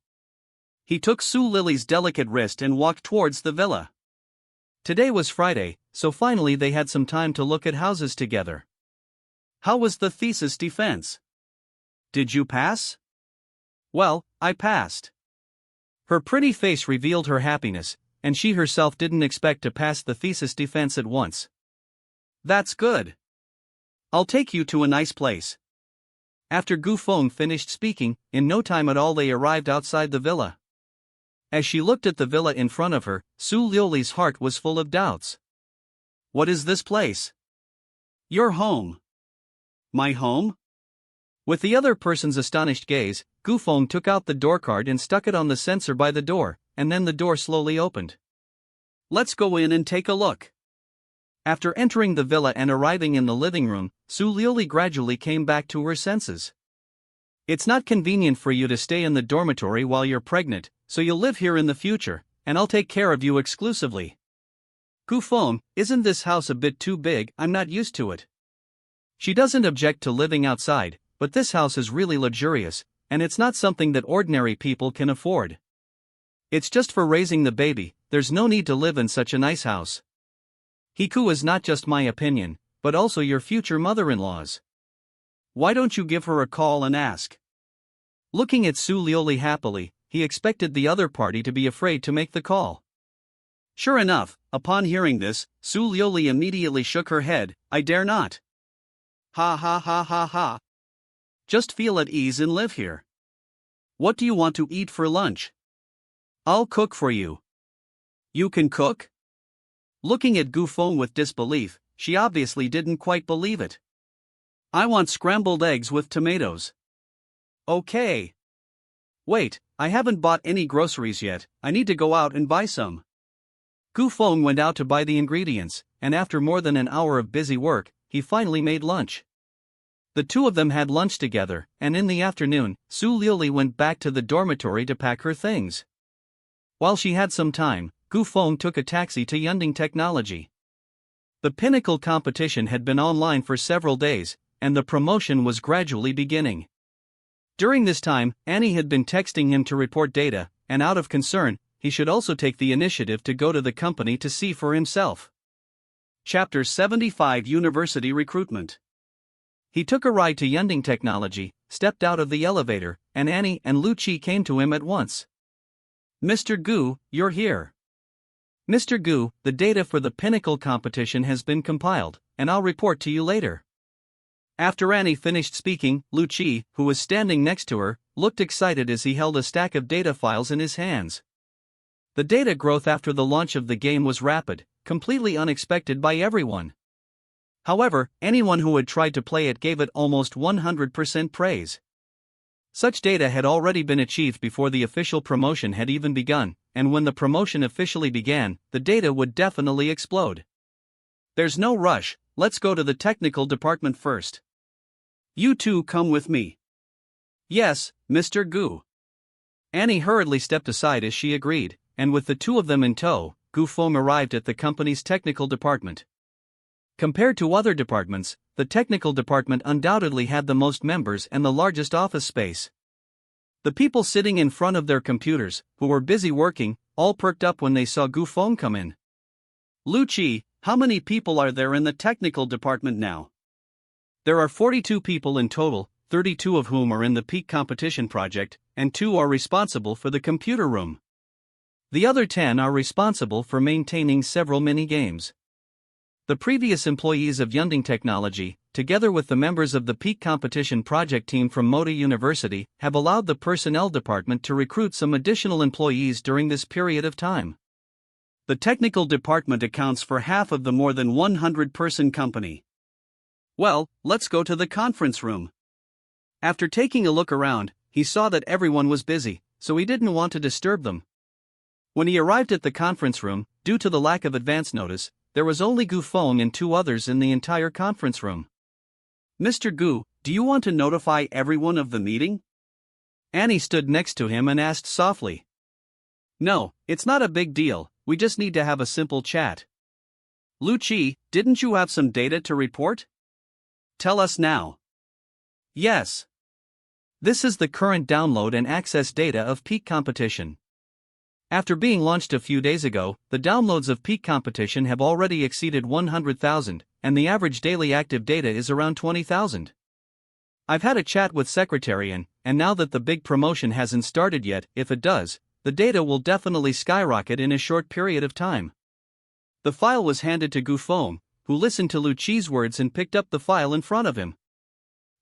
He took Su Lily's delicate wrist and walked towards the villa. Today was Friday, so finally they had some time to look at houses together. "How was the thesis defense? Did you pass?" "Well, I passed." Her pretty face revealed her happiness, and she herself didn't expect to pass the thesis defense at once. "That's good. I'll take you to a nice place." After Gufeng finished speaking, in no time at all they arrived outside the villa. As she looked at the villa in front of her, Su Lioli's heart was full of doubts. "What is this place?" "Your home." "My home?" With the other person's astonished gaze, Gufeng took out the door card and stuck it on the sensor by the door, and then the door slowly opened. "Let's go in and take a look." After entering the villa and arriving in the living room, Su Lioli gradually came back to her senses. "It's not convenient for you to stay in the dormitory while you're pregnant, so you'll live here in the future, and I'll take care of you exclusively." "Gufeng, isn't this house a bit too big? I'm not used to it." She doesn't object to living outside, but this house is really luxurious, and it's not something that ordinary people can afford. "It's just for raising the baby, there's no need to live in such a nice house." "Hiku is not just my opinion, but also your future mother-in-law's." "Why don't you give her a call and ask?" Looking at Su Lioli happily, he expected the other party to be afraid to make the call. Sure enough, upon hearing this, Su Lioli immediately shook her head. "I dare not." "Ha ha ha ha ha. Just feel at ease and live here. What do you want to eat for lunch?" "I'll cook for you." "You can cook?" Looking at Gufeng with disbelief, she obviously didn't quite believe it. "I want scrambled eggs with tomatoes." "Okay. Wait, I haven't bought any groceries yet, I need to go out and buy some." Gufeng went out to buy the ingredients, and after more than an hour of busy work, he finally made lunch. The two of them had lunch together, and in the afternoon, Su Lioli went back to the dormitory to pack her things. While she had some time, Gufeng took a taxi to Yunding Technology. The Pinnacle competition had been online for several days, and the promotion was gradually beginning. During this time, Annie had been texting him to report data, and out of concern, he should also take the initiative to go to the company to see for himself. Chapter 75 University Recruitment. He took a ride to Yunding Technology, stepped out of the elevator, and Annie and Lu Chi came to him at once. "Mr. Gu, you're here." "Mr. Gu, the data for the Pinnacle competition has been compiled, and I'll report to you later." After Annie finished speaking, Lu Chi, who was standing next to her, looked excited as he held a stack of data files in his hands. The data growth after the launch of the game was rapid, completely unexpected by everyone. However, anyone who had tried to play it gave it almost 100% praise. Such data had already been achieved before the official promotion had even begun, and when the promotion officially began, the data would definitely explode. "There's no rush, let's go to the technical department first." "You two come with me." "Yes, Mr. Gu." Annie hurriedly stepped aside as she agreed, and with the two of them in tow, Gufeng arrived at the company's technical department. Compared to other departments, the technical department undoubtedly had the most members and the largest office space. The people sitting in front of their computers, who were busy working, all perked up when they saw Gufeng come in. "Lu Chi, how many people are there in the technical department now?" "There are 42 people in total, 32 of whom are in the peak competition project, and 2 are responsible for the computer room. The other 10 are responsible for maintaining several mini-games." The previous employees of Yunding Technology, together with the members of the peak competition project team from Mota University, have allowed the personnel department to recruit some additional employees during this period of time. The technical department accounts for half of the more than 100-person company. "Well, let's go to the conference room." After taking a look around, he saw that everyone was busy, so he didn't want to disturb them. When he arrived at the conference room, due to the lack of advance notice, there was only Gu Feng and two others in the entire conference room. Mr. Gu, do you want to notify everyone of the meeting? Annie stood next to him and asked softly. No, it's not a big deal, we just need to have a simple chat. Lu Qi, didn't you have some data to report? Tell us now. Yes. This is the current download and access data of Peak Competition. After being launched a few days ago, the downloads of Peak Competition have already exceeded 100,000, and the average daily active data is around 20,000. I've had a chat with Secretary and now that the big promotion hasn't started yet, if it does, the data will definitely skyrocket in a short period of time. The file was handed to Gu Feng, who listened to Lu Qi's words and picked up the file in front of him.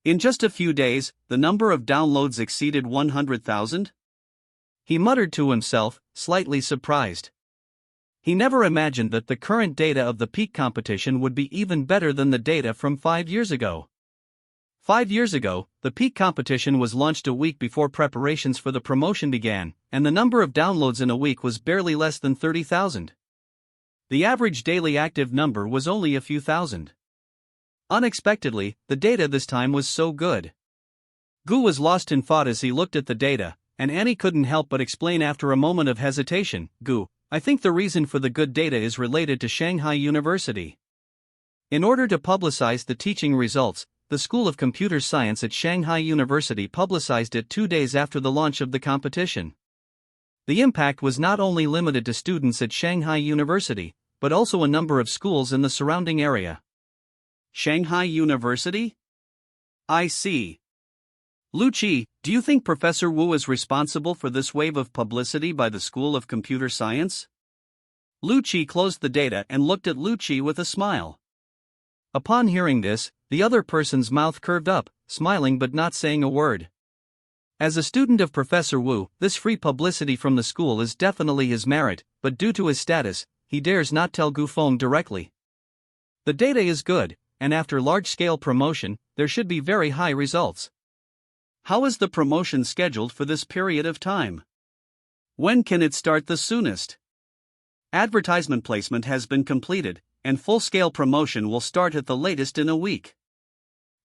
In just a few days, the number of downloads exceeded 100,000? He muttered to himself, slightly surprised. He never imagined that the current data of the Peak Competition would be even better than the data from 5 years ago. 5 years ago, the Peak Competition was launched a week before preparations for the promotion began, and the number of downloads in a week was barely less than 30,000. The average daily active number was only a few thousand. Unexpectedly, the data this time was so good. Gu was lost in thought as he looked at the data, and Annie couldn't help but explain after a moment of hesitation, Gu, I think the reason for the good data is related to Shanghai University. In order to publicize the teaching results, the School of Computer Science at Shanghai University publicized it 2 days after the launch of the competition. The impact was not only limited to students at Shanghai University, but also a number of schools in the surrounding area. Shanghai University? I see. Lu Qi, do you think Professor Wu is responsible for this wave of publicity by the School of Computer Science? Lu Qi closed the data and looked at Lu Qi with a smile. Upon hearing this, the other person's mouth curved up, smiling but not saying a word. As a student of Professor Wu, this free publicity from the school is definitely his merit, but due to his status, he dares not tell Gu Feng directly. The data is good, and after large-scale promotion, there should be very high results. How is the promotion scheduled for this period of time? When can it start the soonest? Advertisement placement has been completed, and full-scale promotion will start at the latest in a week.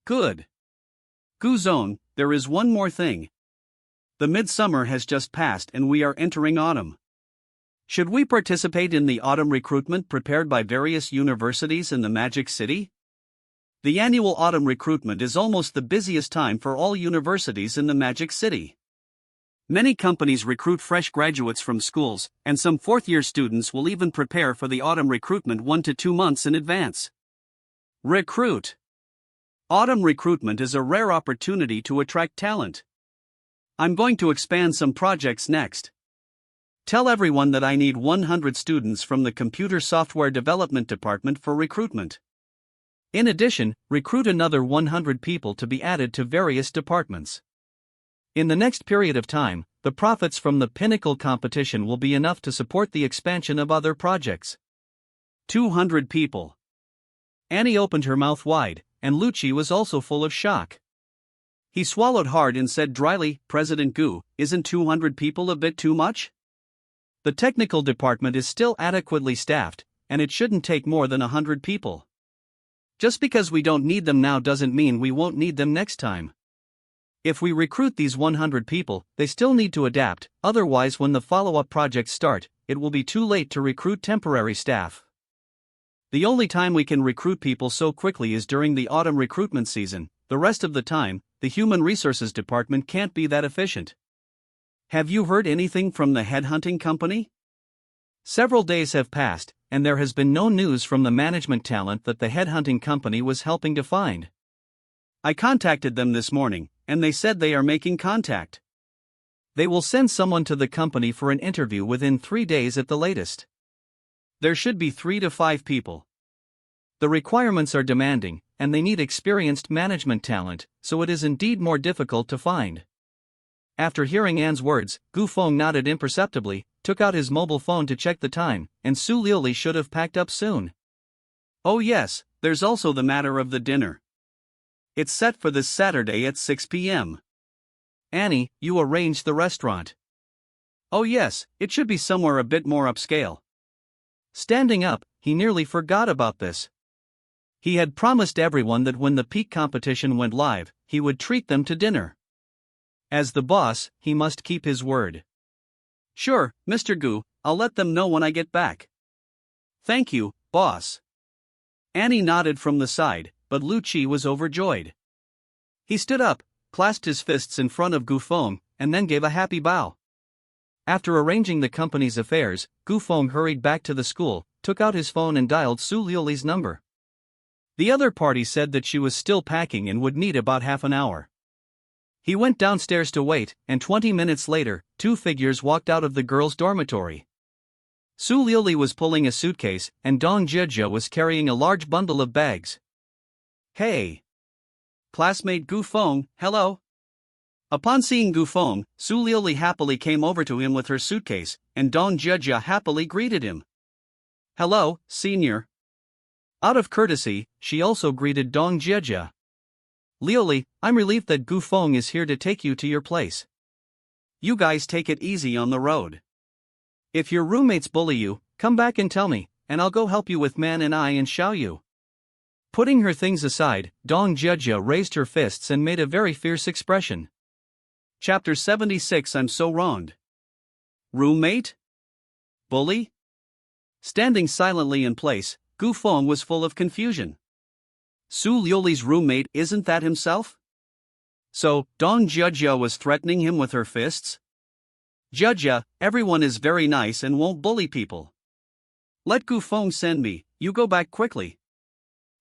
Good. Gu Zone, there is one more thing. The midsummer has just passed and we are entering autumn. Should we participate in the autumn recruitment prepared by various universities in the Magic City? The annual autumn recruitment is almost the busiest time for all universities in the Magic City. Many companies recruit fresh graduates from schools, and some fourth-year students will even prepare for the autumn recruitment 1 to 2 months in advance. Recruit. Autumn recruitment is a rare opportunity to attract talent. I'm going to expand some projects next. Tell everyone that I need 100 students from the Computer Software Development Department for recruitment. In addition, recruit another 100 people to be added to various departments. In the next period of time, the profits from the Pinnacle competition will be enough to support the expansion of other projects. 200 people. Annie opened her mouth wide, and Lu Qi was also full of shock. He swallowed hard and said dryly, President Gu, isn't 200 people a bit too much? The technical department is still adequately staffed, and it shouldn't take more than 100 people. Just because we don't need them now doesn't mean we won't need them next time. If we recruit these 100 people, they still need to adapt, otherwise when the follow-up projects start, it will be too late to recruit temporary staff. The only time we can recruit people so quickly is during the autumn recruitment season. The rest of the time, the Human Resources Department can't be that efficient. Have you heard anything from the headhunting company? Several days have passed, and there has been no news from the management talent that the headhunting company was helping to find. I contacted them this morning, and they said they are making contact. They will send someone to the company for an interview within 3 days at the latest. There should be 3 to 5 people. The requirements are demanding, and they need experienced management talent, so it is indeed more difficult to find. After hearing Anne's words, Gu Feng nodded imperceptibly, took out his mobile phone to check the time, and Su Lili should have packed up soon. Oh yes, there's also the matter of the dinner. It's set for this Saturday at 6 p.m. Annie, you arranged the restaurant. Oh yes, it should be somewhere a bit more upscale. Standing up, he nearly forgot about this. He had promised everyone that when the peak competition went live, he would treat them to dinner. As the boss, he must keep his word. Sure, Mr. Gu, I'll let them know when I get back. Thank you, boss. Annie nodded from the side, but Lu Qi was overjoyed. He stood up, clasped his fists in front of Gu Feng, and then gave a happy bow. After arranging the company's affairs, Gu Feng hurried back to the school, took out his phone and dialed Su Liuli's number. The other party said that she was still packing and would need about half an hour. He went downstairs to wait, and 20 minutes later, two figures walked out of the girls' dormitory. Su Liuli was pulling a suitcase, and Dong Jie was carrying a large bundle of bags. Hey! Classmate Gu Feng, hello? Upon seeing Gu Feng, Su Liuli happily came over to him with her suitcase, and Dong Jie happily greeted him. Hello, senior. Out of courtesy, she also greeted Dong Jie. Liuli, I'm relieved that Gu Feng is here to take you to your place. You guys take it easy on the road. If your roommates bully you, come back and tell me, and I'll go help you with Man and I and Xiao Yu. Putting her things aside, Dong Jie raised her fists and made a very fierce expression. Chapter 76 I'm so wronged. Roommate? Bully? Standing silently in place, Gu Feng was full of confusion. Su Liuli's roommate, isn't that himself? So, Dong Jie was threatening him with her fists? Jie, everyone is very nice and won't bully people. Let Gu Feng send me, you go back quickly.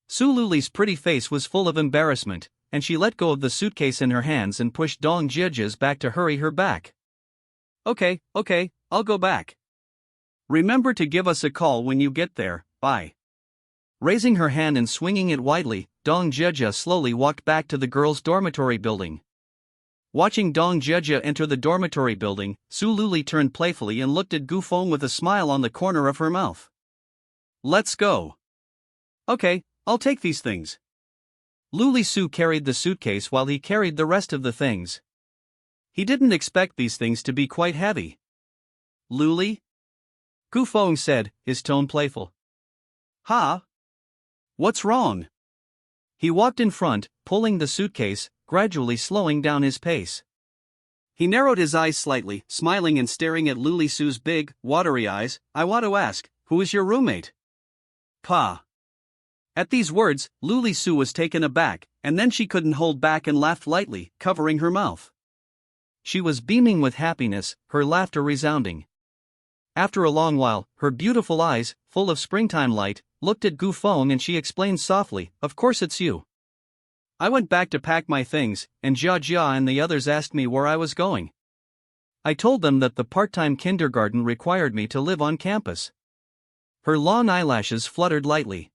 Su Liuli's pretty face was full of embarrassment, and she let go of the suitcase in her hands and pushed Dong Jie's back to hurry her back. Okay, I'll go back. Remember to give us a call when you get there, bye. Raising her hand and swinging it widely, Dong Jie slowly walked back to the girls' dormitory building. Watching Dong Jie enter the dormitory building, Su Liuli turned playfully and looked at Gu Feng with a smile on the corner of her mouth. Let's go. Okay, I'll take these things. Liuli Su carried the suitcase while he carried the rest of the things. He didn't expect these things to be quite heavy. Liuli? Gu Feng said, his tone playful. Huh? What's wrong? He walked in front, pulling the suitcase, gradually slowing down his pace. He narrowed his eyes slightly, smiling and staring at Liuli Su's big, watery eyes. I want to ask, who is your roommate? Pa. At these words, Liuli Su was taken aback, and then she couldn't hold back and laughed lightly, covering her mouth. She was beaming with happiness, her laughter resounding. After a long while, her beautiful eyes, full of springtime light, looked at Gu Feng and she explained softly, of course it's you. I went back to pack my things, and Jia and the others asked me where I was going. I told them that the part-time kindergarten required me to live on campus. Her long eyelashes fluttered lightly.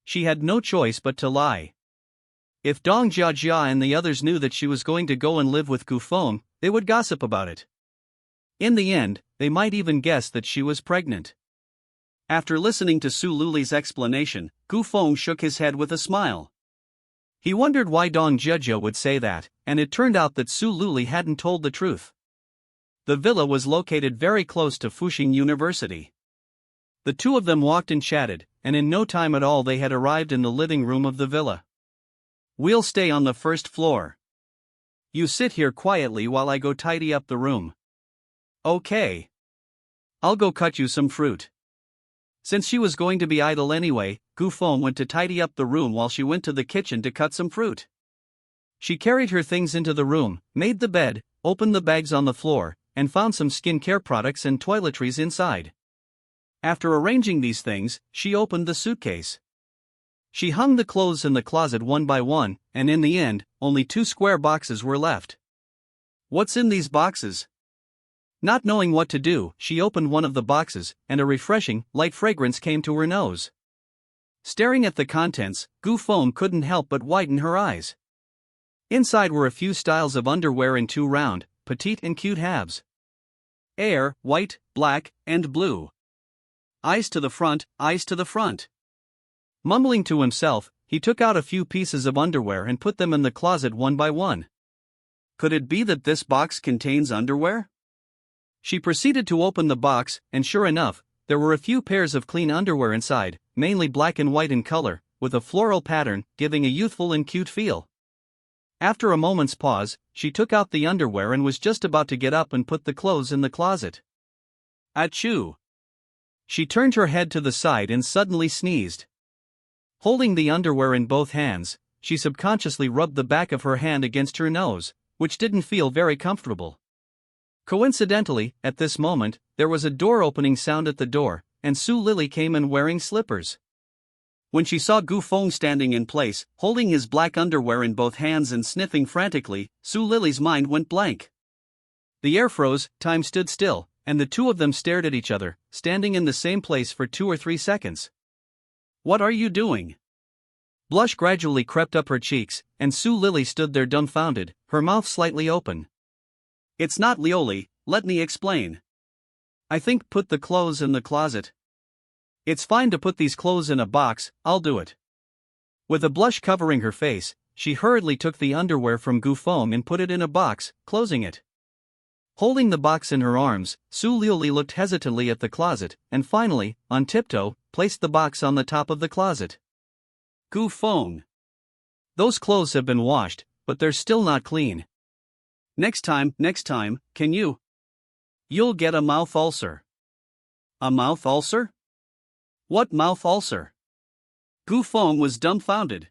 She had no choice but to lie. If Dong Jia and the others knew that she was going to go and live with Gu Feng, they would gossip about it. In the end, they might even guess that she was pregnant. After listening to Su Liuli's explanation, Gu Feng shook his head with a smile. He wondered why Dong Jie would say that, and it turned out that Su Liuli hadn't told the truth. The villa was located very close to Fuxing University. The two of them walked and chatted, and in no time at all they had arrived in the living room of the villa. We'll stay on the first floor. You sit here quietly while I go tidy up the room. Okay. I'll go cut you some fruit. Since she was going to be idle anyway, Gu Feng went to tidy up the room while she went to the kitchen to cut some fruit. She carried her things into the room, made the bed, opened the bags on the floor, and found some skincare products and toiletries inside. After arranging these things, she opened the suitcase. She hung the clothes in the closet one by one, and in the end, only 2 square boxes were left. What's in these boxes? Not knowing what to do, she opened one of the boxes, and a refreshing, light fragrance came to her nose. Staring at the contents, Gu Feng couldn't help but widen her eyes. Inside were a few styles of underwear in 2 round, petite and cute halves. Air, white, black, and blue. Eyes to the front, eyes to the front. Mumbling to himself, he took out a few pieces of underwear and put them in the closet one by one. Could it be that this box contains underwear? She proceeded to open the box, and sure enough, there were a few pairs of clean underwear inside, mainly black and white in color, with a floral pattern, giving a youthful and cute feel. After a moment's pause, she took out the underwear and was just about to get up and put the clothes in the closet. Achoo! She turned her head to the side and suddenly sneezed. Holding the underwear in both hands, she subconsciously rubbed the back of her hand against her nose, which didn't feel very comfortable. Coincidentally, at this moment, there was a door-opening sound at the door, and Su Lily came in wearing slippers. When she saw Gu Feng standing in place, holding his black underwear in both hands and sniffing frantically, Su Lily's mind went blank. The air froze, time stood still, and the two of them stared at each other, standing in the same place for 2 or 3 seconds. "What are you doing?" Blush gradually crept up her cheeks, and Su Lily stood there dumbfounded, her mouth slightly open. "It's not Lioli, let me explain. I think put the clothes in the closet." "It's fine to put these clothes in a box, I'll do it." With a blush covering her face, she hurriedly took the underwear from Gu Feng and put it in a box, closing it. Holding the box in her arms, Su Lioli looked hesitantly at the closet, and finally, on tiptoe, placed the box on the top of the closet. "Gu Feng, those clothes have been washed, but they're still not clean. Next time, can you? You'll get a mouth ulcer." "A mouth ulcer? What mouth ulcer?" Gu Feng was dumbfounded.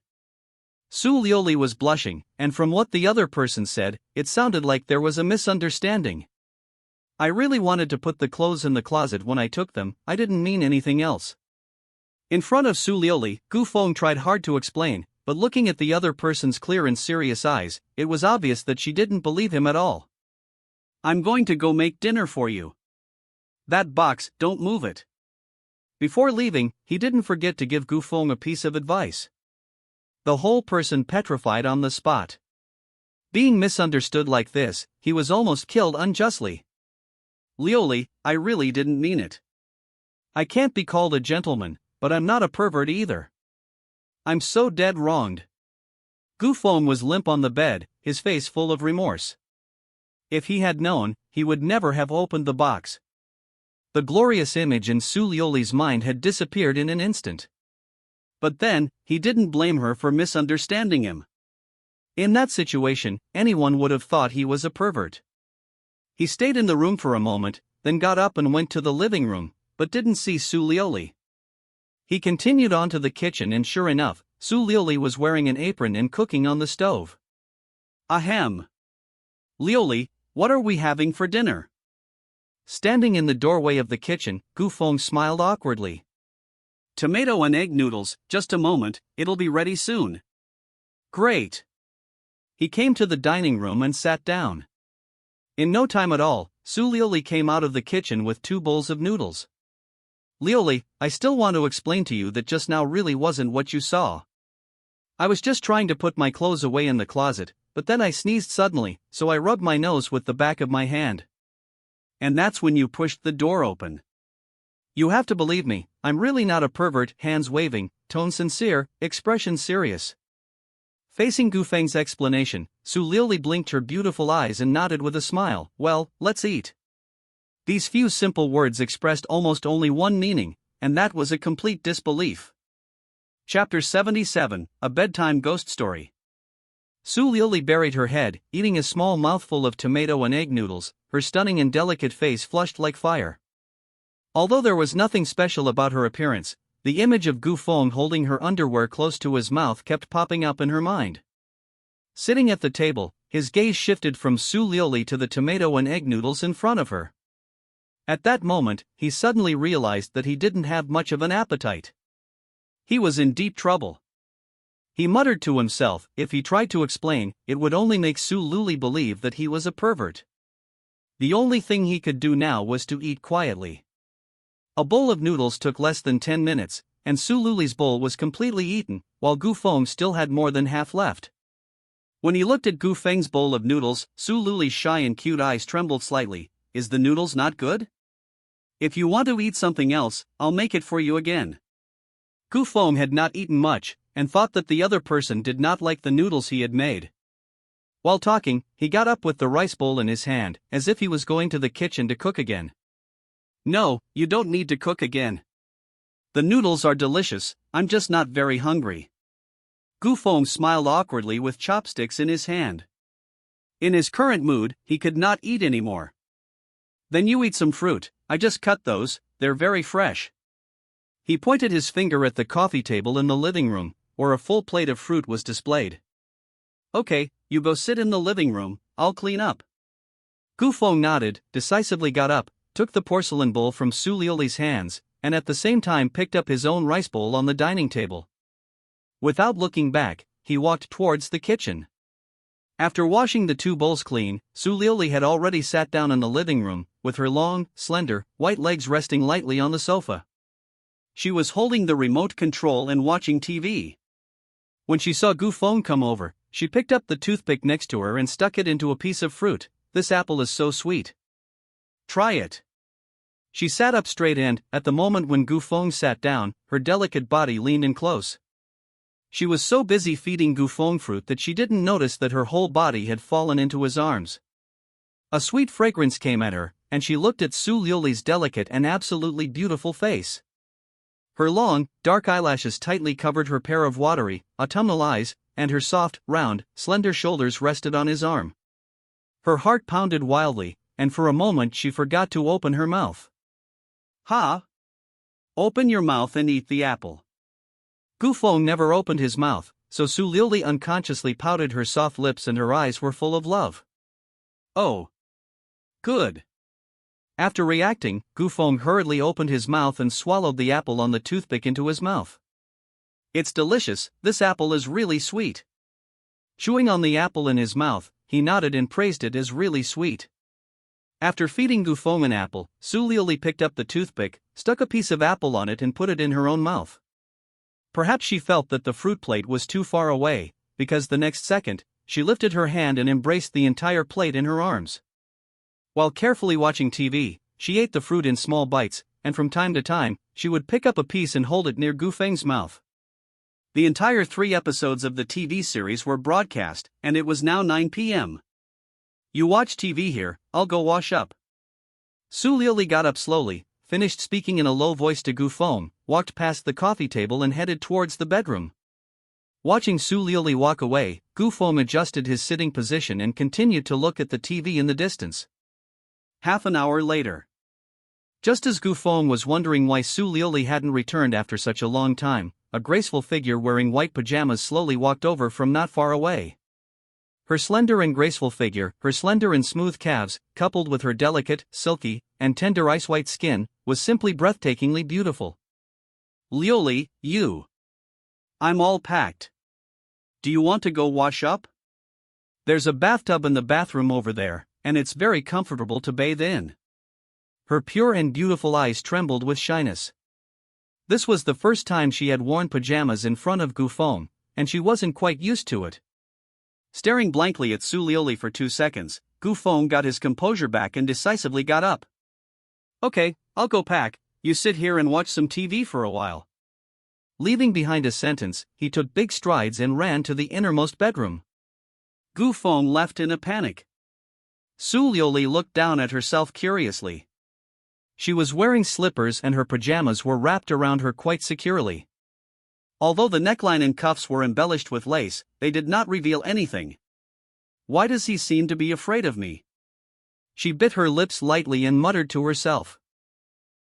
Su Lioli was blushing, and from what the other person said, it sounded like there was a misunderstanding. "I really wanted to put the clothes in the closet when I took them, I didn't mean anything else." In front of Su Lioli, Gu Feng tried hard to explain, but looking at the other person's clear and serious eyes, it was obvious that she didn't believe him at all. "I'm going to go make dinner for you. That box, don't move it." Before leaving, he didn't forget to give Gu Feng a piece of advice. The whole person petrified on the spot. Being misunderstood like this, he was almost killed unjustly. "Lioli, I really didn't mean it. I can't be called a gentleman, but I'm not a pervert either. I'm so dead wronged." Gu Feng was limp on the bed, his face full of remorse. If he had known, he would never have opened the box. The glorious image in Su Lioli's mind had disappeared in an instant. But then, he didn't blame her for misunderstanding him. In that situation, anyone would have thought he was a pervert. He stayed in the room for a moment, then got up and went to the living room, but didn't see Su Lioli. He continued on to the kitchen and sure enough, Su Lioli was wearing an apron and cooking on the stove. "Ahem. Lioli, what are we having for dinner?" Standing in the doorway of the kitchen, Gu Feng smiled awkwardly. "Tomato and egg noodles, just a moment, it'll be ready soon." "Great." He came to the dining room and sat down. In no time at all, Su Lioli came out of the kitchen with 2 bowls of noodles. "Lioli, I still want to explain to you that just now really wasn't what you saw. I was just trying to put my clothes away in the closet, but then I sneezed suddenly, so I rubbed my nose with the back of my hand. And that's when you pushed the door open. You have to believe me, I'm really not a pervert." Hands waving, tone sincere, expression serious. Facing Gu Feng's explanation, Su Lioli blinked her beautiful eyes and nodded with a smile. "Well, let's eat." These few simple words expressed almost only one meaning, and that was a complete disbelief. Chapter 77, A Bedtime Ghost Story. Su Lioli buried her head, eating a small mouthful of tomato and egg noodles, her stunning and delicate face flushed like fire. Although there was nothing special about her appearance, the image of Gu Feng holding her underwear close to his mouth kept popping up in her mind. Sitting at the table, his gaze shifted from Su Lioli to the tomato and egg noodles in front of her. At that moment, he suddenly realized that he didn't have much of an appetite. He was in deep trouble. He muttered to himself, if he tried to explain, it would only make Su Lioli believe that he was a pervert. The only thing he could do now was to eat quietly. A bowl of noodles took less than 10 minutes, and Su Lioli's bowl was completely eaten, while Gu Feng still had more than half left. When he looked at Gu Feng's bowl of noodles, Su Lioli's shy and cute eyes trembled slightly. "Is the noodles not good? If you want to eat something else, I'll make it for you again." Gu Feng had not eaten much, and thought that the other person did not like the noodles he had made. While talking, he got up with the rice bowl in his hand, as if he was going to the kitchen to cook again. No, you don't need to cook again. The noodles are delicious, I'm just not very hungry. Gu Feng smiled awkwardly with chopsticks in his hand. In his current mood, he could not eat anymore. Then you eat some fruit, I just cut those, they're very fresh. He pointed his finger at the coffee table in the living room, where a full plate of fruit was displayed. Okay, you go sit in the living room, I'll clean up. Gu Feng nodded, decisively got up, took the porcelain bowl from Su Liuli's hands, and at the same time picked up his own rice bowl on the dining table. Without looking back, he walked towards the kitchen. After washing the two bowls clean, Su Liuli had already sat down in the living room, with her long, slender, white legs resting lightly on the sofa. She was holding the remote control and watching TV. When she saw Gu Feng come over, she picked up the toothpick next to her and stuck it into a piece of fruit. This apple is so sweet. Try it. She sat up straight and, at the moment when Gu Feng sat down, her delicate body leaned in close. She was so busy feeding Gu Feng fruit that she didn't notice that her whole body had fallen into his arms. A sweet fragrance came at her, and she looked at Su Liuli's delicate and absolutely beautiful face. Her long, dark eyelashes tightly covered her pair of watery, autumnal eyes, and her soft, round, slender shoulders rested on his arm. Her heart pounded wildly, and for a moment she forgot to open her mouth. Ha! Open your mouth and eat the apple. Gu Feng never opened his mouth, so Su Liuli unconsciously pouted her soft lips and her eyes were full of love. Oh! Good! After reacting, Gu Feng hurriedly opened his mouth and swallowed the apple on the toothpick into his mouth. It's delicious, this apple is really sweet. Chewing on the apple in his mouth, he nodded and praised it as really sweet. After feeding Gu Feng an apple, Su Liuli picked up the toothpick, stuck a piece of apple on it and put it in her own mouth. Perhaps she felt that the fruit plate was too far away, because the next second, she lifted her hand and embraced the entire plate in her arms. While carefully watching TV, she ate the fruit in small bites, and from time to time, she would pick up a piece and hold it near Gu Feng's mouth. The entire 3 episodes of the TV series were broadcast, and it was now 9 p.m. You watch TV here, I'll go wash up. Su Liuli got up slowly, finished speaking in a low voice to Gu Feng, walked past the coffee table and headed towards the bedroom. Watching Su Liuli walk away, Gu Feng adjusted his sitting position and continued to look at the TV in the distance. Half an hour later. Just as Gu Feng was wondering why Su Liuli hadn't returned after such a long time, a graceful figure wearing white pajamas slowly walked over from not far away. Her slender and graceful figure, her slender and smooth calves, coupled with her delicate, silky, and tender ice-white skin, was simply breathtakingly beautiful. Liuli, you. I'm all packed. Do you want to go wash up? There's a bathtub in the bathroom over there, and it's very comfortable to bathe in. Her pure and beautiful eyes trembled with shyness. This was the first time she had worn pajamas in front of Gu Feng, and she wasn't quite used to it. Staring blankly at Su Liuli for 2 seconds, Gu Feng got his composure back and decisively got up. Okay, I'll go pack, you sit here and watch some TV for a while. Leaving behind a sentence, he took big strides and ran to the innermost bedroom. Gu Feng left in a panic. Su Liuli looked down at herself curiously. She was wearing slippers and her pajamas were wrapped around her quite securely. Although the neckline and cuffs were embellished with lace, they did not reveal anything. Why does he seem to be afraid of me? She bit her lips lightly and muttered to herself.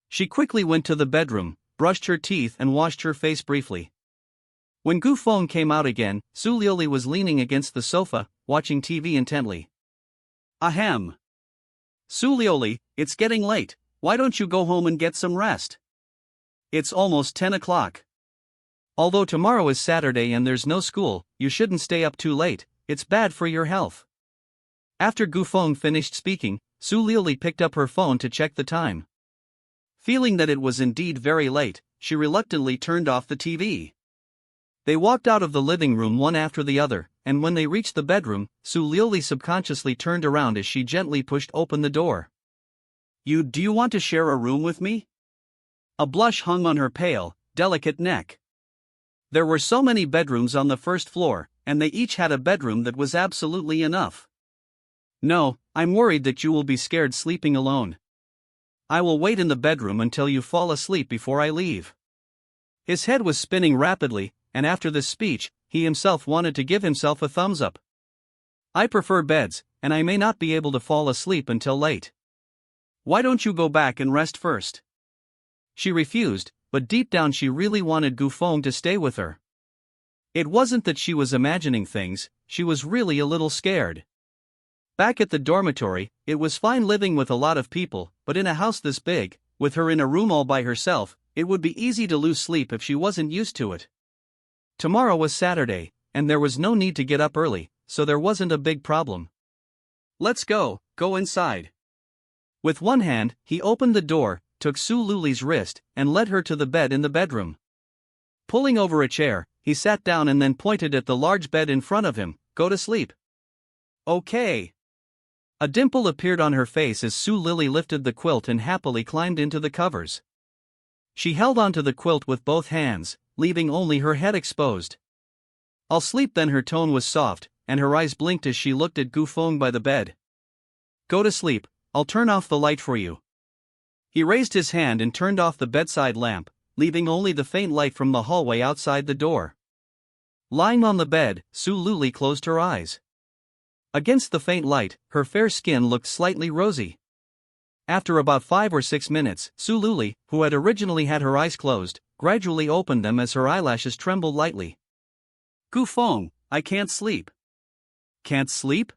She quickly went to the bedroom, brushed her teeth and washed her face briefly. When Gu Feng came out again, Su Liuli was leaning against the sofa, watching TV intently. Ahem. Su Liuli, it's getting late, why don't you go home and get some rest? It's almost 10 o'clock. Although tomorrow is Saturday and there's no school, you shouldn't stay up too late, it's bad for your health. After Gu Feng finished speaking, Su Liuli picked up her phone to check the time. Feeling that it was indeed very late, she reluctantly turned off the TV. They walked out of the living room one after the other, and when they reached the bedroom, Su Liuli subconsciously turned around as she gently pushed open the door. Do you want to share a room with me? A blush hung on her pale, delicate neck. There were so many bedrooms on the first floor, and they each had a bedroom that was absolutely enough. No, I'm worried that you will be scared sleeping alone. I will wait in the bedroom until you fall asleep before I leave." His head was spinning rapidly, and after this speech, he himself wanted to give himself a thumbs up. "I prefer beds, and I may not be able to fall asleep until late. Why don't you go back and rest first?" She refused, but deep down she really wanted Gufeng to stay with her. It wasn't that she was imagining things, she was really a little scared. Back at the dormitory, it was fine living with a lot of people, but in a house this big, with her in a room all by herself, it would be easy to lose sleep if she wasn't used to it. Tomorrow was Saturday, and there was no need to get up early, so there wasn't a big problem. "Let's go inside." With one hand, he opened the door, took Su Luli's wrist, and led her to the bed in the bedroom. Pulling over a chair, he sat down and then pointed at the large bed in front of him. "Go to sleep." "Okay." A dimple appeared on her face as Su Lili lifted the quilt and happily climbed into the covers. She held onto the quilt with both hands, leaving only her head exposed. "I'll sleep then." Her tone was soft, and her eyes blinked as she looked at Gufeng by the bed. "Go to sleep, I'll turn off the light for you." He raised his hand and turned off the bedside lamp, leaving only the faint light from the hallway outside the door. Lying on the bed, Su Lili closed her eyes. Against the faint light, her fair skin looked slightly rosy. After about 5 or 6 minutes, Su Lili, who had originally had her eyes closed, gradually opened them as her eyelashes trembled lightly. "Gufeng, I can't sleep." "Can't sleep?"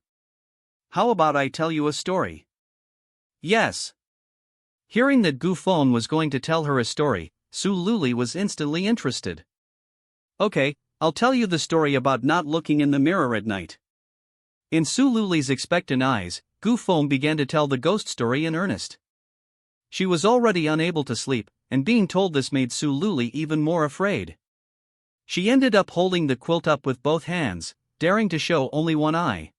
"How about I tell you a story?" "Yes." Hearing that Gufeng was going to tell her a story, Su Lili was instantly interested. "Okay, I'll tell you the story about not looking in the mirror at night." In Su Luli's expectant eyes, Gufeng began to tell the ghost story in earnest. She was already unable to sleep, and being told this made Su Lili even more afraid. She ended up holding the quilt up with both hands, daring to show only one eye.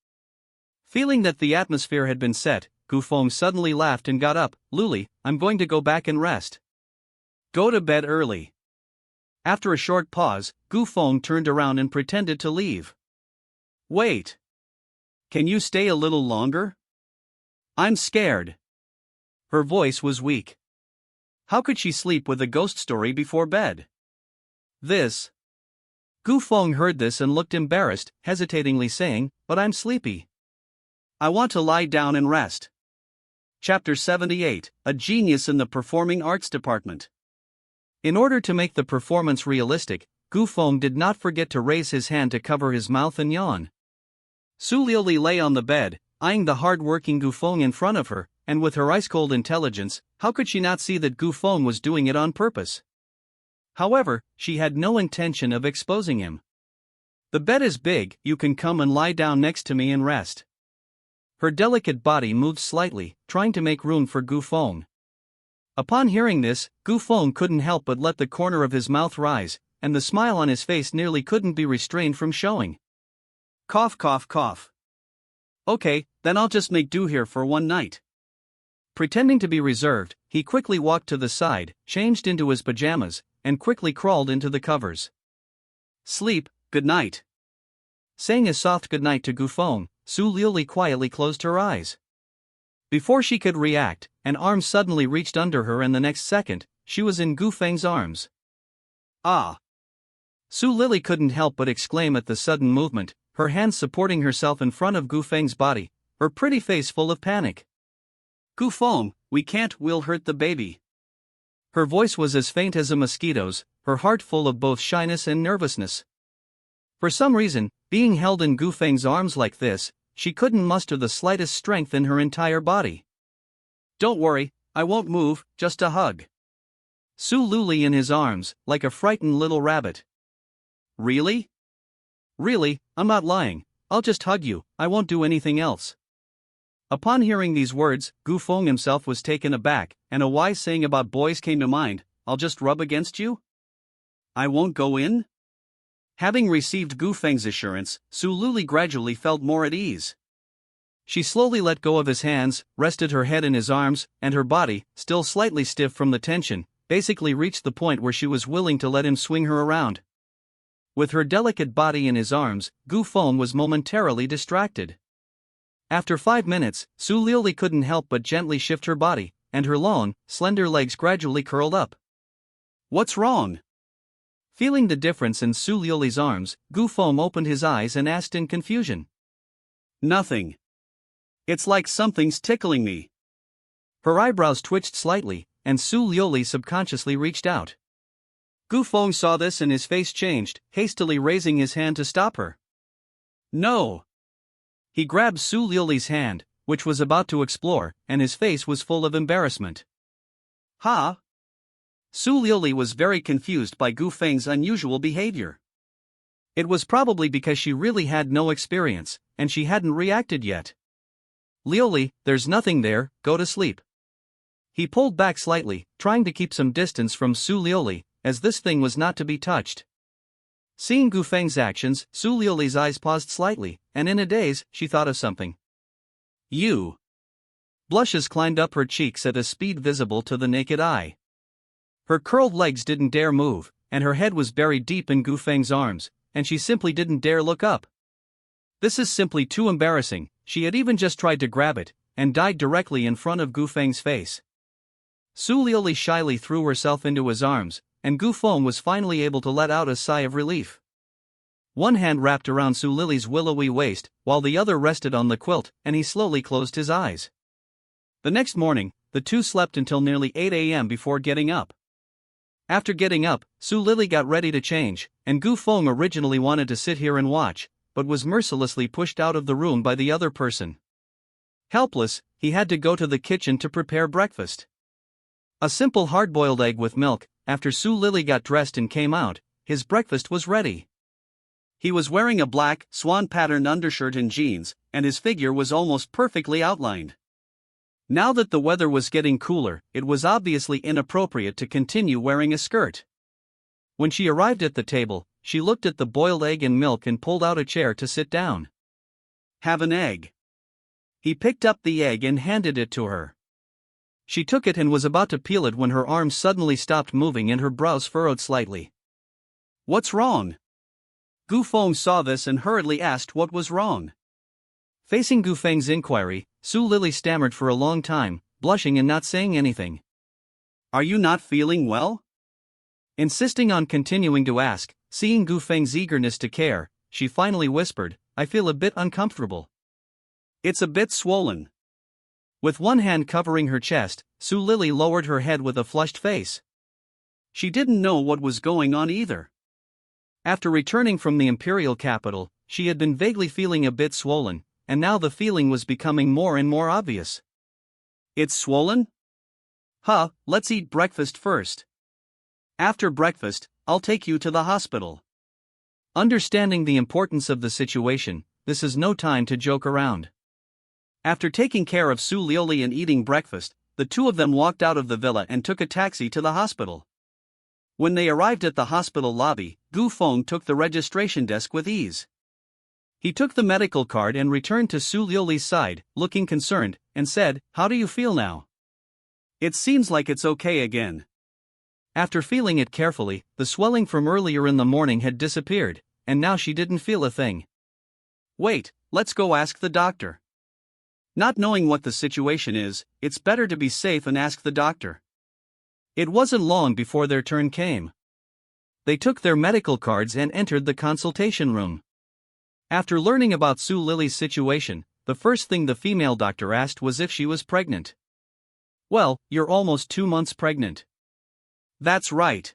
Feeling that the atmosphere had been set, Gufeng suddenly laughed and got up. "Luli, I'm going to go back and rest. Go to bed early." After a short pause, Gufeng turned around and pretended to leave. "Wait. Can you stay a little longer? I'm scared." Her voice was weak. How could she sleep with a ghost story before bed? Gufeng heard this and looked embarrassed, hesitatingly saying, "But I'm sleepy. I want to lie down and rest." Chapter 78, A Genius in the Performing Arts Department. In order to make the performance realistic, Gufeng did not forget to raise his hand to cover his mouth and yawn. Su Lili lay on the bed, eyeing the hard-working Gufeng in front of her, and with her ice-cold intelligence, how could she not see that Gufeng was doing it on purpose? However, she had no intention of exposing him. "The bed is big, you can come and lie down next to me and rest." Her delicate body moved slightly, trying to make room for Gufeng. Upon hearing this, Gufeng couldn't help but let the corner of his mouth rise, and the smile on his face nearly couldn't be restrained from showing. Cough, cough, cough. "Okay, then I'll just make do here for one night." Pretending to be reserved, he quickly walked to the side, changed into his pajamas, and quickly crawled into the covers. "Sleep, good night." Saying a soft goodnight to Gufeng, Su Lili quietly closed her eyes. Before she could react, an arm suddenly reached under her and the next second, she was in Gufeng's arms. "Ah!" Su Lili couldn't help but exclaim at the sudden movement, her hands supporting herself in front of Gufeng's body, her pretty face full of panic. "Gufeng, we can't, we'll hurt the baby." Her voice was as faint as a mosquito's, her heart full of both shyness and nervousness. For some reason, being held in Gufeng's arms like this, she couldn't muster the slightest strength in her entire body. "Don't worry, I won't move, just a hug." Su Lili in his arms, like a frightened little rabbit. "Really?" "Really, I'm not lying, I'll just hug you, I won't do anything else." Upon hearing these words, Gufeng himself was taken aback, and a wise saying about boys came to mind: "I'll just rub against you? I won't go in?" Having received Gufeng's assurance, Su Lili gradually felt more at ease. She slowly let go of his hands, rested her head in his arms, and her body, still slightly stiff from the tension, basically reached the point where she was willing to let him swing her around. With her delicate body in his arms, Gufeng was momentarily distracted. After 5 minutes, Su Lili couldn't help but gently shift her body, and her long, slender legs gradually curled up. What's wrong? Feeling the difference in Su Liuli's arms, Gu Feng opened his eyes and asked in confusion. Nothing. It's like something's tickling me. Her eyebrows twitched slightly, and Su Liuli subconsciously reached out. Gu Feng saw this and his face changed, hastily raising his hand to stop her. No. He grabbed Su Liuli's hand, which was about to explore, and his face was full of embarrassment. Huh? Su Liuli was very confused by Gu Feng's unusual behavior. It was probably because she really had no experience, and she hadn't reacted yet. Liuli, there's nothing there, go to sleep. He pulled back slightly, trying to keep some distance from Su Liuli, as this thing was not to be touched. Seeing Gu Feng's actions, Su Liuli's eyes paused slightly, and in a daze, she thought of something. You. Blushes climbed up her cheeks at a speed visible to the naked eye. Her curled legs didn't dare move, and her head was buried deep in Gu Feng's arms, and she simply didn't dare look up. This is simply too embarrassing. She had even just tried to grab it, and died directly in front of Gu Feng's face. Su Liuli shyly threw herself into his arms, and Gu Feng was finally able to let out a sigh of relief. One hand wrapped around Su Liuli's willowy waist, while the other rested on the quilt, and he slowly closed his eyes. The next morning, the two slept until nearly 8 a.m. before getting up. After getting up, Su Liuli got ready to change, and Gu Feng originally wanted to sit here and watch, but was mercilessly pushed out of the room by the other person. Helpless, he had to go to the kitchen to prepare breakfast. A simple hard-boiled egg with milk. After Su Liuli got dressed and came out, his breakfast was ready. He was wearing a black, swan-patterned undershirt and jeans, and his figure was almost perfectly outlined. Now that the weather was getting cooler, it was obviously inappropriate to continue wearing a skirt. When she arrived at the table, she looked at the boiled egg and milk and pulled out a chair to sit down. Have an egg. He picked up the egg and handed it to her. She took it and was about to peel it when her arms suddenly stopped moving and her brows furrowed slightly. What's wrong? Gu Feng saw this and hurriedly asked what was wrong. Facing Gu Feng's inquiry, Su Liuli stammered for a long time, blushing and not saying anything. Are you not feeling well? Insisting on continuing to ask, seeing Gu Feng's eagerness to care, she finally whispered, I feel a bit uncomfortable. It's a bit swollen. With one hand covering her chest, Su Liuli lowered her head with a flushed face. She didn't know what was going on either. After returning from the imperial capital, she had been vaguely feeling a bit swollen, and now the feeling was becoming more and more obvious. It's swollen? Huh, let's eat breakfast first. After breakfast, I'll take you to the hospital. Understanding the importance of the situation, this is no time to joke around. After taking care of Su Liuli and eating breakfast, the two of them walked out of the villa and took a taxi to the hospital. When they arrived at the hospital lobby, Gu Feng took the registration desk with ease. He took the medical card and returned to Su Liuli's side, looking concerned, and said, How do you feel now? It seems like it's okay again. After feeling it carefully, the swelling from earlier in the morning had disappeared, and now she didn't feel a thing. Wait, let's go ask the doctor. Not knowing what the situation is, it's better to be safe and ask the doctor. It wasn't long before their turn came. They took their medical cards and entered the consultation room. After learning about Su Liuli's situation, the first thing the female doctor asked was if she was pregnant. Well, you're almost 2 months pregnant. That's right.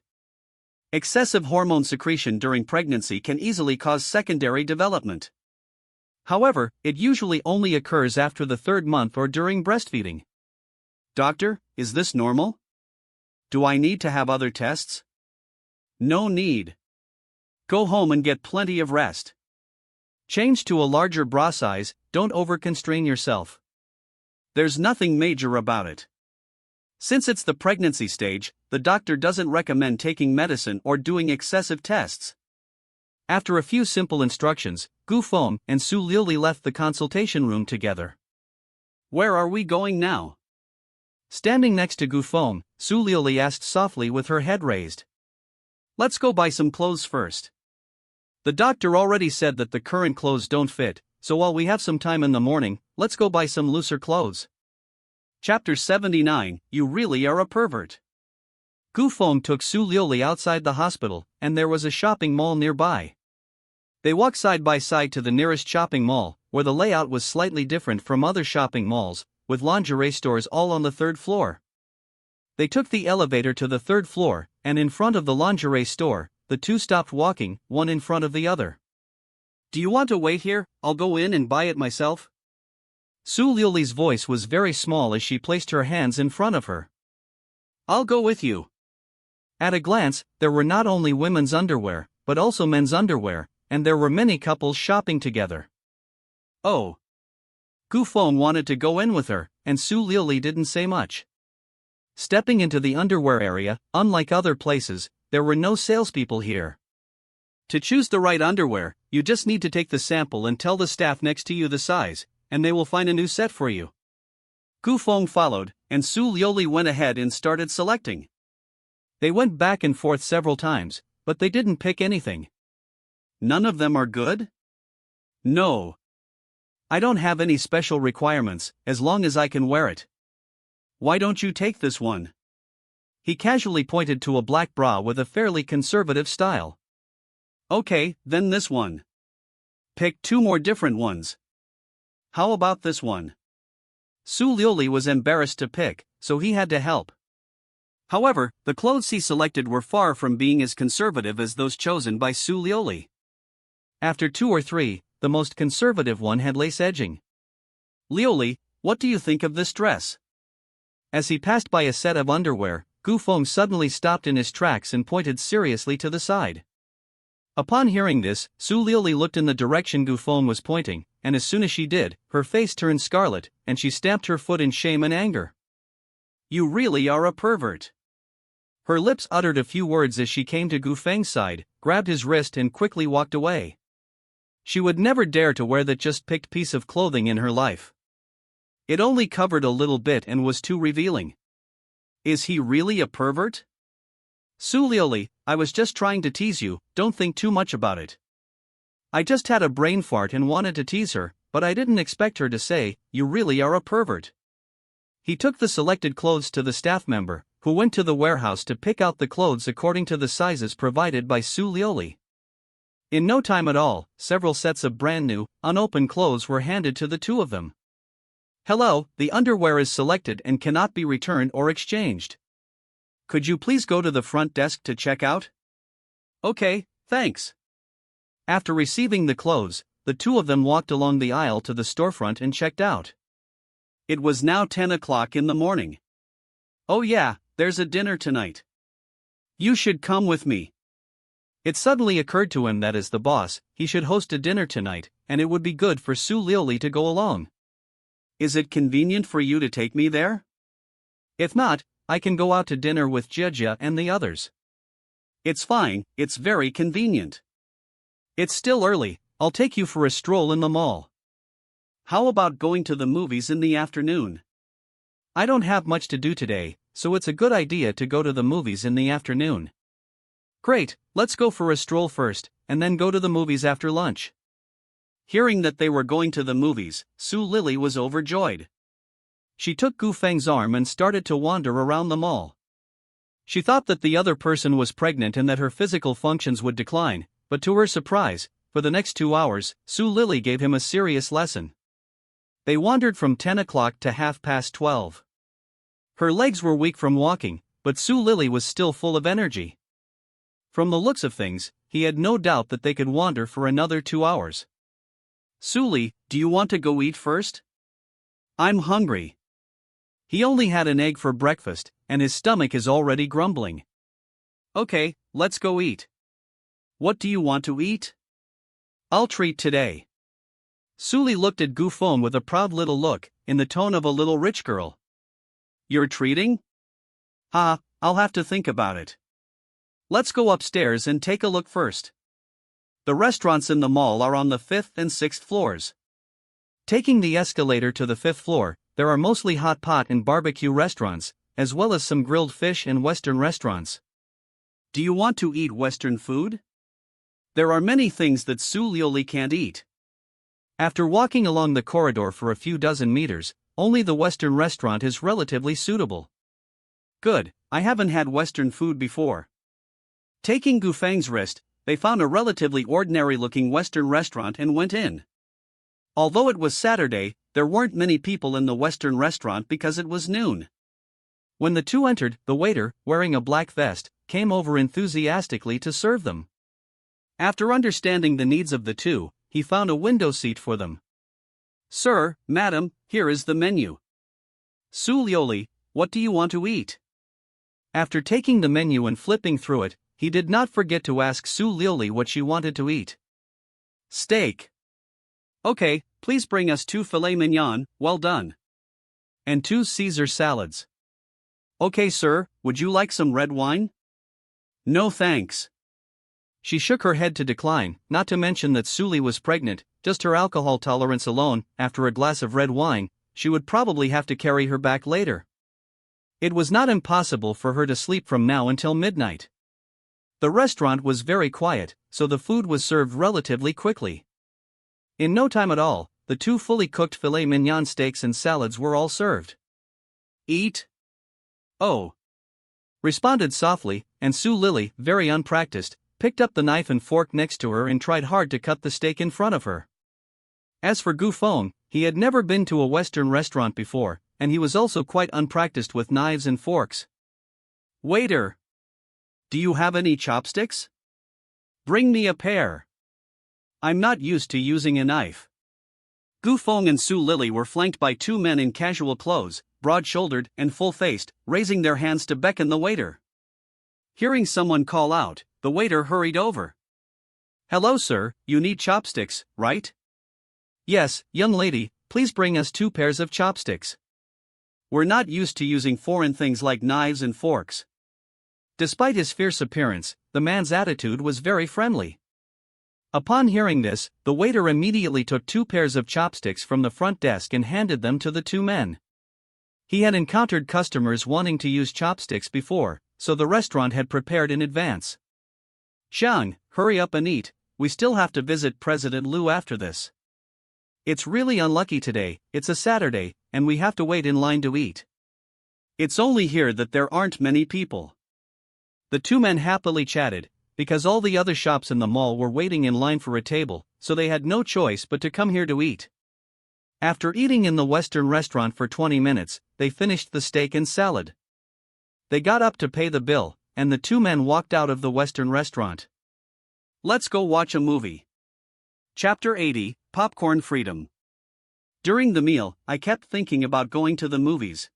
Excessive hormone secretion during pregnancy can easily cause secondary development. However, it usually only occurs after the 3rd month or during breastfeeding. Doctor, is this normal? Do I need to have other tests? No need. Go home and get plenty of rest. Change to a larger bra size, don't overconstrain yourself. There's nothing major about it. Since it's the pregnancy stage, the doctor doesn't recommend taking medicine or doing excessive tests. After a few simple instructions, Gu Feng and Su Liuli left the consultation room together. Where are we going now? Standing next to Gu Feng, Su Liuli asked softly with her head raised. Let's go buy some clothes first. The doctor already said that the current clothes don't fit, so while we have some time in the morning, let's go buy some looser clothes. Chapter 79, You Really Are a Pervert. Gu Feng took Su Liuli outside the hospital, and there was a shopping mall nearby. They walked side by side to the nearest shopping mall, where the layout was slightly different from other shopping malls, with lingerie stores all on the third floor. They took the elevator to the third floor, and in front of the lingerie store, the two stopped walking, one in front of the other. Do you want to wait here? I'll go in and buy it myself. Su Liuli's voice was very small as she placed her hands in front of her. I'll go with you. At a glance, there were not only women's underwear, but also men's underwear, and there were many couples shopping together. Oh. Gu Feng wanted to go in with her, and Su Liuli didn't say much. Stepping into the underwear area, unlike other places, there were no salespeople here. To choose the right underwear, you just need to take the sample and tell the staff next to you the size, and they will find a new set for you. Gu Feng followed, and Su Liuli went ahead and started selecting. They went back and forth several times, but they didn't pick anything. None of them are good? No. I don't have any special requirements, as long as I can wear it. Why don't you take this one? He casually pointed to a black bra with a fairly conservative style. Okay, then this one. Pick two more different ones. How about this one? Su Liuli was embarrassed to pick, so he had to help. However, the clothes he selected were far from being as conservative as those chosen by Su Liuli. After two or three, the most conservative one had lace edging. Liuli, what do you think of this dress? As he passed by a set of underwear, Gu Feng suddenly stopped in his tracks and pointed seriously to the side. Upon hearing this, Su Liuli looked in the direction Gu Feng was pointing, and as soon as she did, her face turned scarlet, and she stamped her foot in shame and anger. You really are a pervert. Her lips uttered a few words as she came to Gu Feng's side, grabbed his wrist and quickly walked away. She would never dare to wear that just-picked piece of clothing in her life. It only covered a little bit and was too revealing. Is he really a pervert? Su Liuli, I was just trying to tease you, don't think too much about it. I just had a brain fart and wanted to tease her, but I didn't expect her to say, you really are a pervert. He took the selected clothes to the staff member, who went to the warehouse to pick out the clothes according to the sizes provided by Su Liuli. In no time at all, several sets of brand new, unopened clothes were handed to the two of them. Hello, the underwear is selected and cannot be returned or exchanged. Could you please go to the front desk to check out? Okay, thanks. After receiving the clothes, the two of them walked along the aisle to the storefront and checked out. It was now 10 o'clock in the morning. Oh yeah, there's a dinner tonight. You should come with me. It suddenly occurred to him that as the boss, he should host a dinner tonight, and it would be good for Su Liuli to go along. Is it convenient for you to take me there? If not, I can go out to dinner with Jia and the others. It's fine, it's very convenient. It's still early, I'll take you for a stroll in the mall. How about going to the movies in the afternoon? I don't have much to do today, so it's a good idea to go to the movies in the afternoon. Great, let's go for a stroll first, and then go to the movies after lunch. Hearing that they were going to the movies, Su Liuli was overjoyed. She took Gu Feng's arm and started to wander around the mall. She thought that the other person was pregnant and that her physical functions would decline, but to her surprise, for the next 2 hours, Su Liuli gave him a serious lesson. They wandered from 10 o'clock to 12:30. Her legs were weak from walking, but Su Liuli was still full of energy. From the looks of things, he had no doubt that they could wander for another 2 hours. Suli, do you want to go eat first? I'm hungry. He only had an egg for breakfast, and his stomach is already grumbling. Okay, let's go eat. What do you want to eat? I'll treat today. Suli looked at Gu Feng with a proud little look, in the tone of a little rich girl. You're treating? I'll have to think about it. Let's go upstairs and take a look first. The restaurants in the mall are on the 5th and 6th floors. Taking the escalator to the 5th floor, there are mostly hot pot and barbecue restaurants, as well as some grilled fish and Western restaurants. Do you want to eat Western food? There are many things that Su Liuli can't eat. After walking along the corridor for a few dozen meters, only the Western restaurant is relatively suitable. Good, I haven't had Western food before. Taking Gufang's wrist, they found a relatively ordinary-looking Western restaurant and went in. Although it was Saturday, there weren't many people in the Western restaurant because it was noon. When the two entered, the waiter, wearing a black vest, came over enthusiastically to serve them. After understanding the needs of the two, he found a window seat for them. "Sir, madam, here is the menu. Su Lioli, what do you want to eat?" After taking the menu and flipping through it, he did not forget to ask Su Lioli what she wanted to eat. "Steak." "Okay, please bring us 2 filet mignon, well done. And 2 Caesar salads." "Okay, sir, would you like some red wine?" "No thanks." She shook her head to decline, not to mention that Suli was pregnant. Just her alcohol tolerance alone, after a glass of red wine, she would probably have to carry her back later. It was not impossible for her to sleep from now until midnight. The restaurant was very quiet, so the food was served relatively quickly. In no time at all, the 2 fully cooked filet mignon steaks and salads were all served. "Eat?" "Oh," responded softly, and Su Lily, very unpracticed, picked up the knife and fork next to her and tried hard to cut the steak in front of her. As for Gu Feng, he had never been to a Western restaurant before, and he was also quite unpracticed with knives and forks. "Waiter! Do you have any chopsticks? Bring me a pair. I'm not used to using a knife." Gu Feng and Su Lily were flanked by 2 men in casual clothes, broad-shouldered and full-faced, raising their hands to beckon the waiter. Hearing someone call out, the waiter hurried over. "Hello, sir, you need chopsticks, right?" "Yes, young lady, please bring us 2 pairs of chopsticks." "We're not used to using foreign things like knives and forks." Despite his fierce appearance, the man's attitude was very friendly. Upon hearing this, the waiter immediately took 2 pairs of chopsticks from the front desk and handed them to the 2 men. He had encountered customers wanting to use chopsticks before, so the restaurant had prepared in advance. "Xiang, hurry up and eat, we still have to visit President Liu after this. It's really unlucky today, it's a Saturday, and we have to wait in line to eat." "It's only here that there aren't many people." The 2 men happily chatted, because all the other shops in the mall were waiting in line for a table, so they had no choice but to come here to eat. After eating in the Western restaurant for 20 minutes, they finished the steak and salad. They got up to pay the bill, and the 2 men walked out of the Western restaurant. "Let's go watch a movie." Chapter 80, Popcorn Freedom. During the meal, I kept thinking about going to the movies.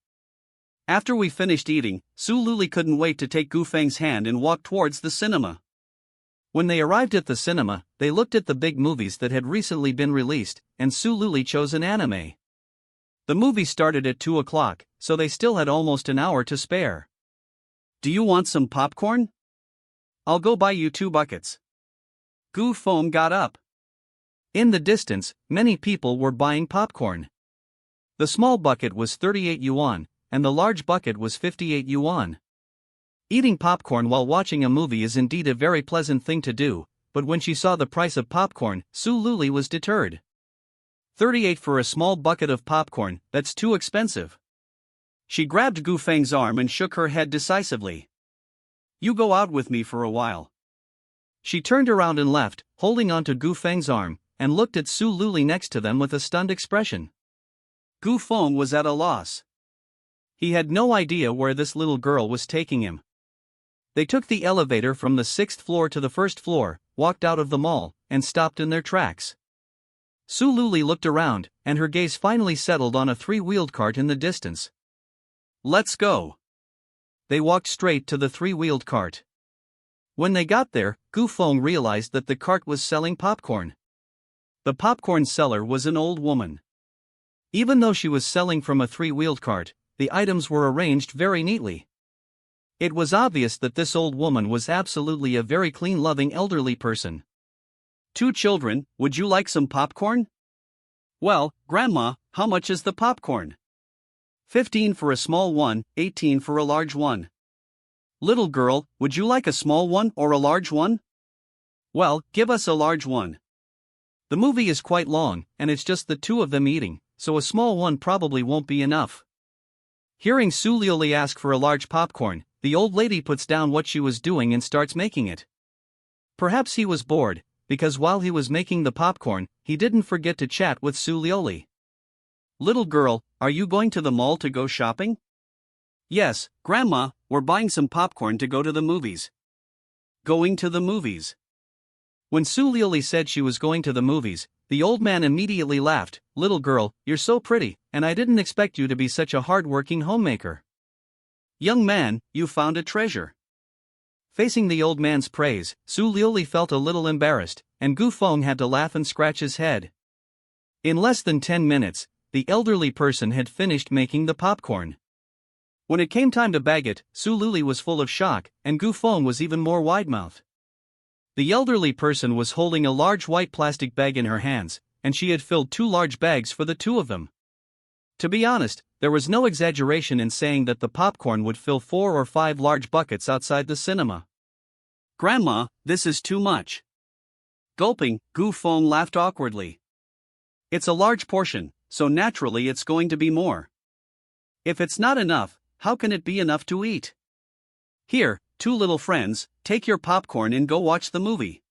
After we finished eating, Su Luli couldn't wait to take Gufang's hand and walk towards the cinema. When they arrived at the cinema, they looked at the big movies that had recently been released, and Su Luli chose an anime. The movie started at 2 o'clock, so they still had almost an hour to spare. "Do you want some popcorn? I'll go buy you 2 buckets." Gu Feng got up. In the distance, many people were buying popcorn. The small bucket was 38 yuan, and the large bucket was 58 yuan. Eating popcorn while watching a movie is indeed a very pleasant thing to do, but when she saw the price of popcorn, Su Luli was deterred. 38 for a small bucket of popcorn, that's too expensive. She grabbed Gu Feng's arm and shook her head decisively. "You go out with me for a while." She turned around and left, holding onto Gu Feng's arm, and looked at Su Luli next to them with a stunned expression. Gu Feng was at a loss. He had no idea where this little girl was taking him. They took the elevator from the 6th floor to the 1st floor, walked out of the mall, and stopped in their tracks. Su Luli looked around, and her gaze finally settled on a 3-wheeled cart in the distance. "Let's go." They walked straight to the 3-wheeled cart. When they got there, Gu Feng realized that the cart was selling popcorn. The popcorn seller was an old woman. Even though she was selling from a 3-wheeled cart, the items were arranged very neatly. It was obvious that this old woman was absolutely a very clean-loving elderly person. "2 children, would you like some popcorn?" "Well, Grandma, how much is the popcorn?" 15 for a small one, 18 for a large one." "Little girl, would you like a small one or a large one?" "Well, give us a large one." The movie is quite long, and it's just the 2 of them eating, so a small one probably won't be enough. Hearing Su Liuli ask for a large popcorn, the old lady puts down what she was doing and starts making it. Perhaps he was bored, because while he was making the popcorn, he didn't forget to chat with Su Liuli. Little girl, are you going to the mall to go shopping? Yes, Grandma, we're buying some popcorn to go to the movies. Going to the movies. When Su Liuli said she was going to the movies, the old man immediately laughed. Little girl, you're so pretty, and I didn't expect you to be such a hard-working homemaker. Young man, you found a treasure. Facing the old man's praise, Su Liuli felt a little embarrassed, and Gu Feng had to laugh and scratch his head. In less than 10 minutes, the elderly person had finished making the popcorn. When it came time to bag it, Su Liuli was full of shock, and Gu Feng was even more wide-mouthed. The elderly person was holding a large white plastic bag in her hands, and she had filled 2 large bags for the 2 of them. To be honest, there was no exaggeration in saying that the popcorn would fill 4 or 5 large buckets outside the cinema. Grandma, this is too much. Gulping, Gu Feng laughed awkwardly. It's a large portion, so naturally it's going to be more. If it's not enough, how can it be enough to eat? Here, 2 little friends, take your popcorn and go watch the movie.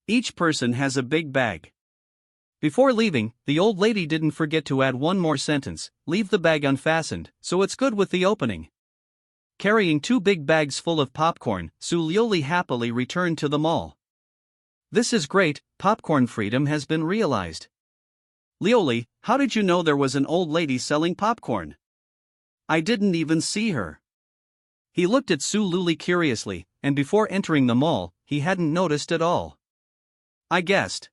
Each person has a big bag. Before leaving, the old lady didn't forget to add one more sentence: leave the bag unfastened, so it's good with the opening. Carrying 2 big bags full of popcorn, Su Liuli happily returned to the mall. This is great, popcorn freedom has been realized. Liuli, how did you know there was an old lady selling popcorn? I didn't even see her. He looked at Su Liuli curiously, and before entering the mall, he hadn't noticed at all. I guessed.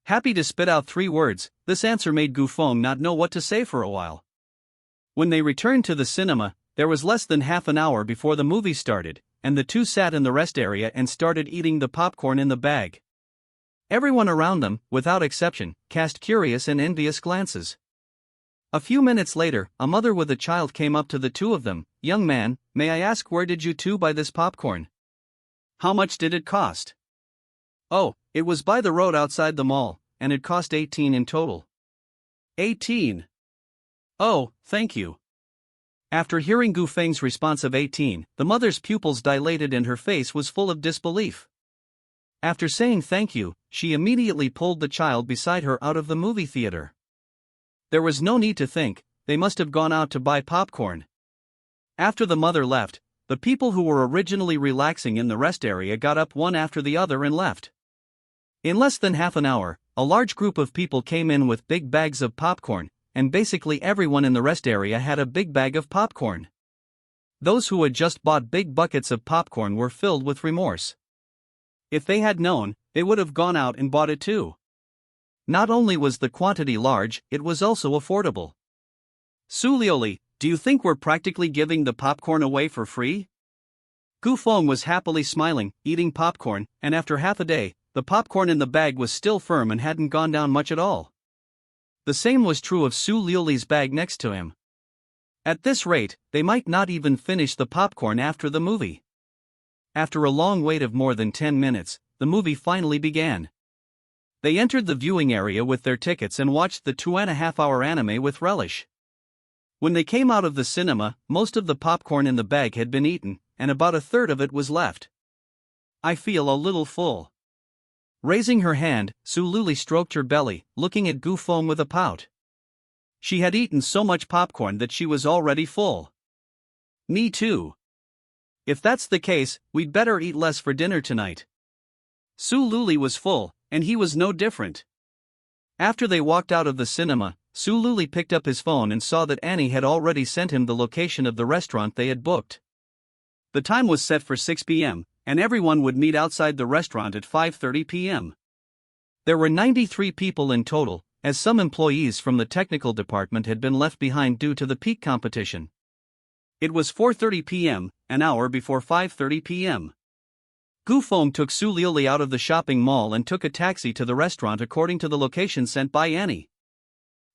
Happy to spit out 3 words, this answer made Gu Feng not know what to say for a while. When they returned to the cinema, there was less than half an hour before the movie started, and the 2 sat in the rest area and started eating the popcorn in the bag. Everyone around them, without exception, cast curious and envious glances. A few minutes later, a mother with a child came up to the 2 of them. Young man, may I ask where did you 2 buy this popcorn? How much did it cost? Oh, it was by the road outside the mall, and it cost 18 in total. 18. Oh, thank you. After hearing Gu Feng's response of 18, the mother's pupils dilated and her face was full of disbelief. After saying thank you, she immediately pulled the child beside her out of the movie theater. There was no need to think, they must have gone out to buy popcorn. After the mother left, the people who were originally relaxing in the rest area got up one after the other and left. In less than half an hour, a large group of people came in with big bags of popcorn, and basically everyone in the rest area had a big bag of popcorn. Those who had just bought big buckets of popcorn were filled with remorse. If they had known, they would have gone out and bought it too. Not only was the quantity large, it was also affordable. Su Liuli, do you think we're practically giving the popcorn away for free? Gu Feng was happily smiling, eating popcorn, and after half a day, the popcorn in the bag was still firm and hadn't gone down much at all. The same was true of Su Liuli's bag next to him. At this rate, they might not even finish the popcorn after the movie. After a long wait of more than 10 minutes, the movie finally began. They entered the viewing area with their tickets and watched the 2.5-hour anime with relish. When they came out of the cinema, most of the popcorn in the bag had been eaten, and about a third of it was left. I feel a little full. Raising her hand, Su Liuli stroked her belly, looking at Gu Feng with a pout. She had eaten so much popcorn that she was already full. Me too. If that's the case, we'd better eat less for dinner tonight. Su Liuli was full, and he was no different. After they walked out of the cinema, Su Liuli picked up his phone and saw that Annie had already sent him the location of the restaurant they had booked. The time was set for 6 p.m., and everyone would meet outside the restaurant at 5:30 p.m. There were 93 people in total, as some employees from the technical department had been left behind due to the peak competition. It was 4:30 p.m., an hour before 5:30 p.m. Gu Feng took Su Liuli out of the shopping mall and took a taxi to the restaurant according to the location sent by Annie.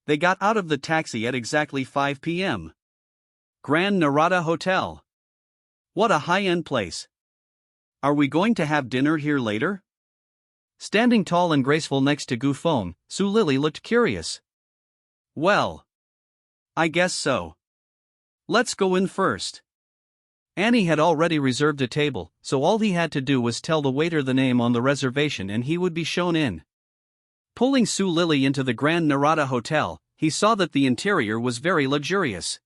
They got out of the taxi at exactly 5 p.m. Grand Narada Hotel. What a high-end place. Are we going to have dinner here later? Standing tall and graceful next to Gu Feng, Su Liuli looked curious. Well, I guess so. Let's go in first. Annie had already reserved a table, so all he had to do was tell the waiter the name on the reservation and he would be shown in. Pulling Sue Lily into the Grand Narada Hotel, he saw that the interior was very luxurious.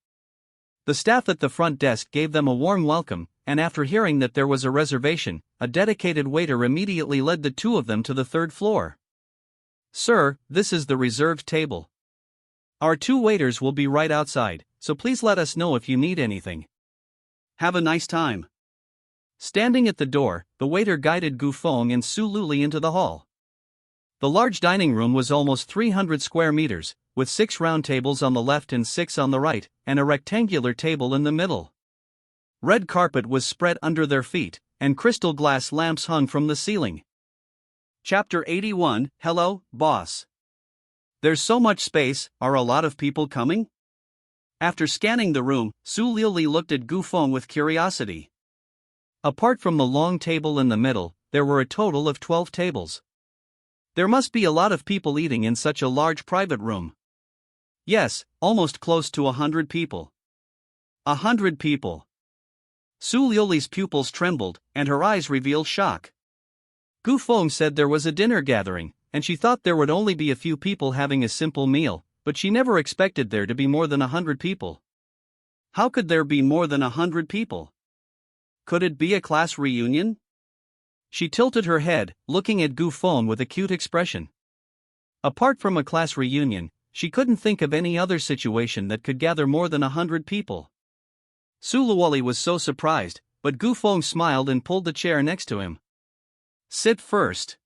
The staff at the front desk gave them a warm welcome, and after hearing that there was a reservation, a dedicated waiter immediately led the two of them to the third floor. "Sir, this is the reserved table. Our two waiters will be right outside, so please let us know if you need anything. Have a nice time." Standing at the door, the waiter guided Gu Feng and Su Luli into the hall. The large dining room was almost 300 square meters, with 6 round tables on the left and 6 on the right, and a rectangular table in the middle. Red carpet was spread under their feet, and crystal glass lamps hung from the ceiling. Chapter 81, Hello, Boss. There's so much space, are a lot of people coming? After scanning the room, Su Lili looked at Gu Feng with curiosity. Apart from the long table in the middle, there were a total of 12 tables. There must be a lot of people eating in such a large private room. Yes, almost close to 100 people. 100 people. Su Lili's pupils trembled, and her eyes revealed shock. Gu Feng said there was a dinner gathering, and she thought there would only be a few people having a simple meal, but she never expected there to be more than 100 people. How could there be more than 100 people? Could it be a class reunion? She tilted her head, looking at Gu Feng with a cute expression. Apart from a class reunion, she couldn't think of any other situation that could gather more than 100 people. Su Lili was so surprised, but Gu Feng smiled and pulled the chair next to him. "Sit first."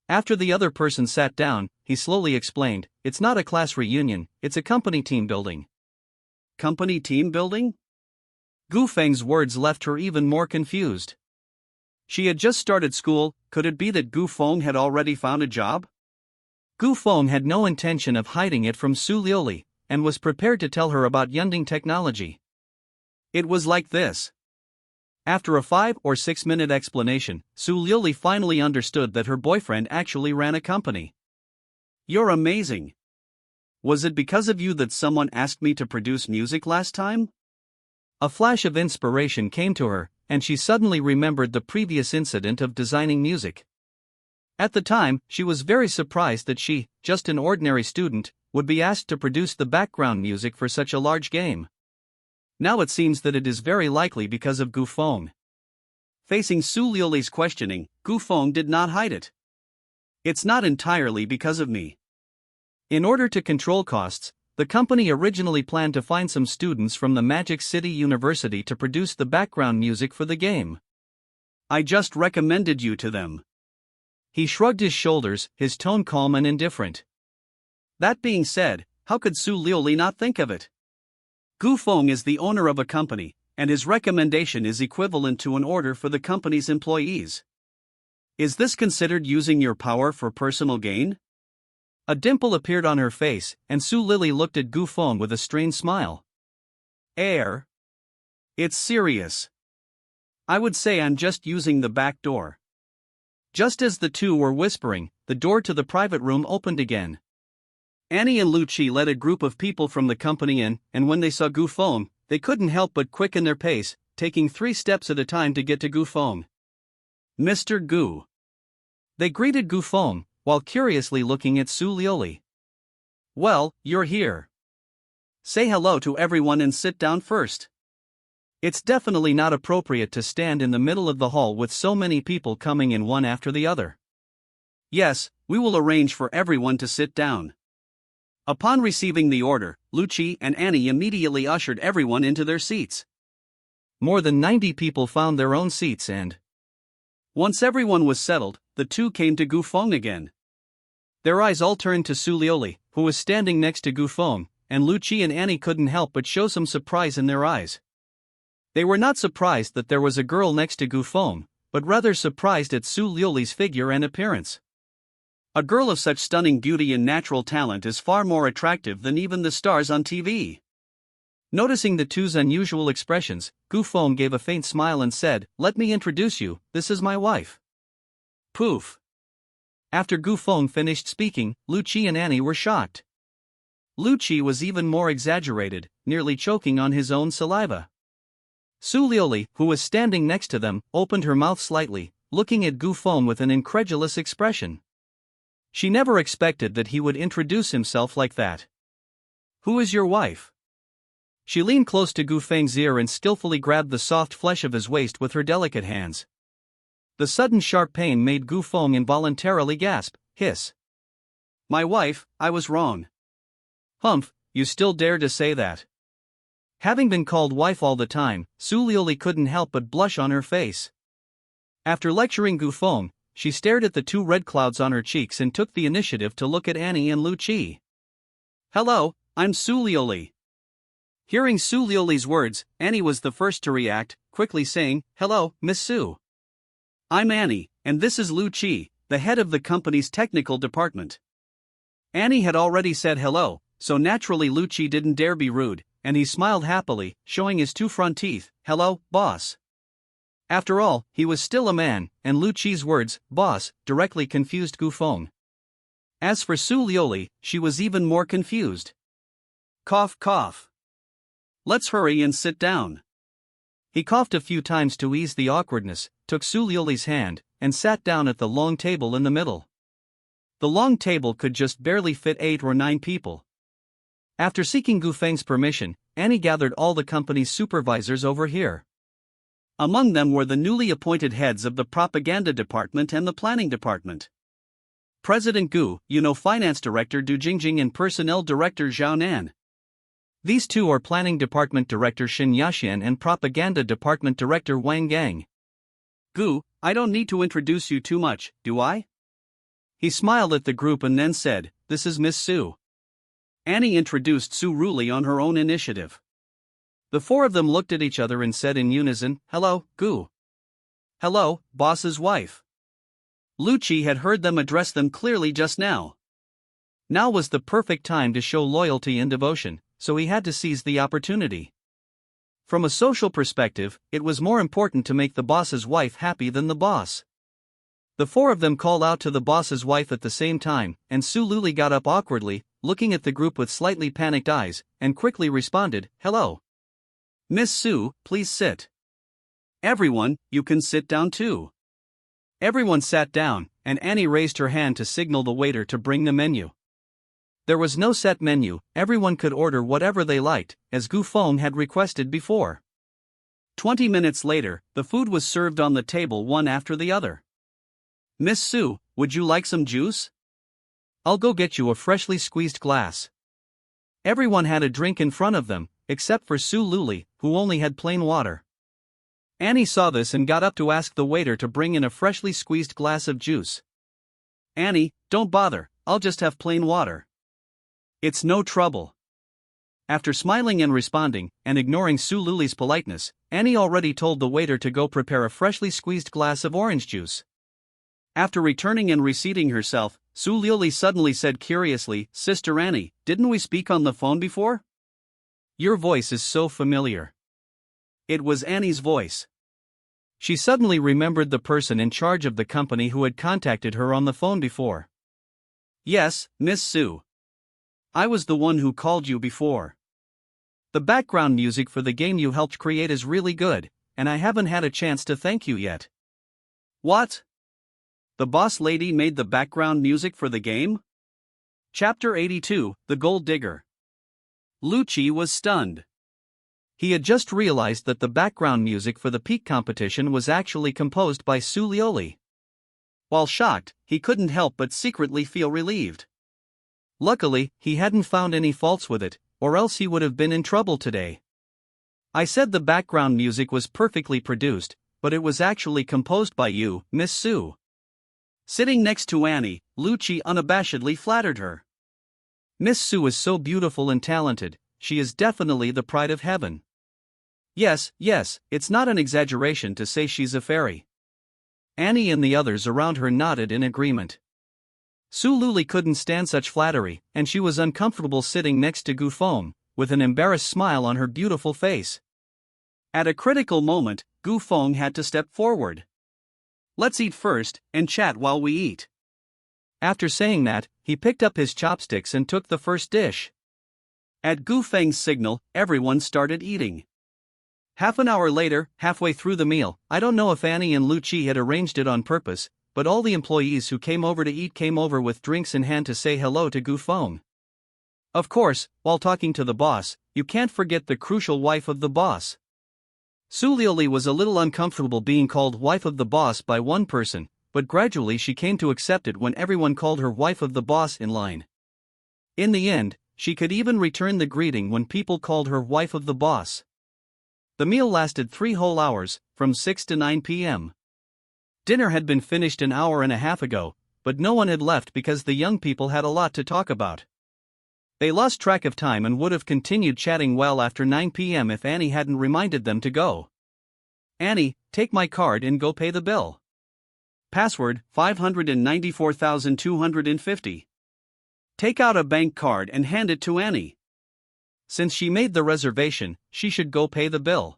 After the other person sat down, he slowly explained, "It's not a class reunion, it's a company team building." Company team building? Gu Feng's words left her even more confused. She had just started school. Could it be that Gu Feng had already found a job? Gu Feng had no intention of hiding it from Su Lili, and was prepared to tell her about Yunding technology. It was like this. After a 5 or 6 minute explanation, Su Lili finally understood that her boyfriend actually ran a company. "You're amazing. Was it because of you that someone asked me to produce music last time?" A flash of inspiration came to her, and she suddenly remembered the previous incident of designing music. At the time, she was very surprised that she, just an ordinary student, would be asked to produce the background music for such a large game. Now it seems that it is very likely because of Gu Feng. Facing Su Lili's questioning, Gu Feng did not hide it. "It's not entirely because of me." In order to control costs, the company originally planned to find some students from the Magic City University to produce the background music for the game. "I just recommended you to them." He shrugged his shoulders, his tone calm and indifferent. That being said, how could Su Lili not think of it? Gu Feng is the owner of a company, and his recommendation is equivalent to an order for the company's employees. Is this considered using your power for personal gain? A dimple appeared on her face, and Su Lili looked at Gu Feng with a strained smile. It's serious. I would say I'm just using the back door." Just as the two were whispering, the door to the private room opened again. Annie and Lucci led a group of people from the company in, and when they saw Gu Feng, they couldn't help but quicken their pace, taking 3 steps at a time to get to Gu Feng. "Mr. Gu." They greeted Gu Feng, while curiously looking at Su Lili. "Well, you're here. Say hello to everyone and sit down first." It's definitely not appropriate to stand in the middle of the hall with so many people coming in one after the other. "Yes, we will arrange for everyone to sit down." Upon receiving the order, Lucci and Annie immediately ushered everyone into their seats. More than 90 people found their own seats and, once everyone was settled, the two came to Gu Feng again. Their eyes all turned to Su Lili, who was standing next to Gu Feng, and Lucci and Annie couldn't help but show some surprise in their eyes. They were not surprised that there was a girl next to Gu Feng, but rather surprised at Su Lili's figure and appearance. A girl of such stunning beauty and natural talent is far more attractive than even the stars on TV. Noticing the two's unusual expressions, Gu Feng gave a faint smile and said, "Let me introduce you, this is my wife." Poof. After Gu Feng finished speaking, Lucci and Annie were shocked. Lu Qi was even more exaggerated, nearly choking on his own saliva. Su Liuli, who was standing next to them, opened her mouth slightly, looking at Gu Feng with an incredulous expression. She never expected that he would introduce himself like that. "Who is your wife?" She leaned close to Gu Feng's ear and skillfully grabbed the soft flesh of his waist with her delicate hands. The sudden sharp pain made Gu Feng involuntarily gasp, hiss. "My wife, I was wrong." "Humph, you still dare to say that?" Having been called wife all the time, Su Liuli couldn't help but blush on her face. After lecturing Gu Feng, she stared at the two red clouds on her cheeks and took the initiative to look at Annie and Lu Qi. "Hello, I'm Su Liuli." Hearing Su Liuli's words, Annie was the first to react, quickly saying, "Hello, Miss Su. I'm Annie, and this is Lu Qi, the head of the company's technical department." Annie had already said hello, so naturally Lu Qi didn't dare be rude, and he smiled happily, showing his two front teeth. "Hello, boss." After all, he was still a man, and Lu Qi's words, boss, directly confused Gu Feng. As for Su Liuli, she was even more confused. "Cough, cough. Let's hurry and sit down." He coughed a few times to ease the awkwardness, took Su Liuli's hand, and sat down at the long table in the middle. The long table could just barely fit 8 or 9 people. After seeking Gu Feng's permission, Annie gathered all the company's supervisors over here. Among them were the newly appointed heads of the propaganda department and the planning department. President Gu, Finance Director Du Jingjing and Personnel Director Zhao Nan. These two are Planning Department Director Shin Yaxian and Propaganda Department Director Wang Gang. "Gu, I don't need to introduce you too much, do I?" He smiled at the group and then said, "This is Miss Su." Annie introduced Su Liuli on her own initiative. The four of them looked at each other and said in unison, "Hello, Gu." "Hello, boss's wife." Lu Qi had heard them address them clearly just now. Now was the perfect time to show loyalty and devotion, so he had to seize the opportunity. From a social perspective, it was more important to make the boss's wife happy than the boss. The four of them called out to the boss's wife at the same time, and Su Liuli got up awkwardly, looking at the group with slightly panicked eyes, and quickly responded, "Hello. Miss Su, please sit. Everyone, you can sit down too." Everyone sat down, and Annie raised her hand to signal the waiter to bring the menu. There was no set menu, everyone could order whatever they liked, as Gu Feng had requested before. 20 minutes later, the food was served on the table one after the other. "Miss Su, would you like some juice?" "I'll go get you a freshly squeezed glass." Everyone had a drink in front of them, except for Su Liuli, who only had plain water. Annie saw this and got up to ask the waiter to bring in a freshly squeezed glass of juice. "Annie, don't bother, I'll just have plain water." "It's no trouble." After smiling and responding, and ignoring Su Liuli's politeness, Annie already told the waiter to go prepare a freshly squeezed glass of orange juice. After returning and reseating herself, Su Liuli suddenly said curiously, "Sister Annie, didn't we speak on the phone before? Your voice is so familiar." It was Annie's voice. She suddenly remembered the person in charge of the company who had contacted her on the phone before. "Yes, Miss Su. I was the one who called you before. The background music for the game you helped create is really good, and I haven't had a chance to thank you yet." "What? The boss lady made the background music for the game?" Chapter 82, The Gold Digger. Lu Qi was stunned. He had just realized that the background music for the peak competition was actually composed by Su Liuli. While shocked, he couldn't help but secretly feel relieved. Luckily, he hadn't found any faults with it, or else he would have been in trouble today. "I said the background music was perfectly produced, but it was actually composed by you, Miss Su." Sitting next to Annie, Lu Qi unabashedly flattered her. "Miss Su is so beautiful and talented, she is definitely the pride of heaven." Yes, it's not an exaggeration to say she's a fairy." Annie and the others around her nodded in agreement. Su Liuli couldn't stand such flattery, and she was uncomfortable sitting next to Gu Feng, with an embarrassed smile on her beautiful face. At a critical moment, Gu Feng had to step forward. "Let's eat first, and chat while we eat." After saying that, he picked up his chopsticks and took the first dish. At Gu Feng's signal, everyone started eating. Half an hour later, halfway through the meal, I don't know if Annie and Lu Chi had arranged it on purpose, but all the employees who came over to eat came over with drinks in hand to say hello to Gu Feng. Of course, while talking to the boss, you can't forget the crucial wife of the boss. Su Liuli was a little uncomfortable being called wife of the boss by one person, but gradually she came to accept it when everyone called her wife of the boss in line. In the end, she could even return the greeting when people called her wife of the boss. The meal lasted 3 whole hours, from 6 to 9 p.m. Dinner had been finished an hour and a half ago, but no one had left because the young people had a lot to talk about. They lost track of time and would have continued chatting well after 9 p.m. if Annie hadn't reminded them to go. Annie, take my card and go pay the bill. Password, 594,250. Take out a bank card and hand it to Annie. Since she made the reservation, she should go pay the bill.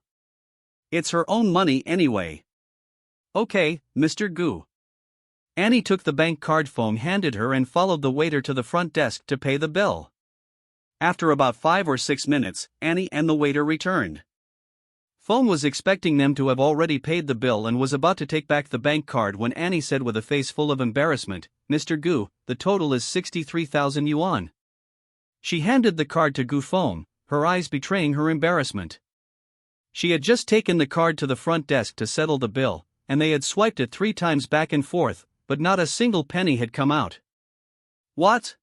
It's her own money anyway. Okay, Mr. Gu. Annie took the bank card Feng handed her and followed the waiter to the front desk to pay the bill. After about 5 or 6 minutes, Annie and the waiter returned. Feng was expecting them to have already paid the bill and was about to take back the bank card when Annie said with a face full of embarrassment, "Mr. Gu, the total is 63,000 yuan. She handed the card to Gu Feng, her eyes betraying her embarrassment. She had just taken the card to the front desk to settle the bill, and they had swiped it 3 times back and forth, but not a single penny had come out. What?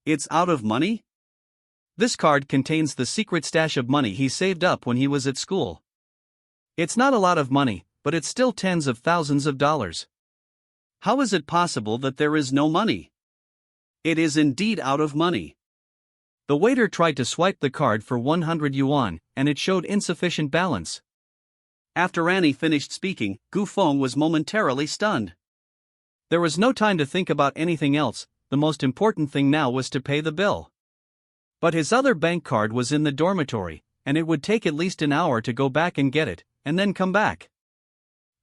It's out of money? This card contains the secret stash of money he saved up when he was at school. It's not a lot of money, but it's still tens of thousands of dollars. How is it possible that there is no money? It is indeed out of money. The waiter tried to swipe the card for 100 yuan, and it showed insufficient balance. After Annie finished speaking, Gu Feng was momentarily stunned. There was no time to think about anything else, the most important thing now was to pay the bill. But his other bank card was in the dormitory, and it would take at least an hour to go back and get it, and then come back.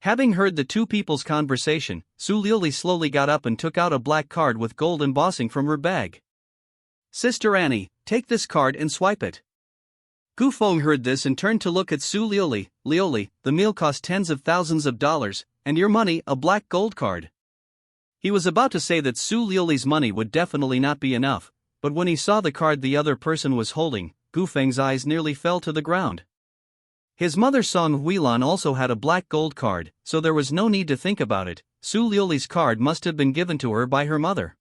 Having heard the two people's conversation, Su Liuli slowly got up and took out a black card with gold embossing from her bag. "Sister Annie, take this card and swipe it." Gu Feng heard this and turned to look at Su Liuli. "Liuli, the meal cost tens of thousands of dollars, and your money a black gold card." He was about to say that Su Liuli's money would definitely not be enough, but when he saw the card the other person was holding, Gu Feng's eyes nearly fell to the ground. His mother Song Huilan also had a black gold card, so there was no need to think about it. Su Liuli's card must have been given to her by her mother.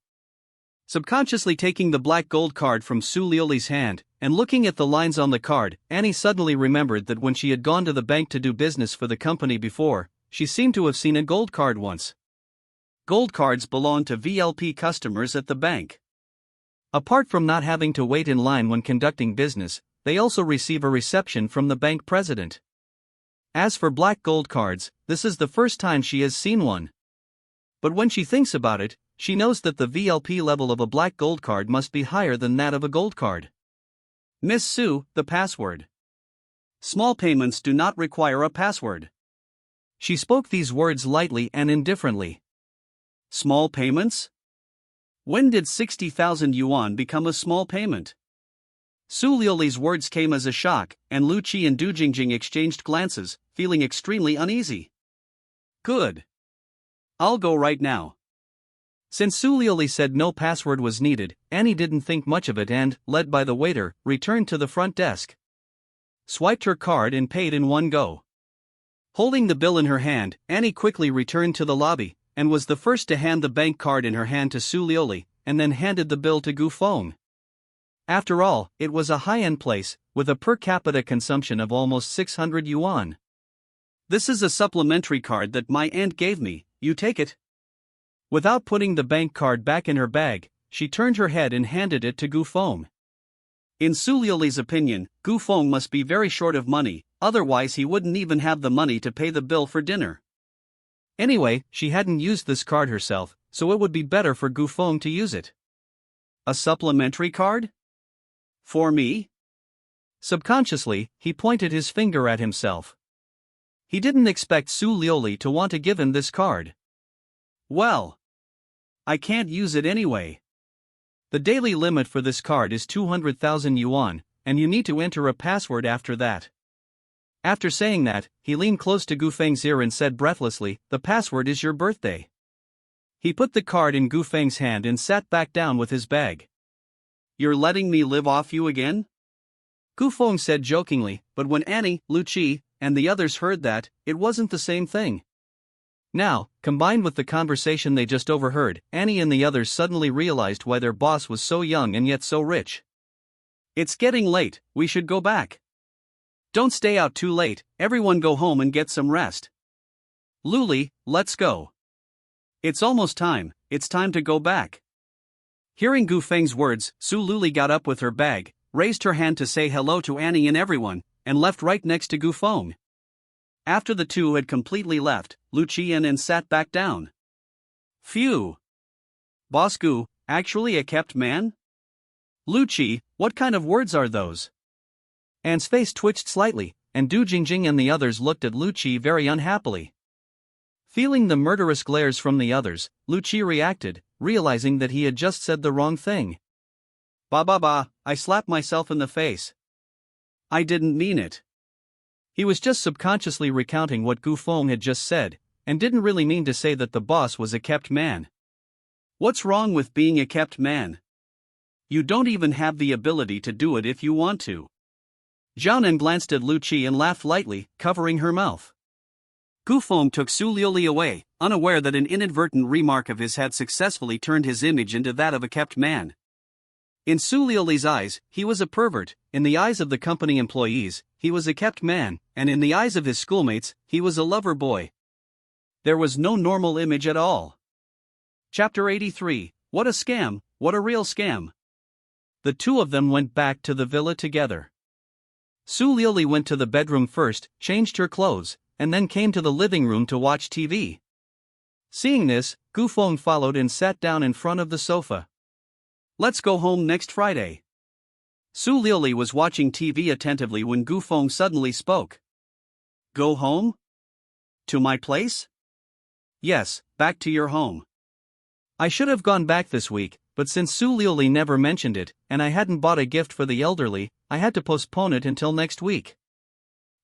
Subconsciously taking the black gold card from Su Liuli's hand, and looking at the lines on the card, Annie suddenly remembered that when she had gone to the bank to do business for the company before, she seemed to have seen a gold card once. Gold cards belong to VLP customers at the bank. Apart from not having to wait in line when conducting business, they also receive a reception from the bank president. As for black gold cards, this is the first time she has seen one. But when she thinks about it, she knows that the VLP level of a black gold card must be higher than that of a gold card. "Miss Su, the password." "Small payments do not require a password." She spoke these words lightly and indifferently. Small payments? When did 60,000 yuan become a small payment? Su Liuli's words came as a shock, and Lu Qi and Du Jingjing exchanged glances, feeling extremely uneasy. "Good. I'll go right now." Since Su Liuli said no password was needed, Annie didn't think much of it and, led by the waiter, returned to the front desk. Swiped her card and paid in one go. Holding the bill in her hand, Annie quickly returned to the lobby, and was the first to hand the bank card in her hand to Su Liuli, and then handed the bill to Gu Feng. After all, it was a high-end place, with a per capita consumption of almost 600 yuan. "This is a supplementary card that my aunt gave me, you take it." Without putting the bank card back in her bag, she turned her head and handed it to Gu Feng. In Su Liuli's opinion, Gu Feng must be very short of money, otherwise he wouldn't even have the money to pay the bill for dinner. Anyway, she hadn't used this card herself, so it would be better for Gu Feng to use it. "A supplementary card? For me?" Subconsciously, he pointed his finger at himself. He didn't expect Su Liuli to want to give him this card. "Well, I can't use it anyway." The daily limit for this card is 200,000 yuan, and you need to enter a password after that. After saying that, he leaned close to Gu Feng's ear and said breathlessly, "The password is your birthday." He put the card in Gu Feng's hand and sat back down with his bag. "You're letting me live off you again?" Gu Feng said jokingly, but when Annie, Lu Qi, and the others heard that, it wasn't the same thing. Now, combined with the conversation they just overheard, Annie and the others suddenly realized why their boss was so young and yet so rich. "It's getting late, we should go back." "Don't stay out too late, everyone go home and get some rest." "Luli, let's go. It's almost time, it's time to go back." Hearing Gu Feng's words, Su Luli got up with her bag, raised her hand to say hello to Annie and everyone, and left right next to Gu Feng. After the two had completely left, Lu Qian and sat back down. "Phew. Boss Gu, actually a kept man?" "Lu Qi, what kind of words are those?" Anne's face twitched slightly, and Du Jingjing and the others looked at Lu Qi very unhappily. Feeling the murderous glares from the others, Lu Qi reacted, realizing that he had just said the wrong thing. Ba, I slapped myself in the face. I didn't mean it." He was just subconsciously recounting what Gu Feng had just said, and didn't really mean to say that the boss was a kept man. "What's wrong with being a kept man? You don't even have the ability to do it if you want to." Jianan glanced at Lu Qi and laughed lightly, covering her mouth. Gu Feng took Su Liuli away, unaware that an inadvertent remark of his had successfully turned his image into that of a kept man. In Su Liuli's eyes, he was a pervert, in the eyes of the company employees, he was a kept man, and in the eyes of his schoolmates, he was a lover boy. There was no normal image at all. Chapter 83, What a Scam, What a Real Scam. The two of them went back to the villa together. Su Liuli went to the bedroom first, changed her clothes, and then came to the living room to watch TV. Seeing this, Gu Feng followed and sat down in front of the sofa. "Let's go home next Friday." Su Liuli was watching TV attentively when Gu Feng suddenly spoke. "Go home? To my place?" "Yes, back to your home." "I should have gone back this week, but since Su Liuli never mentioned it, and I hadn't bought a gift for the elderly, I had to postpone it until next week."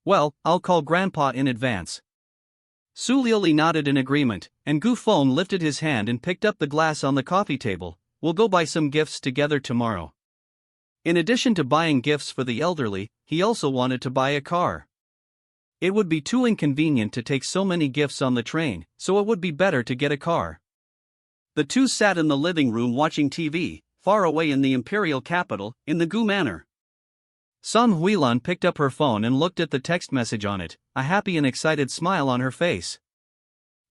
"Well, I'll call Grandpa in advance." Su Liuli nodded in agreement, and Gu Feng lifted his hand and picked up the glass on the coffee table. "We'll go buy some gifts together tomorrow." In addition to buying gifts for the elderly, he also wanted to buy a car. It would be too inconvenient to take so many gifts on the train, so it would be better to get a car. The two sat in the living room watching TV, far away in the imperial capital, in the Gu Manor. Sun Huilan picked up her phone and looked at the text message on it, a happy and excited smile on her face.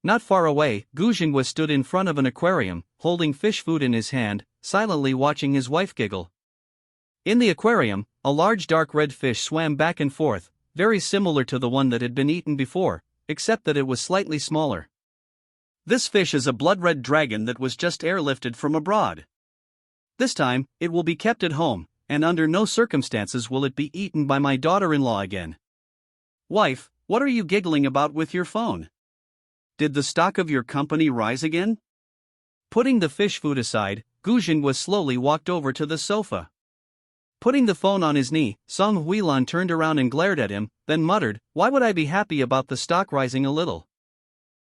Not far away, Gu Jinghua stood in front of an aquarium, holding fish food in his hand, silently watching his wife giggle. In the aquarium, a large dark red fish swam back and forth, very similar to the one that had been eaten before, except that it was slightly smaller. "This fish is a blood-red dragon that was just airlifted from abroad. This time, it will be kept at home, and under no circumstances will it be eaten by my daughter-in-law again." "Wife, what are you giggling about with your phone? Did the stock of your company rise again?" Putting the fish food aside, Gu Jinghua slowly walked over to the sofa. Putting the phone on his knee, Song Huilan turned around and glared at him, then muttered, "Why would I be happy about the stock rising a little?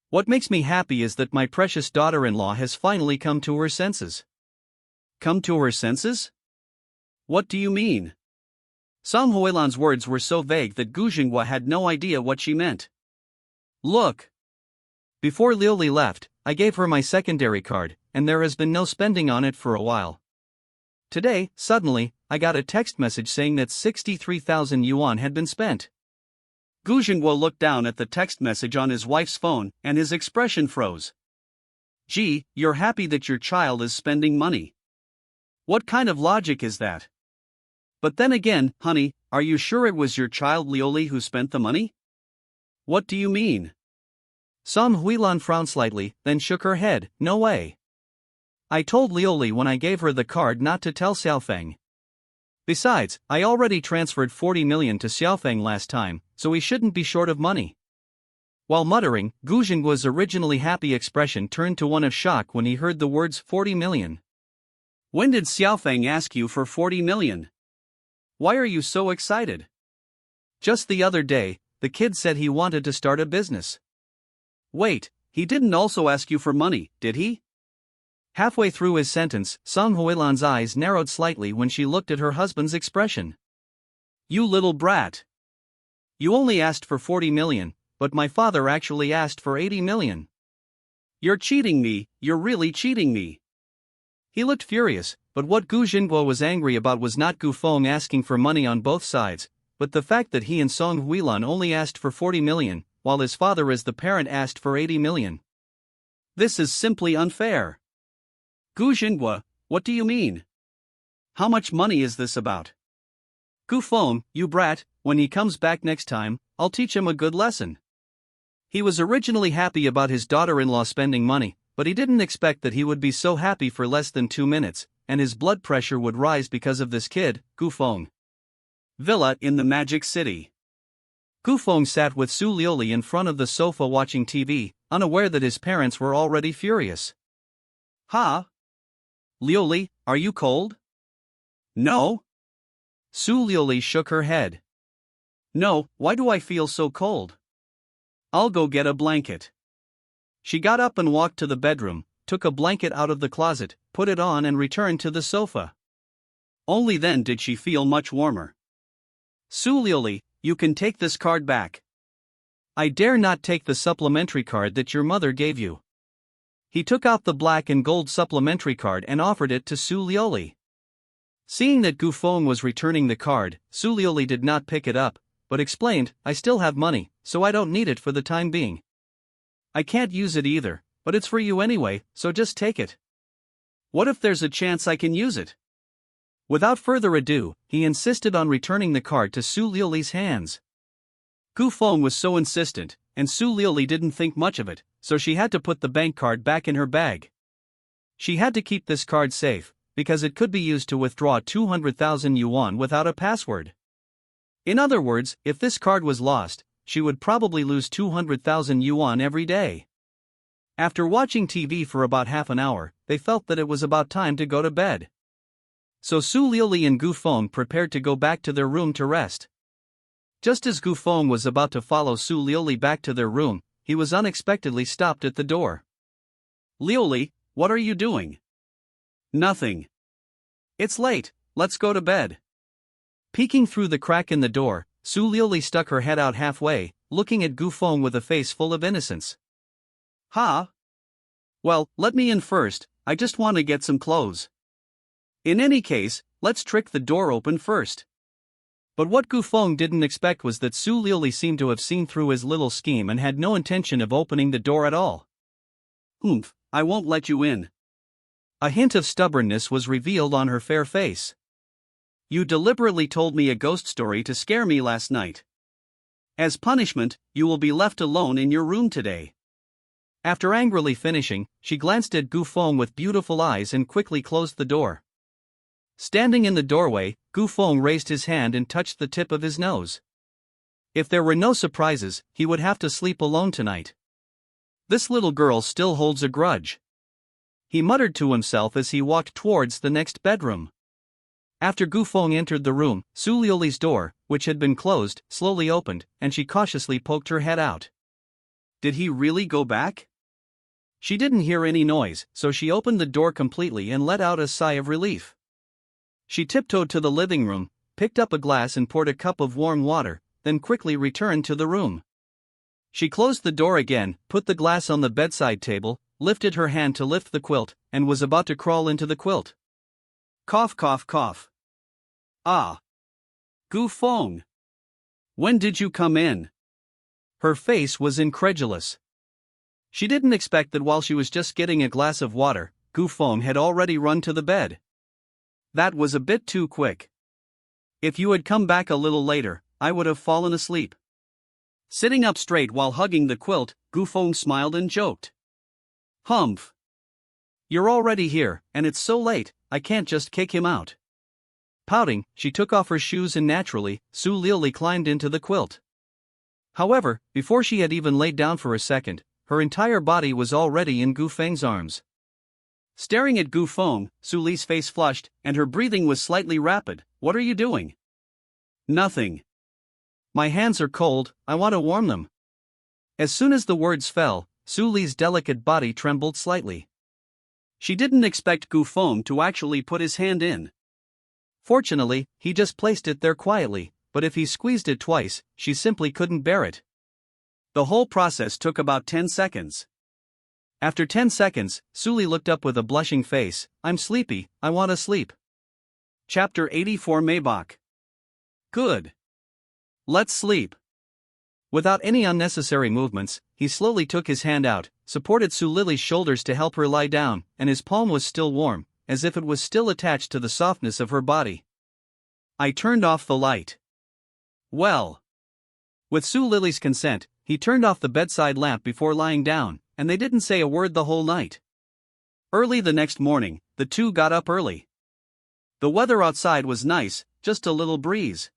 What makes me happy is that my precious daughter-in-law has finally come to her senses." "Come to her senses? What do you mean?" Song Huilan's words were so vague that Gu Jinghua had no idea what she meant. "Look. Before Liuli left, I gave her my secondary card, and there has been no spending on it for a while. Today, suddenly, I got a text message saying that 63,000 yuan had been spent." Gu Jinghua looked down at the text message on his wife's phone, and his expression froze. "Gee, you're happy that your child is spending money. What kind of logic is that? But then again, honey, are you sure it was your child Liuli who spent the money? What do you mean?" Song Huilan frowned slightly, then shook her head, "No way. I told Liuli when I gave her the card not to tell Xiaofeng. Besides, I already transferred 40 million to Xiaofeng last time, so he shouldn't be short of money." While muttering, Gu Jinggua's originally happy expression turned to one of shock when he heard the words 40 million. When did Xiaofeng ask you for 40 million? Why are you so excited? Just the other day, the kid said he wanted to start a business. Wait, he didn't also ask you for money, did he? Halfway through his sentence, Song Huilan's eyes narrowed slightly when she looked at her husband's expression. You little brat. You only asked for 40 million, but my father actually asked for 80 million. You're cheating me, you're really cheating me. He looked furious, but what Gu Jingguo was angry about was not Gu Feng asking for money on both sides, but the fact that he and Song Huilan only asked for 40 million, while his father as the parent asked for 80 million. This is simply unfair. Gu Jingguo, what do you mean? How much money is this about? Gu Feng, you brat, when he comes back next time, I'll teach him a good lesson. He was originally happy about his daughter-in-law spending money, but he didn't expect that he would be so happy for less than 2 minutes, and his blood pressure would rise because of this kid, Gu Feng. Villa in the Magic City. Gu Feng sat with Su Liuli in front of the sofa watching TV, unaware that his parents were already furious. Ha? Liuli, are you cold? No. Su Liuli shook her head. No, why do I feel so cold? I'll go get a blanket. She got up and walked to the bedroom, took a blanket out of the closet, put it on and returned to the sofa. Only then did she feel much warmer. Su Liuli, you can take this card back. I dare not take the supplementary card that your mother gave you. He took out the black and gold supplementary card and offered it to Su Liuli. Seeing that Gu Feng was returning the card, Su Liuli did not pick it up, but explained, I still have money, so I don't need it for the time being. I can't use it either, but it's for you anyway, so just take it. What if there's a chance I can use it? Without further ado, he insisted on returning the card to Su Liuli's hands. Gu Feng was so insistent, and Su Liuli didn't think much of it, so she had to put the bank card back in her bag. She had to keep this card safe, because it could be used to withdraw 200,000 yuan without a password. In other words, if this card was lost, she would probably lose 200,000 yuan every day. After watching TV for about half an hour, they felt that it was about time to go to bed. So Su Liuli and Gu Feng prepared to go back to their room to rest. Just as Gu Feng was about to follow Su Liuli back to their room, he was unexpectedly stopped at the door. Liuli, what are you doing? Nothing. It's late, let's go to bed. Peeking through the crack in the door, Su Liuli stuck her head out halfway, looking at Gu Feng with a face full of innocence. Ha? Well, let me in first, I just want to get some clothes. In any case, let's trick the door open first. But what Gu Feng didn't expect was that Su Liuli seemed to have seen through his little scheme and had no intention of opening the door at all. I won't let you in. A hint of stubbornness was revealed on her fair face. You deliberately told me a ghost story to scare me last night. As punishment, you will be left alone in your room today. After angrily finishing, she glanced at Gu Feng with beautiful eyes and quickly closed the door. Standing in the doorway, Gu Feng raised his hand and touched the tip of his nose. If there were no surprises, he would have to sleep alone tonight. This little girl still holds a grudge. He muttered to himself as he walked towards the next bedroom. After Gu Feng entered the room, Su Liuli's door, which had been closed, slowly opened, and she cautiously poked her head out. Did he really go back? She didn't hear any noise, so she opened the door completely and let out a sigh of relief. She tiptoed to the living room, picked up a glass and poured a cup of warm water, then quickly returned to the room. She closed the door again, put the glass on the bedside table, lifted her hand to lift the quilt, and was about to crawl into the quilt. Cough, cough, cough. Ah. Gu Feng. When did you come in? Her face was incredulous. She didn't expect that while she was just getting a glass of water, Gu Feng had already run to the bed. That was a bit too quick. If you had come back a little later, I would have fallen asleep. Sitting up straight while hugging the quilt, Gu Feng smiled and joked. Humph. You're already here, and it's so late, I can't just kick him out. Pouting, she took off her shoes and naturally, Su Liuli climbed into the quilt. However, before she had even laid down for a second, her entire body was already in Gu Feng's arms. Staring at Gu Feng, Su Li's face flushed, and her breathing was slightly rapid. What are you doing? Nothing. My hands are cold, I want to warm them. As soon as the words fell, Su Li's delicate body trembled slightly. She didn't expect Gu Feng to actually put his hand in. Fortunately, he just placed it there quietly, but if he squeezed it twice, she simply couldn't bear it. The whole process took about 10 seconds. After 10 seconds, Su Li looked up with a blushing face. I'm sleepy, I want to sleep. Chapter 84 Maybach. Good. Let's sleep. Without any unnecessary movements, he slowly took his hand out, supported Su Lily's shoulders to help her lie down, and his palm was still warm, as if it was still attached to the softness of her body. I turned off the light. Well. With Su Lily's consent, he turned off the bedside lamp before lying down, and they didn't say a word the whole night. Early the next morning, the two got up early. The weather outside was nice, just a little breeze.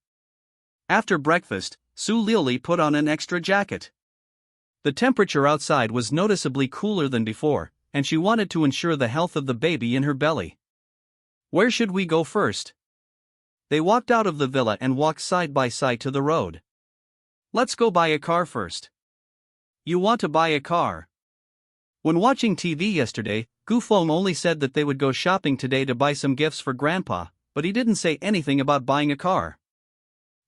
After breakfast, Su Lili put on an extra jacket. The temperature outside was noticeably cooler than before, and she wanted to ensure the health of the baby in her belly. Where should we go first? They walked out of the villa and walked side by side to the road. Let's go buy a car first. You want to buy a car? When watching TV yesterday, Gu Feng only said that they would go shopping today to buy some gifts for Grandpa, but he didn't say anything about buying a car.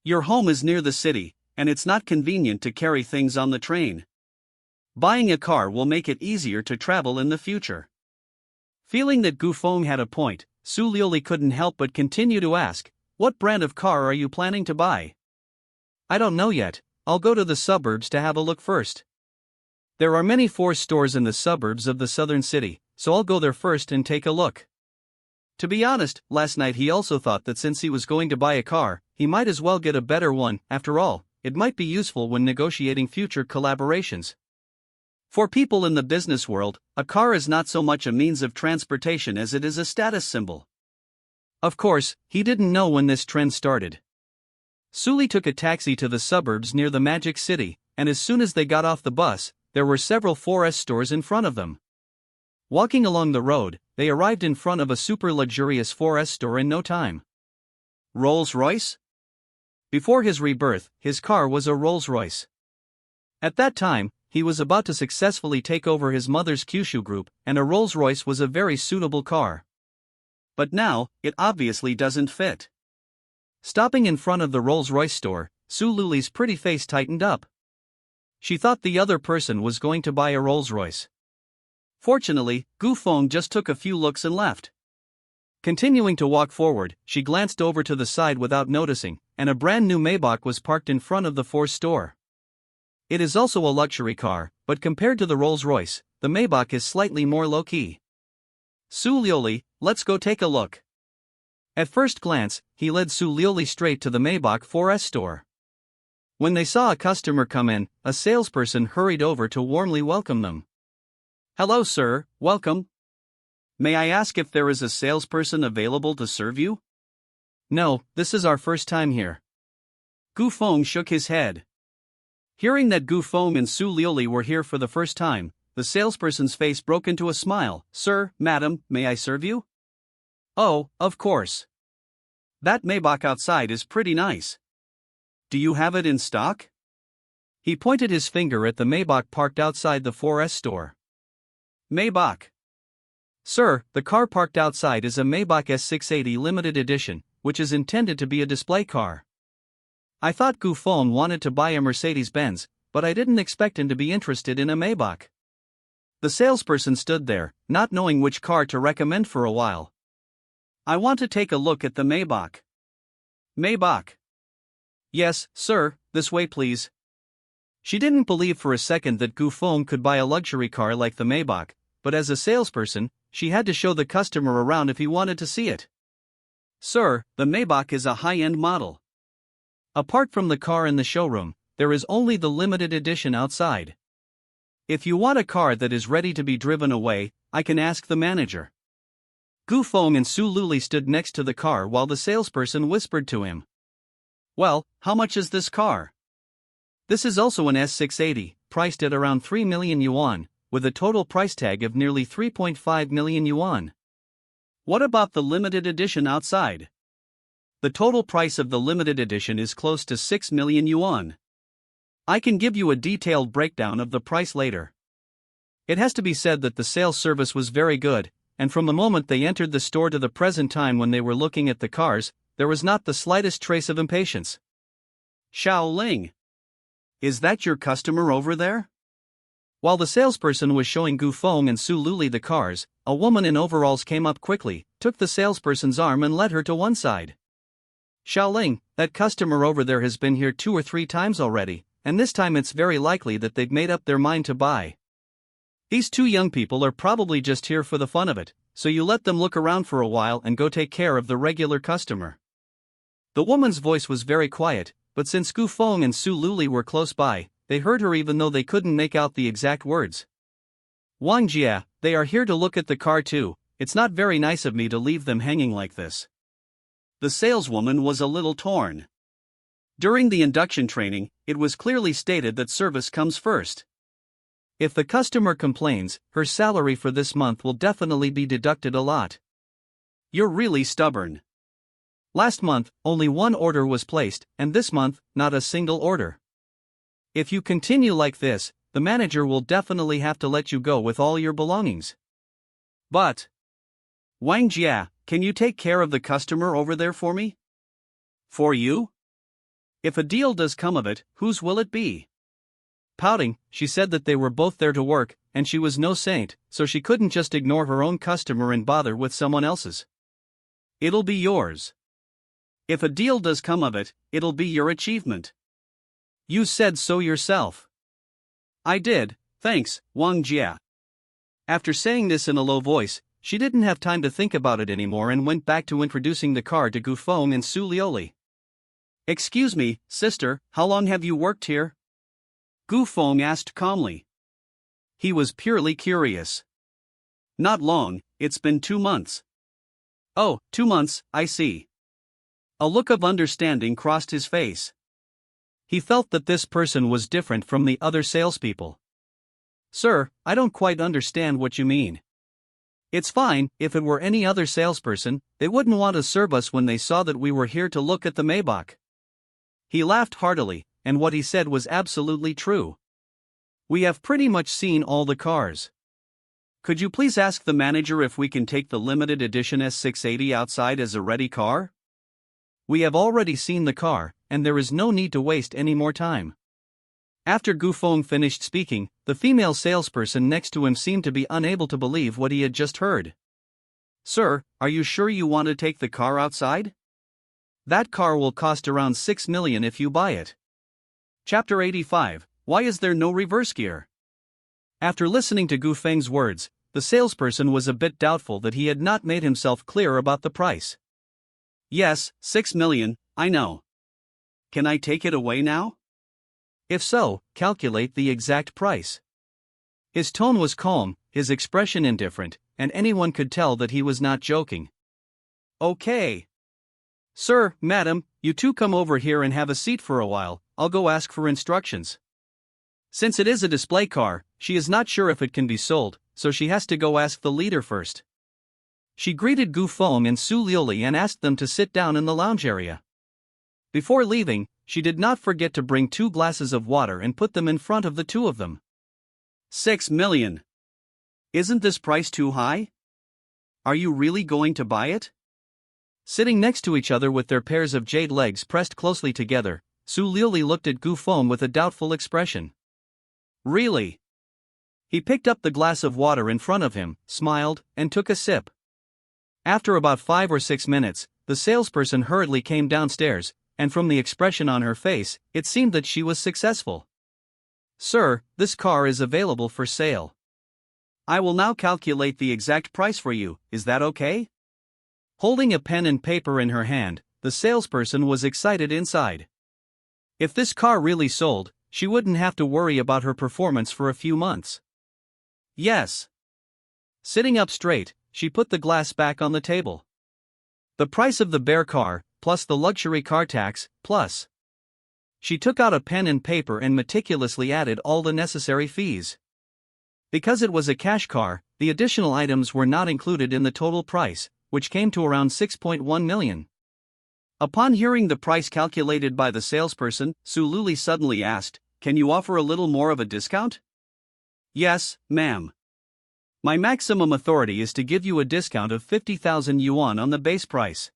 Your home is near the city, and it's not convenient to carry things on the train. Buying a car will make it easier to travel in the future. Feeling that Gu Feng had a point, Su Lili couldn't help but continue to ask, what brand of car are you planning to buy? I don't know yet, I'll go to the suburbs to have a look first. There are many Ford stores in the suburbs of the southern city, so I'll go there first and take a look. To be honest, last night he also thought that since he was going to buy a car, he might as well get a better one. After all, it might be useful when negotiating future collaborations. For people in the business world, a car is not so much a means of transportation as it is a status symbol. Of course, he didn't know when this trend started. Su Li took a taxi to the suburbs near the Magic City, and as soon as they got off the bus, there were several 4S stores in front of them. Walking along the road, they arrived in front of a super luxurious 4S store in no time. Rolls-Royce? Before his rebirth, his car was a Rolls-Royce. At that time, he was about to successfully take over his mother's Kyushu group, and a Rolls-Royce was a very suitable car. But now, it obviously doesn't fit. Stopping in front of the Rolls-Royce store, Su Lili's pretty face tightened up. She thought the other person was going to buy a Rolls-Royce. Fortunately, Gu Feng just took a few looks and left. Continuing to walk forward, she glanced over to the side without noticing, and a brand new Maybach was parked in front of the Ford store. It is also a luxury car, but compared to the Rolls-Royce, the Maybach is slightly more low-key. Su Lili, let's go take a look. At first glance, he led Su Lili straight to the Maybach 4S store. When they saw a customer come in, a salesperson hurried over to warmly welcome them. Hello sir, welcome. May I ask if there is a salesperson available to serve you? No, this is our first time here. Gu Feng shook his head. Hearing that Gu Feng and Su Lili were here for the first time, the salesperson's face broke into a smile. Sir, madam, may I serve you? Oh, of course. That Maybach outside is pretty nice. Do you have it in stock? He pointed his finger at the Maybach parked outside the 4S store. Maybach. Sir, the car parked outside is a Maybach S680 limited edition, which is intended to be a display car. I thought Gu Feng wanted to buy a Mercedes-Benz, but I didn't expect him to be interested in a Maybach. The salesperson stood there, not knowing which car to recommend for a while. I want to take a look at the Maybach. Maybach. Yes, sir, this way please. She didn't believe for a second that Gu Feng could buy a luxury car like the Maybach, but as a salesperson, she had to show the customer around if he wanted to see it. Sir, the Maybach is a high-end model. Apart from the car in the showroom, there is only the limited edition outside. If you want a car that is ready to be driven away, I can ask the manager. Gu Feng and Su Lili stood next to the car while the salesperson whispered to him. Well, how much is this car? This is also an S680, priced at around 3 million yuan, with a total price tag of nearly 3.5 million yuan. What about the limited edition outside? The total price of the limited edition is close to 6 million yuan. I can give you a detailed breakdown of the price later. It has to be said that the sales service was very good, and from the moment they entered the store to the present time when they were looking at the cars, there was not the slightest trace of impatience. Xiao Ling. Is that your customer over there? While the salesperson was showing Gu Feng and Su Luli the cars, a woman in overalls came up quickly, took the salesperson's arm and led her to one side. Xiao Ling, that customer over there has been here 2 or 3 times already, and this time it's very likely that they've made up their mind to buy. These 2 young people are probably just here for the fun of it, so you let them look around for a while and go take care of the regular customer. The woman's voice was very quiet, but since Gu Feng and Su Luli were close by, they heard her even though they couldn't make out the exact words. Wang Jia, they are here to look at the car too. It's not very nice of me to leave them hanging like this. The saleswoman was a little torn. During the induction training, it was clearly stated that service comes first. If the customer complains, her salary for this month will definitely be deducted a lot. You're really stubborn. Last month, only 1 order was placed, and this month, not a single order. If you continue like this, the manager will definitely have to let you go with all your belongings. But, Wang Jia, can you take care of the customer over there for me? For you? If a deal does come of it, whose will it be? Pouting, she said that they were both there to work, and she was no saint, so she couldn't just ignore her own customer and bother with someone else's. It'll be yours. If a deal does come of it, it'll be your achievement. You said so yourself. I did, thanks, Wang Jia. After saying this in a low voice, she didn't have time to think about it anymore and went back to introducing the car to Gu Feng and Su Lioli. Excuse me, sister, how long have you worked here? Gu Feng asked calmly. He was purely curious. Not long, it's been 2 months. Oh, 2 months, I see. A look of understanding crossed his face. He felt that this person was different from the other salespeople. Sir, I don't quite understand what you mean. It's fine, if it were any other salesperson, they wouldn't want to serve us when they saw that we were here to look at the Maybach. He laughed heartily, and what he said was absolutely true. We have pretty much seen all the cars. Could you please ask the manager if we can take the limited edition S680 outside as a ready car? We have already seen the car, and there is no need to waste any more time. After Gu Feng finished speaking, the female salesperson next to him seemed to be unable to believe what he had just heard. Sir, are you sure you want to take the car outside? That car will cost around 6 million if you buy it. Chapter 85, Why is there no reverse gear? After listening to Gu Feng's words, the salesperson was a bit doubtful that he had not made himself clear about the price. Yes, 6 million, I know. Can I take it away now? If so, calculate the exact price. His tone was calm, his expression indifferent, and anyone could tell that he was not joking. Okay. Sir, madam, you two come over here and have a seat for a while, I'll go ask for instructions. Since it is a display car, she is not sure if it can be sold, so she has to go ask the leader first. She greeted Gu Feng and Su Lioli and asked them to sit down in the lounge area. Before leaving, she did not forget to bring 2 glasses of water and put them in front of the 2 of them. 6 million. Isn't this price too high? Are you really going to buy it? Sitting next to each other with their pairs of jade legs pressed closely together, Su Lioli looked at Gu Feng with a doubtful expression. Really? He picked up the glass of water in front of him, smiled, and took a sip. After about 5 or 6 minutes, the salesperson hurriedly came downstairs, and from the expression on her face, it seemed that she was successful. Sir, this car is available for sale. I will now calculate the exact price for you, is that okay? Holding a pen and paper in her hand, the salesperson was excited inside. If this car really sold, she wouldn't have to worry about her performance for a few months. Yes. Sitting up straight, she put the glass back on the table. The price of the bare car, plus the luxury car tax, plus. She took out a pen and paper and meticulously added all the necessary fees. Because it was a cash car, the additional items were not included in the total price, which came to around 6.1 million. Upon hearing the price calculated by the salesperson, Su Luli suddenly asked, "Can you offer a little more of a discount?" "Yes, ma'am. My maximum authority is to give you a discount of 50,000 yuan on the base price."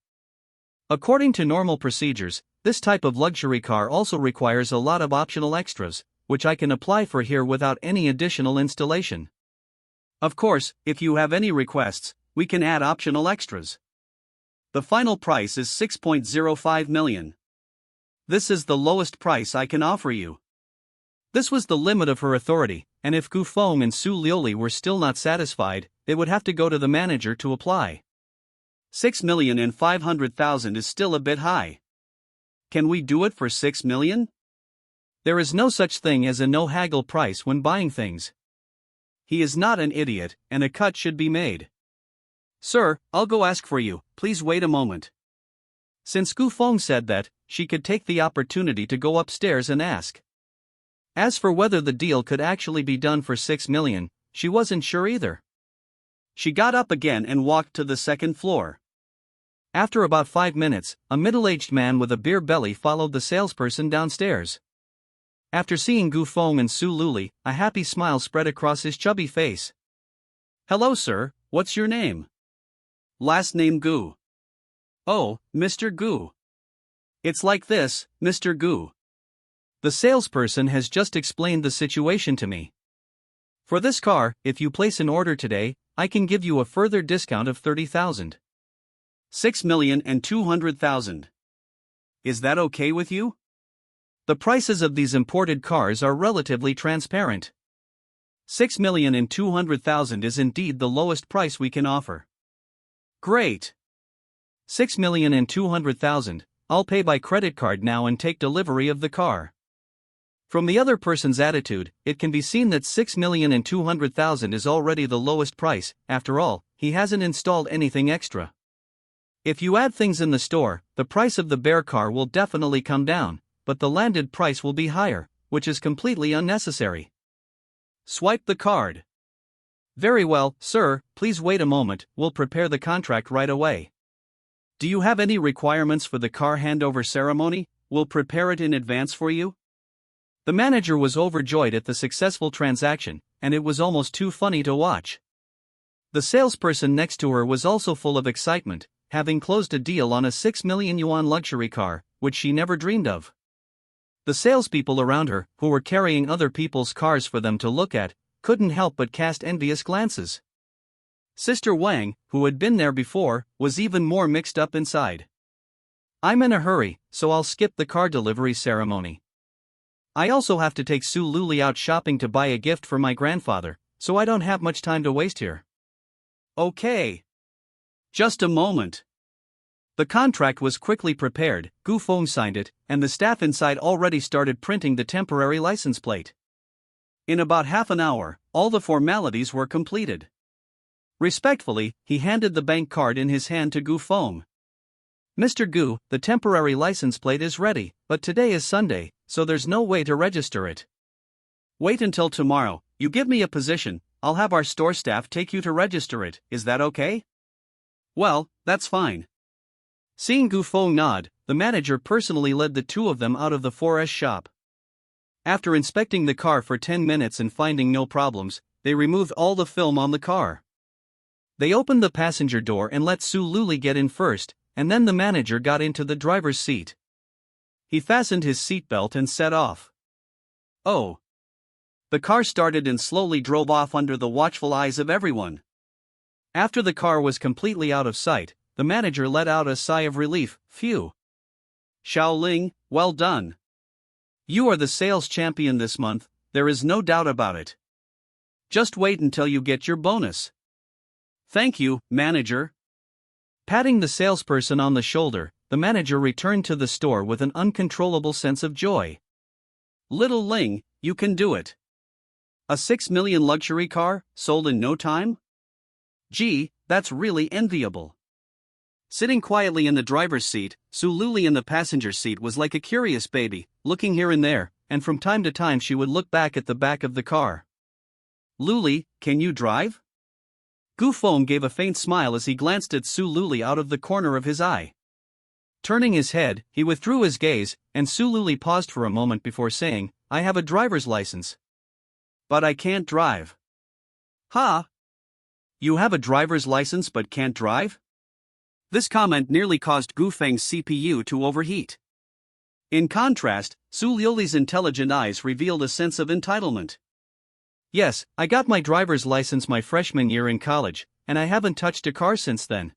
According to normal procedures, this type of luxury car also requires a lot of optional extras, which I can apply for here without any additional installation. Of course, if you have any requests, we can add optional extras. The final price is 6.05 million. This is the lowest price I can offer you. This was the limit of her authority, and if Gu Feng and Su Liuli were still not satisfied, they would have to go to the manager to apply. 6,500,000 is still a bit high. Can we do it for 6 million? There is no such thing as a no-haggle price when buying things. He is not an idiot, and a cut should be made. Sir, I'll go ask for you, please wait a moment. Since Gu Feng said that, she could take the opportunity to go upstairs and ask. As for whether the deal could actually be done for 6 million, she wasn't sure either. She got up again and walked to the second floor. After about 5 minutes, a middle-aged man with a beer belly followed the salesperson downstairs. After seeing Gu Feng and Su Luli, a happy smile spread across his chubby face. "Hello sir, what's your name?" "Last name Gu." "Oh, Mr. Gu. It's like this, Mr. Gu. The salesperson has just explained the situation to me. For this car, if you place an order today, I can give you a further discount of 30,000. 6,200,000. Is that okay with you? The prices of these imported cars are relatively transparent. 6,200,000 is indeed the lowest price we can offer. Great. 6,200,000, I'll pay by credit card now and take delivery of the car. From the other person's attitude, it can be seen that 6,200,000 is already the lowest price. After all, he hasn't installed anything extra. If you add things in the store, the price of the bare car will definitely come down, but the landed price will be higher, which is completely unnecessary. Swipe the card. Very well, sir, please wait a moment, we'll prepare the contract right away. Do you have any requirements for the car handover ceremony? We'll prepare it in advance for you. The manager was overjoyed at the successful transaction, and it was almost too funny to watch. The salesperson next to her was also full of excitement, having closed a deal on a 6 million yuan luxury car, which she never dreamed of. The salespeople around her, who were carrying other people's cars for them to look at, couldn't help but cast envious glances. Sister Wang, who had been there before, was even more mixed up inside. "I'm in a hurry, so I'll skip the car delivery ceremony. I also have to take Su Luli out shopping to buy a gift for my grandfather, so I don't have much time to waste here." "Okay. Just a moment." The contract was quickly prepared, Gu Feng signed it, and the staff inside already started printing the temporary license plate. In about half an hour, all the formalities were completed. Respectfully, he handed the bank card in his hand to Gu Feng. "Mr. Gu, the temporary license plate is ready, but today is Sunday, so there's no way to register it." "Wait until tomorrow, you give me a position, I'll have our store staff take you to register it, is that okay?" "Well, that's fine." Seeing Gu Feng nod, the manager personally led the two of them out of the 4S shop. After inspecting the car for 10 minutes and finding no problems, they removed all the film on the car. They opened the passenger door and let Su Luli get in first, and then the manager got into the driver's seat. He fastened his seatbelt and set off. Oh. The car started and slowly drove off under the watchful eyes of everyone. After the car was completely out of sight, the manager let out a sigh of relief. Phew. Xiaoling, well done. You are the sales champion this month, there is no doubt about it. Just wait until you get your bonus. Thank you, manager. Patting the salesperson on the shoulder, the manager returned to the store with an uncontrollable sense of joy. Little Ling, you can do it. A 6 million luxury car, sold in no time? Gee, that's really enviable. Sitting quietly in the driver's seat, Su Luli in the passenger seat was like a curious baby, looking here and there, and from time to time she would look back at the back of the car. Luli, can you drive? Gu Feng gave a faint smile as he glanced at Su Luli out of the corner of his eye. Turning his head, he withdrew his gaze, and Su Luli paused for a moment before saying, I have a driver's license. But I can't drive. Ha! You have a driver's license but can't drive? This comment nearly caused Gu Feng's CPU to overheat. In contrast, Su Luli's intelligent eyes revealed a sense of entitlement. Yes, I got my driver's license my freshman year in college, and I haven't touched a car since then.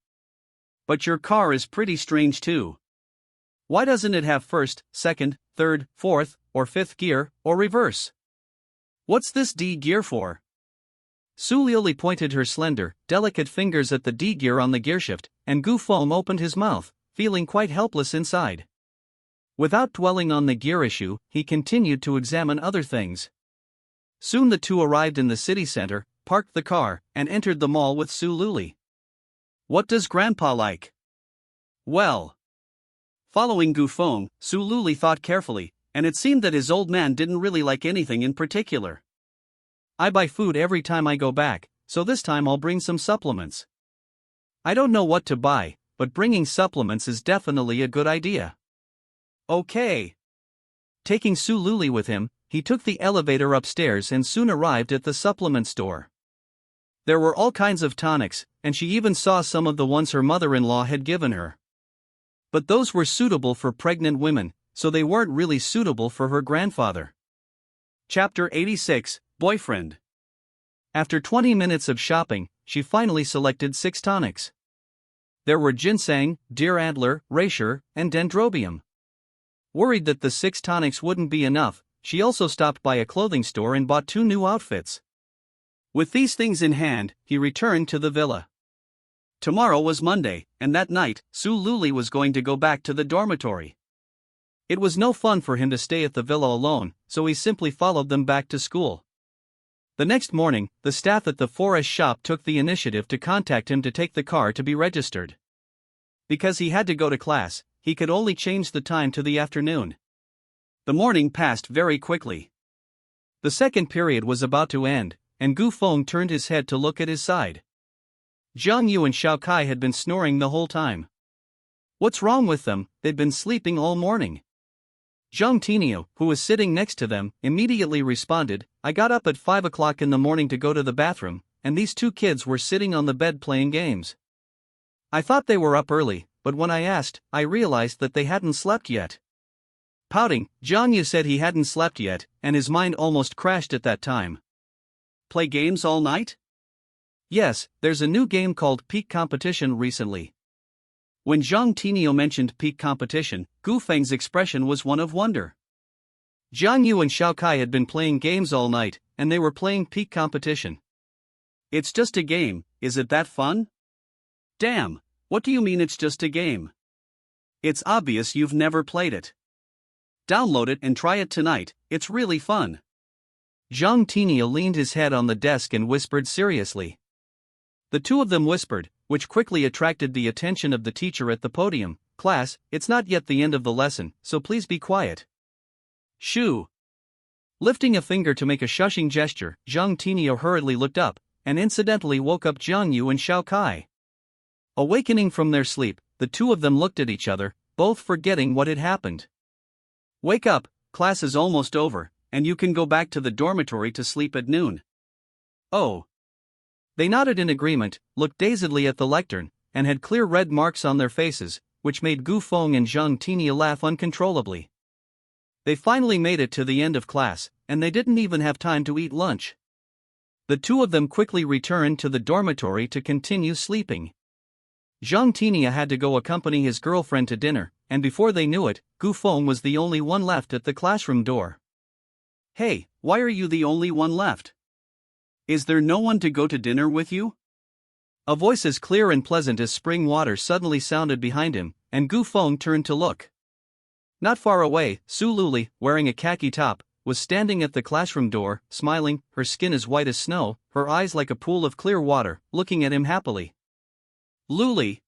But your car is pretty strange too. Why doesn't it have first, second, third, fourth, or fifth gear, or reverse? What's this D gear for? Su Lili pointed her slender, delicate fingers at the D gear on the gearshift, and Gu Feng opened his mouth, feeling quite helpless inside. Without dwelling on the gear issue, he continued to examine other things. Soon the two arrived in the city center, parked the car, and entered the mall with Su Luli. What does Grandpa like? Well. Following Gu Feng, Su Luli thought carefully, and it seemed that his old man didn't really like anything in particular. I buy food every time I go back, so this time I'll bring some supplements. I don't know what to buy, but bringing supplements is definitely a good idea. Okay. Taking Su Luli with him, he took the elevator upstairs and soon arrived at the supplement store. There were all kinds of tonics, and she even saw some of the ones her mother-in-law had given her. But those were suitable for pregnant women, so they weren't really suitable for her grandfather. Chapter 86, Boyfriend. After 20 minutes of shopping, she finally selected 6 tonics. There were ginseng, deer antler, reishi, and dendrobium. Worried that the 6 tonics wouldn't be enough, she also stopped by a clothing store and bought 2 new outfits. With these things in hand, he returned to the villa. Tomorrow was Monday, and that night, Su Luli was going to go back to the dormitory. It was no fun for him to stay at the villa alone, so he simply followed them back to school. The next morning, the staff at the forest shop took the initiative to contact him to take the car to be registered. Because he had to go to class, he could only change the time to the afternoon. The morning passed very quickly. The second period was about to end, and Gu Feng turned his head to look at his side. Zhang Yu and Xiao Kai had been snoring the whole time. What's wrong with them? They'd been sleeping all morning. Zhang Tinio, who was sitting next to them, immediately responded, I got up at 5 o'clock in the morning to go to the bathroom, and these 2 kids were sitting on the bed playing games. I thought they were up early, but when I asked, I realized that they hadn't slept yet. Pouting, Zhang Yu said he hadn't slept yet, and his mind almost crashed at that time. Play games all night? Yes, there's a new game called Peak Competition recently. When Zhang Tinio mentioned Peak Competition, Gu Feng's expression was one of wonder. Zhang Yu and Xiao Kai had been playing games all night, and they were playing Peak Competition. It's just a game, is it that fun? Damn, what do you mean it's just a game? It's obvious you've never played it. Download it and try it tonight, it's really fun. Zhang Tinio leaned his head on the desk and whispered seriously. The two of them whispered, which quickly attracted the attention of the teacher at the podium. Class, it's not yet the end of the lesson, so please be quiet. Shoo! Lifting a finger to make a shushing gesture, Zhang Tinio hurriedly looked up, and incidentally woke up Zhang Yu and Xiao Kai. Awakening from their sleep, the two of them looked at each other, both forgetting what had happened. Wake up, class is almost over, and you can go back to the dormitory to sleep at noon. Oh. They nodded in agreement, looked dazedly at the lectern, and had clear red marks on their faces, which made Gu Feng and Zhang Tinio laugh uncontrollably. They finally made it to the end of class, and they didn't even have time to eat lunch. The two of them quickly returned to the dormitory to continue sleeping. Zhang Tinio had to go accompany his girlfriend to dinner, and before they knew it, Gu Feng was the only one left at the classroom door. Hey, why are you the only one left? Is there no one to go to dinner with you? A voice as clear and pleasant as spring water suddenly sounded behind him, and Gu Feng turned to look. Not far away, Su Luli, wearing a khaki top, was standing at the classroom door, smiling, her skin as white as snow, her eyes like a pool of clear water, looking at him happily. Luli!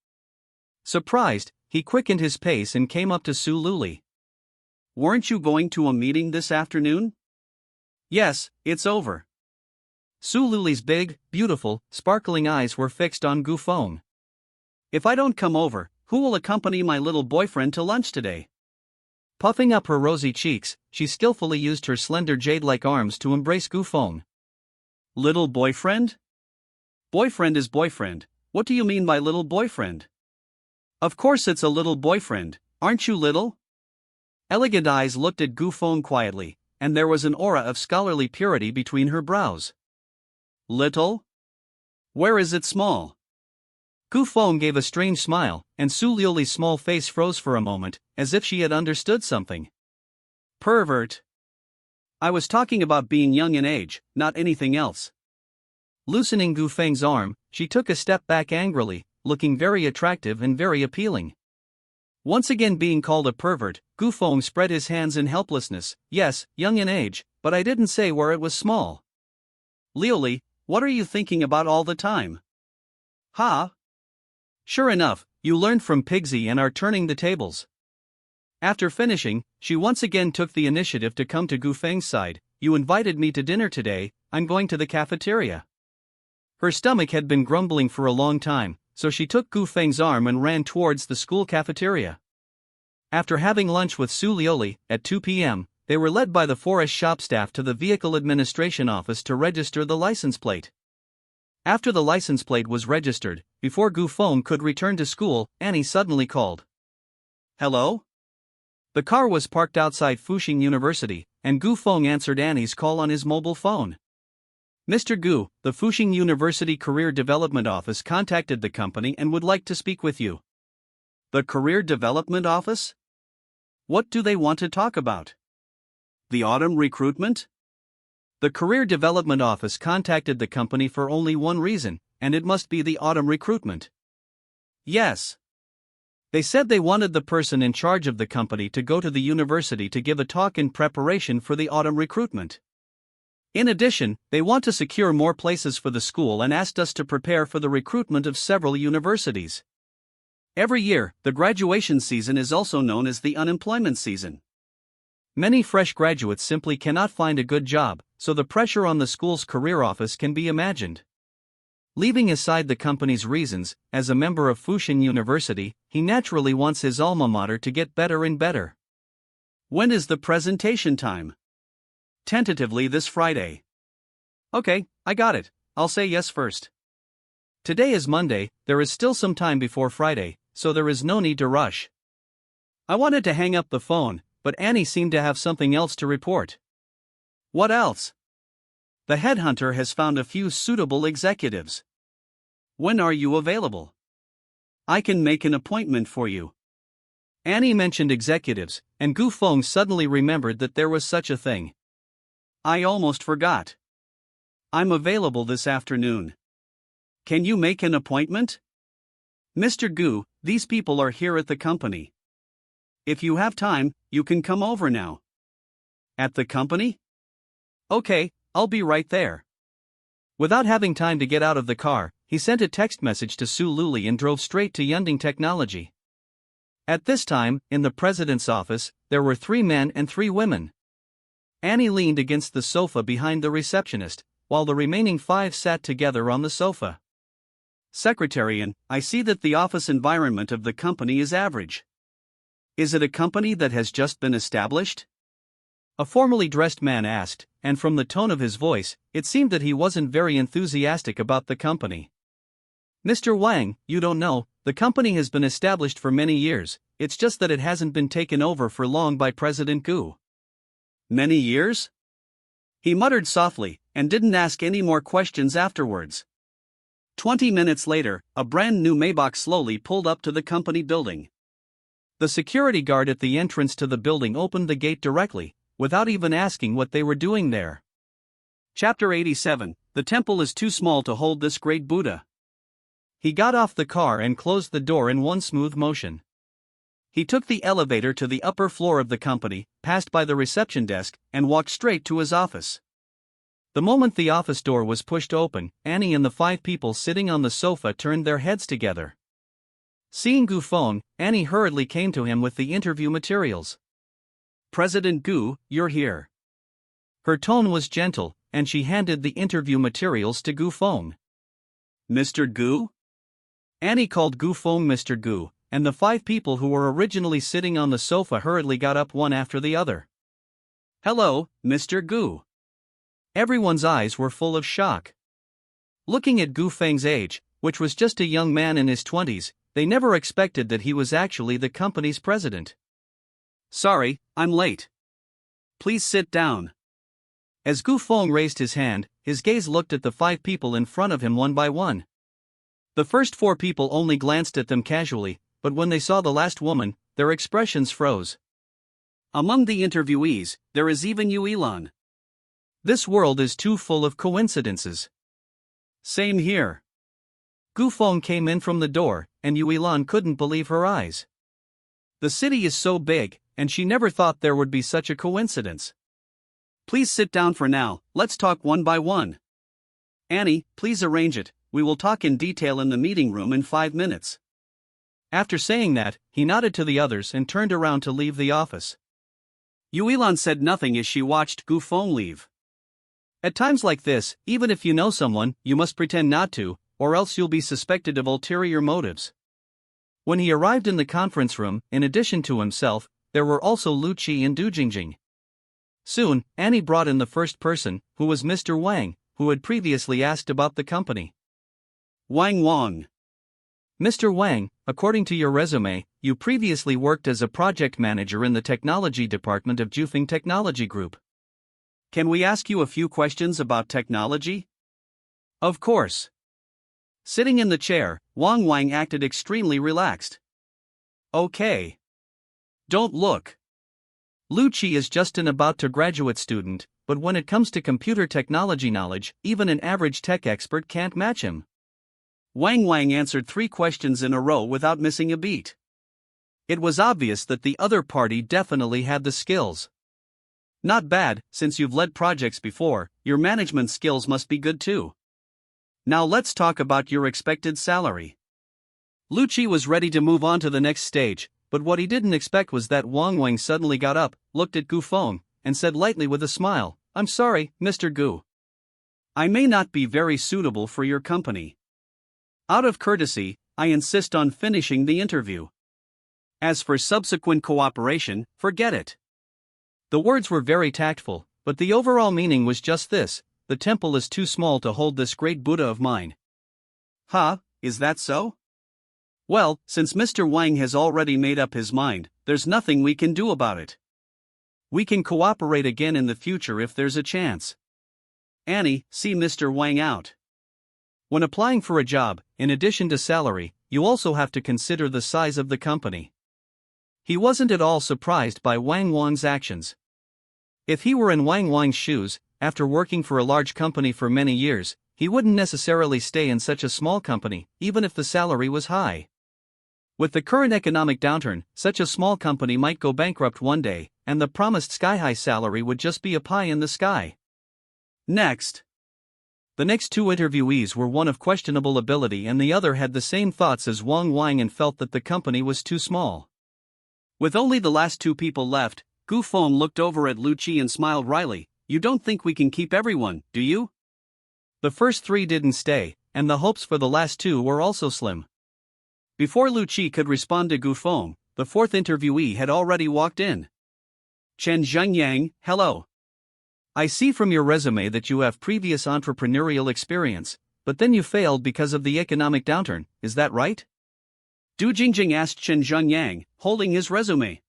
Surprised, he quickened his pace and came up to Su Luli. Weren't you going to a meeting this afternoon? Yes, it's over. Su Luli's big, beautiful, sparkling eyes were fixed on Gu Feng. If I don't come over, who will accompany my little boyfriend to lunch today? Puffing up her rosy cheeks, she skillfully used her slender jade-like arms to embrace Gu Feng. Little boyfriend? Boyfriend is boyfriend. What do you mean by little boyfriend? Of course it's a little boyfriend, aren't you little? Elegant eyes looked at Gu Feng quietly, and there was an aura of scholarly purity between her brows. Little? Where is it small? Gu Feng gave a strange smile, and Su Liuli's small face froze for a moment, as if she had understood something. Pervert. I was talking about being young in age, not anything else. Loosening Gu Feng's arm, she took a step back angrily, looking very attractive and very appealing. Once again being called a pervert, Gu Feng spread his hands in helplessness. Yes, young in age, but I didn't say where it was small. Liuli, what are you thinking about all the time? Huh? Sure enough, you learned from Pigsy and are turning the tables. After finishing, she once again took the initiative to come to Gu Feng's side. You invited me to dinner today, I'm going to the cafeteria. Her stomach had been grumbling for a long time, so she took Gu Feng's arm and ran towards the school cafeteria. After having lunch with Su Liuli, at 2 p.m., they were led by the forest shop staff to the vehicle administration office to register the license plate. After the license plate was registered, before Gu Feng could return to school, Annie suddenly called. Hello? The car was parked outside Fuxing University, and Gu Feng answered Annie's call on his mobile phone. Mr. Gu, the Fuxing University Career Development Office contacted the company and would like to speak with you. The Career Development Office? What do they want to talk about? The autumn recruitment? The Career Development Office contacted the company for only one reason, and it must be the autumn recruitment. Yes. They said they wanted the person in charge of the company to go to the university to give a talk in preparation for the autumn recruitment. In addition, they want to secure more places for the school and asked us to prepare for the recruitment of several universities. Every year, the graduation season is also known as the unemployment season. Many fresh graduates simply cannot find a good job, so the pressure on the school's career office can be imagined. Leaving aside the company's reasons, as a member of Fuxing University, he naturally wants his alma mater to get better and better. When is the presentation time? Tentatively this Friday. Okay, I got it. I'll say yes first. Today is Monday, there is still some time before Friday, so there is no need to rush. I wanted to hang up the phone, but Annie seemed to have something else to report. What else? The headhunter has found a few suitable executives. When are you available? I can make an appointment for you. Annie mentioned executives, and Gu Feng suddenly remembered that there was such a thing. I almost forgot. I'm available this afternoon. Can you make an appointment? Mr. Gu, these people are here at the company. If you have time, you can come over now. At the company? Okay, I'll be right there. Without having time to get out of the car, he sent a text message to Su Luli and drove straight to Yunding Technology. At this time, in the president's office, there were 3 men and 3 women. Annie leaned against the sofa behind the receptionist, while the remaining 5 sat together on the sofa. Secretarian, I see that the office environment of the company is average. Is it a company that has just been established? A formally dressed man asked, and from the tone of his voice, it seemed that he wasn't very enthusiastic about the company. Mr. Wang, you don't know, the company has been established for many years, it's just that it hasn't been taken over for long by President Gu. Many years? He muttered softly, and didn't ask any more questions afterwards. 20 minutes later, a brand new Maybach slowly pulled up to the company building. The security guard at the entrance to the building opened the gate directly, without even asking what they were doing there. Chapter 87, The temple is too small to hold this great Buddha. He got off the car and closed the door in one smooth motion. He took the elevator to the upper floor of the company, passed by the reception desk, and walked straight to his office. The moment the office door was pushed open, Annie and the 5 people sitting on the sofa turned their heads together. Seeing Gu Feng, Annie hurriedly came to him with the interview materials. President Gu, you're here. Her tone was gentle, and she handed the interview materials to Gu Feng. Mr. Gu? Annie called Gu Feng Mr. Gu, and the 5 people who were originally sitting on the sofa hurriedly got up one after the other. Hello, Mr. Gu. Everyone's eyes were full of shock. Looking at Gu Feng's age, which was just a young man in his 20s, they never expected that he was actually the company's president. Sorry, I'm late. Please sit down. As Gu Feng raised his hand, his gaze looked at the 5 people in front of him one by one. The first 4 people only glanced at them casually, but when they saw the last woman, their expressions froze. Among the interviewees, there is even Yu Ilan. This world is too full of coincidences. Same here. Gu Feng came in from the door, and Yu Ilan couldn't believe her eyes. The city is so big, and she never thought there would be such a coincidence. Please sit down for now, let's talk one by one. Annie, please arrange it, we will talk in detail in the meeting room in 5 minutes. After saying that, he nodded to the others and turned around to leave the office. Yu Ilan said nothing as she watched Gu Feng leave. At times like this, even if you know someone, you must pretend not to, or else you'll be suspected of ulterior motives. When he arrived in the conference room, in addition to himself, there were also Lu Qi and Du Jingjing. Soon, Annie brought in the first person, who was Mr. Wang, who had previously asked about the company. Wang Wang. Mr. Wang, according to your resume, you previously worked as a project manager in the technology department of Jufeng Technology Group. Can we ask you a few questions about technology? Of course. Sitting in the chair, Wang acted extremely relaxed. Okay. Don't look. Lu Qi is just an about-to-graduate student, but when it comes to computer technology knowledge, even an average tech expert can't match him. Wang answered 3 questions in a row without missing a beat. It was obvious that the other party definitely had the skills. Not bad, since you've led projects before, your management skills must be good too. Now let's talk about your expected salary. Lu Qi was ready to move on to the next stage, but what he didn't expect was that Wang suddenly got up, looked at Gu Feng, and said lightly with a smile, "I'm sorry, Mr. Gu. I may not be very suitable for your company. Out of courtesy, I insist on finishing the interview. As for subsequent cooperation, forget it." The words were very tactful, but the overall meaning was just this: the temple is too small to hold this great Buddha of mine. Huh, is that so? Well, since Mr. Wang has already made up his mind, there's nothing we can do about it. We can cooperate again in the future if there's a chance. Annie, see Mr. Wang out. When applying for a job, in addition to salary, you also have to consider the size of the company. He wasn't at all surprised by Wang's actions. If he were in Wang's shoes, after working for a large company for many years, he wouldn't necessarily stay in such a small company, even if the salary was high. With the current economic downturn, such a small company might go bankrupt one day, and the promised sky-high salary would just be a pie in the sky. Next. The next 2 interviewees were one of questionable ability and the other had the same thoughts as Wang and felt that the company was too small. With only the last 2 people left, Gu Feng looked over at Lu Qi and smiled wryly. You don't think we can keep everyone, do you? The first 3 didn't stay, and the hopes for the last 2 were also slim. Before Lu Qi could respond to Gu Feng, the 4th interviewee had already walked in. Chen Zhengyang, hello. I see from your resume that you have previous entrepreneurial experience, but then you failed because of the economic downturn, is that right? Du Jingjing asked Chen Zhengyang, holding his resume.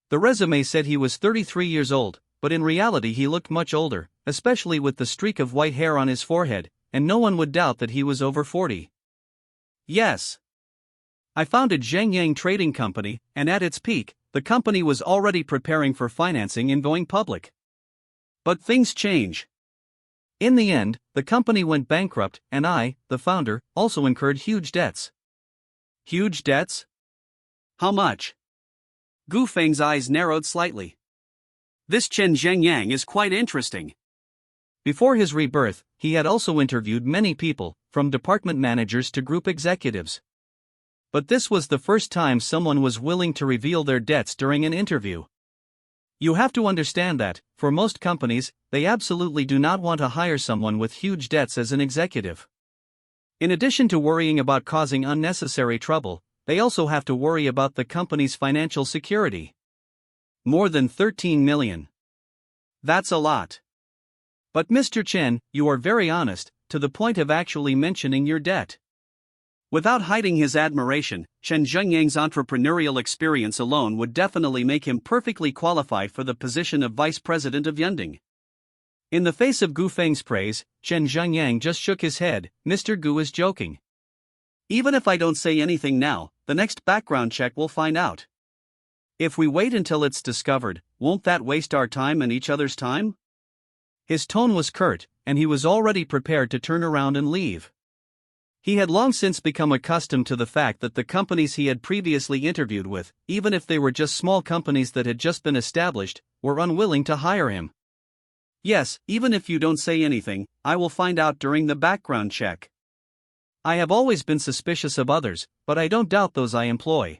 The resume said he was 33 years old, but in reality he looked much older, especially with the streak of white hair on his forehead, and no one would doubt that he was over 40. Yes. I founded Zhengyang Trading Company, and at its peak, the company was already preparing for financing and going public. But things change. In the end, the company went bankrupt, and I, the founder, also incurred huge debts. Huge debts? How much? Gu Feng's eyes narrowed slightly. This Chen Zhengyang is quite interesting. Before his rebirth, he had also interviewed many people, from department managers to group executives. But this was the first time someone was willing to reveal their debts during an interview. You have to understand that, for most companies, they absolutely do not want to hire someone with huge debts as an executive. In addition to worrying about causing unnecessary trouble, they also have to worry about the company's financial security. More than 13 million. That's a lot. But Mr. Chen, you are very honest, to the point of actually mentioning your debt. Without hiding his admiration, Chen Zhengyang's entrepreneurial experience alone would definitely make him perfectly qualified for the position of vice president of Yunding. In the face of Gu Feng's praise, Chen Zhengyang just shook his head. Mr. Gu is joking. Even if I don't say anything now, the next background check will find out. If we wait until it's discovered, won't that waste our time and each other's time? His tone was curt, and he was already prepared to turn around and leave. He had long since become accustomed to the fact that the companies he had previously interviewed with, even if they were just small companies that had just been established, were unwilling to hire him. Yes, even if you don't say anything, I will find out during the background check. I have always been suspicious of others, but I don't doubt those I employ.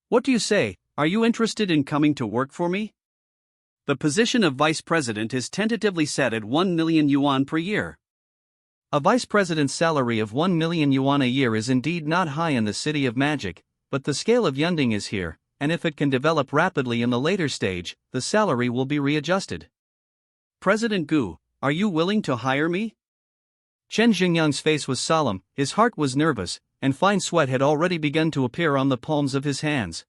What do you say, are you interested in coming to work for me? The position of vice president is tentatively set at 1 million yuan per year. A vice president's salary of 1 million yuan a year is indeed not high in the City of Magic, but the scale of Yunding is here, and if it can develop rapidly in the later stage, the salary will be readjusted. President Gu, are you willing to hire me? Chen Zhengyang's face was solemn, his heart was nervous, and fine sweat had already begun to appear on the palms of his hands.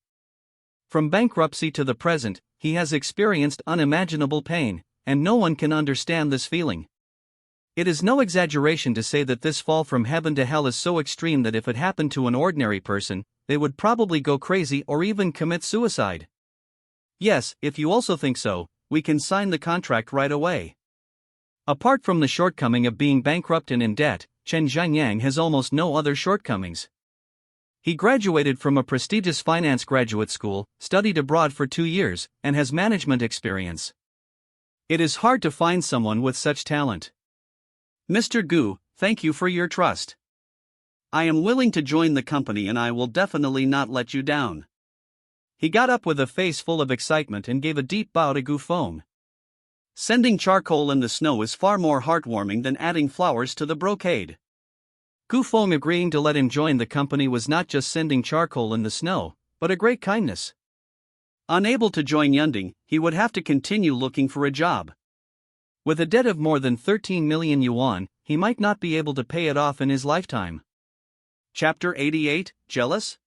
From bankruptcy to the present, he has experienced unimaginable pain, and no one can understand this feeling. It is no exaggeration to say that this fall from heaven to hell is so extreme that if it happened to an ordinary person, they would probably go crazy or even commit suicide. Yes, if you also think so, we can sign the contract right away. Apart from the shortcoming of being bankrupt and in debt, Chen Zhengyang has almost no other shortcomings. He graduated from a prestigious finance graduate school, studied abroad for 2 years, and has management experience. It is hard to find someone with such talent. Mr. Gu, thank you for your trust. I am willing to join the company and I will definitely not let you down. He got up with a face full of excitement and gave a deep bow to Gu Feng. Sending charcoal in the snow is far more heartwarming than adding flowers to the brocade. Gu Feng agreeing to let him join the company was not just sending charcoal in the snow, but a great kindness. Unable to join Yunding, he would have to continue looking for a job. With a debt of more than 13 million yuan, he might not be able to pay it off in his lifetime. Chapter 88, Jealous?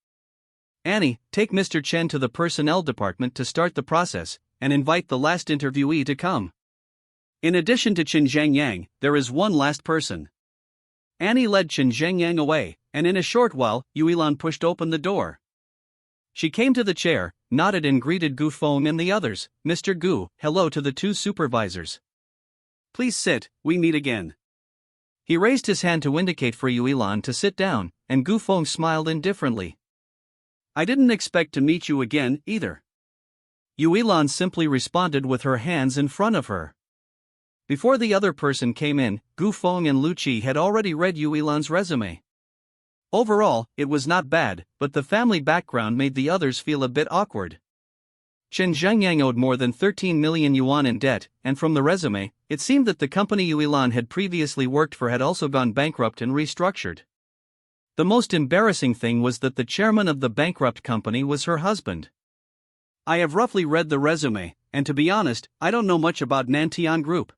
Annie, take Mr. Chen to the personnel department to start the process, and invite the last interviewee to come. In addition to Chen Zhengyang, there is one last person. Annie led Chen Zhengyang away, and in a short while, Yuilan pushed open the door. She came to the chair, nodded and greeted Gu Feng and the others. Mr. Gu, hello to the 2 supervisors. Please sit, we meet again. He raised his hand to indicate for Yuilan to sit down, and Gu Feng smiled indifferently. I didn't expect to meet you again, either. Yuilan simply responded with her hands in front of her. Before the other person came in, Gu Feng and Lu Qi had already read Yuilan's resume. Overall, it was not bad, but the family background made the others feel a bit awkward. Chen Zhengyang owed more than 13 million yuan in debt, and from the resume, it seemed that the company Yuilan had previously worked for had also gone bankrupt and restructured. The most embarrassing thing was that the chairman of the bankrupt company was her husband. I have roughly read the resume, and to be honest, I don't know much about Nantian Group.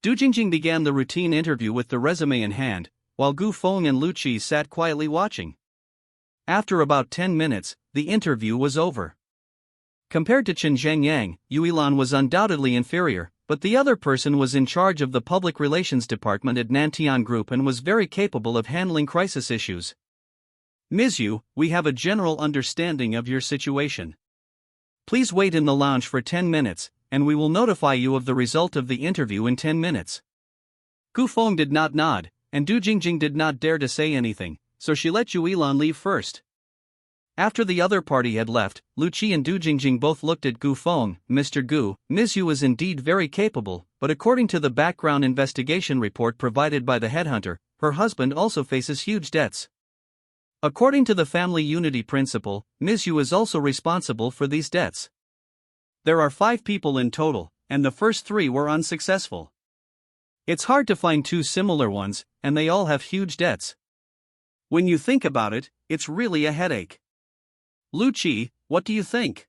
Du Jingjing began the routine interview with the resume in hand, while Gu Feng and Lu Qi sat quietly watching. After about 10 minutes, the interview was over. Compared to Chen Zhengyang, Yuilan was undoubtedly inferior, but the other person was in charge of the public relations department at Nantian Group and was very capable of handling crisis issues. Ms. Yu, we have a general understanding of your situation. Please wait in the lounge for 10 minutes, and we will notify you of the result of the interview in 10 minutes. Gu Feng did not nod, and Du Jingjing did not dare to say anything, so she let Yuilan leave first. After the other party had left, Lu Qi and Du Jingjing both looked at Gu Feng. Mr. Gu, Ms. Yu is indeed very capable, but according to the background investigation report provided by the headhunter, her husband also faces huge debts. According to the family unity principle, Ms. Yu is also responsible for these debts. There are 5 people in total, and the first 3 were unsuccessful. It's hard to find 2 similar ones, and they all have huge debts. When you think about it, it's really a headache. Lucci, what do you think?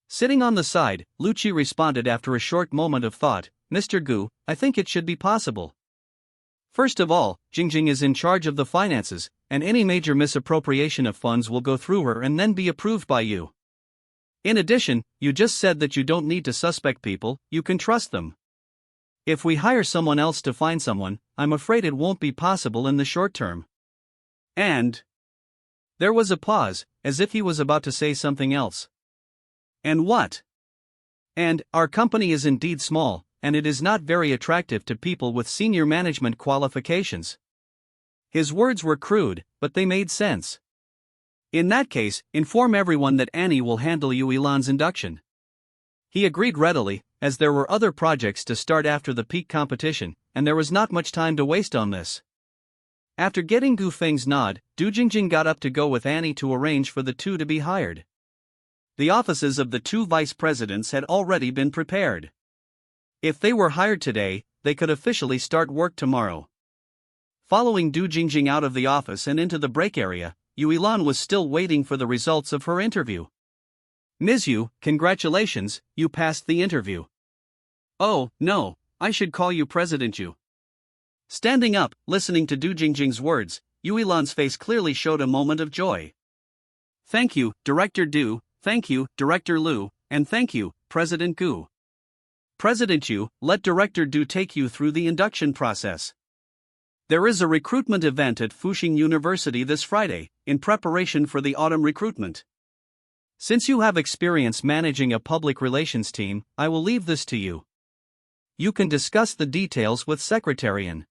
Sitting on the side, Lucci responded after a short moment of thought, Mr. Gu, I think it should be possible. First of all, Jingjing is in charge of the finances, and any major misappropriation of funds will go through her and then be approved by you. In addition, you just said that you don't need to suspect people, you can trust them. If we hire someone else to find someone, I'm afraid it won't be possible in the short term. And there was a pause, as if he was about to say something else. And what? And our company is indeed small, and it is not very attractive to people with senior management qualifications. His words were crude, but they made sense. In that case, inform everyone that Annie will handle Yuilan's induction. He agreed readily, as there were other projects to start after the peak competition, and there was not much time to waste on this. After getting Gu Feng's nod, Du Jingjing got up to go with Annie to arrange for the 2 to be hired. The offices of the 2 vice presidents had already been prepared. If they were hired today, they could officially start work tomorrow. Following Du Jingjing out of the office and into the break area, Yuilan was still waiting for the results of her interview. Ms. Yu, congratulations, you passed the interview. Oh, no, I should call you President Yu. Standing up, listening to Du Jingjing's words, Yuilan's face clearly showed a moment of joy. Thank you, Director Du, thank you, Director Lu, and thank you, President Gu. President Yu, let Director Du take you through the induction process. There is a recruitment event at Fuxing University this Friday, in preparation for the autumn recruitment. Since you have experience managing a public relations team, I will leave this to you. You can discuss the details with Secretarian.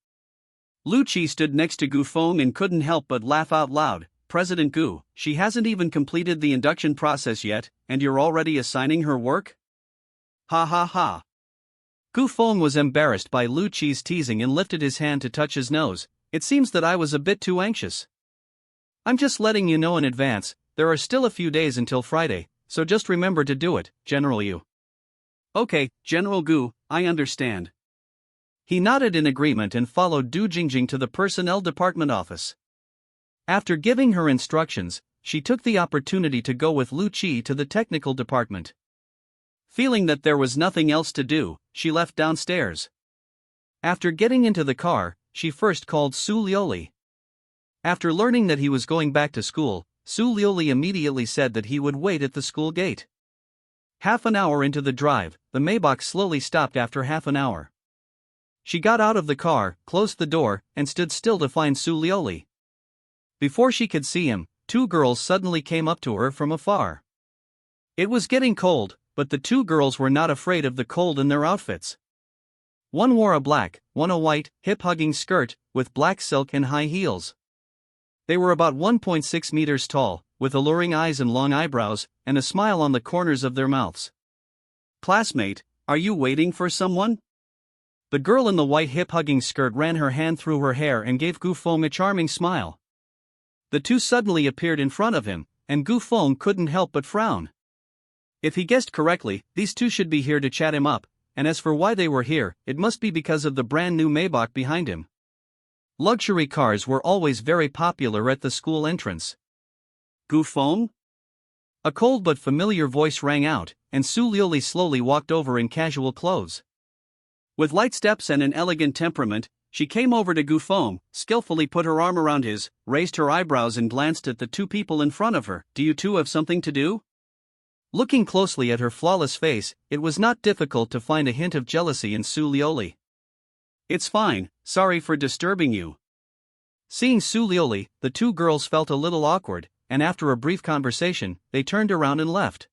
Lucci stood next to Gu Feng and couldn't help but laugh out loud. President Gu, she hasn't even completed the induction process yet, and you're already assigning her work? Ha ha ha. Gu Feng was embarrassed by Lucci's teasing and lifted his hand to touch his nose. It seems that I was a bit too anxious. I'm just letting you know in advance, there are still a few days until Friday, so just remember to do it, General Yu. Okay, General Gu, I understand. He nodded in agreement and followed Du Jingjing to the personnel department office. After giving her instructions, she took the opportunity to go with Lucci to the technical department. Feeling that there was nothing else to do, she left downstairs. After getting into the car, she first called Su Liuli. After learning that he was going back to school, Su Liuli immediately said that he would wait at the school gate. Half an hour into the drive, the Maybach slowly stopped after half an hour. She got out of the car, closed the door, and stood still to find Su Liuli. Before she could see him, 2 girls suddenly came up to her from afar. It was getting cold, but the 2 girls were not afraid of the cold in their outfits. One wore a black, one a white, hip-hugging skirt, with black silk and high heels. They were about 1.6 meters tall, with alluring eyes and long eyebrows, and a smile on the corners of their mouths. Classmate, are you waiting for someone? The girl in the white hip-hugging skirt ran her hand through her hair and gave Gu Feng a charming smile. The 2 suddenly appeared in front of him, and Gu Feng couldn't help but frown. If he guessed correctly, these 2 should be here to chat him up, and as for why they were here, it must be because of the brand new Maybach behind him. Luxury cars were always very popular at the school entrance. Gu Feng? A cold but familiar voice rang out, and Su Liuli slowly walked over in casual clothes. With light steps and an elegant temperament, she came over to Gu Feng, skillfully put her arm around his, raised her eyebrows and glanced at the 2 people in front of her. Do you 2 have something to do? Looking closely at her flawless face, it was not difficult to find a hint of jealousy in Su Liuli. It's fine, sorry for disturbing you. Seeing Su Liuli, the 2 girls felt a little awkward, and after a brief conversation, they turned around and left.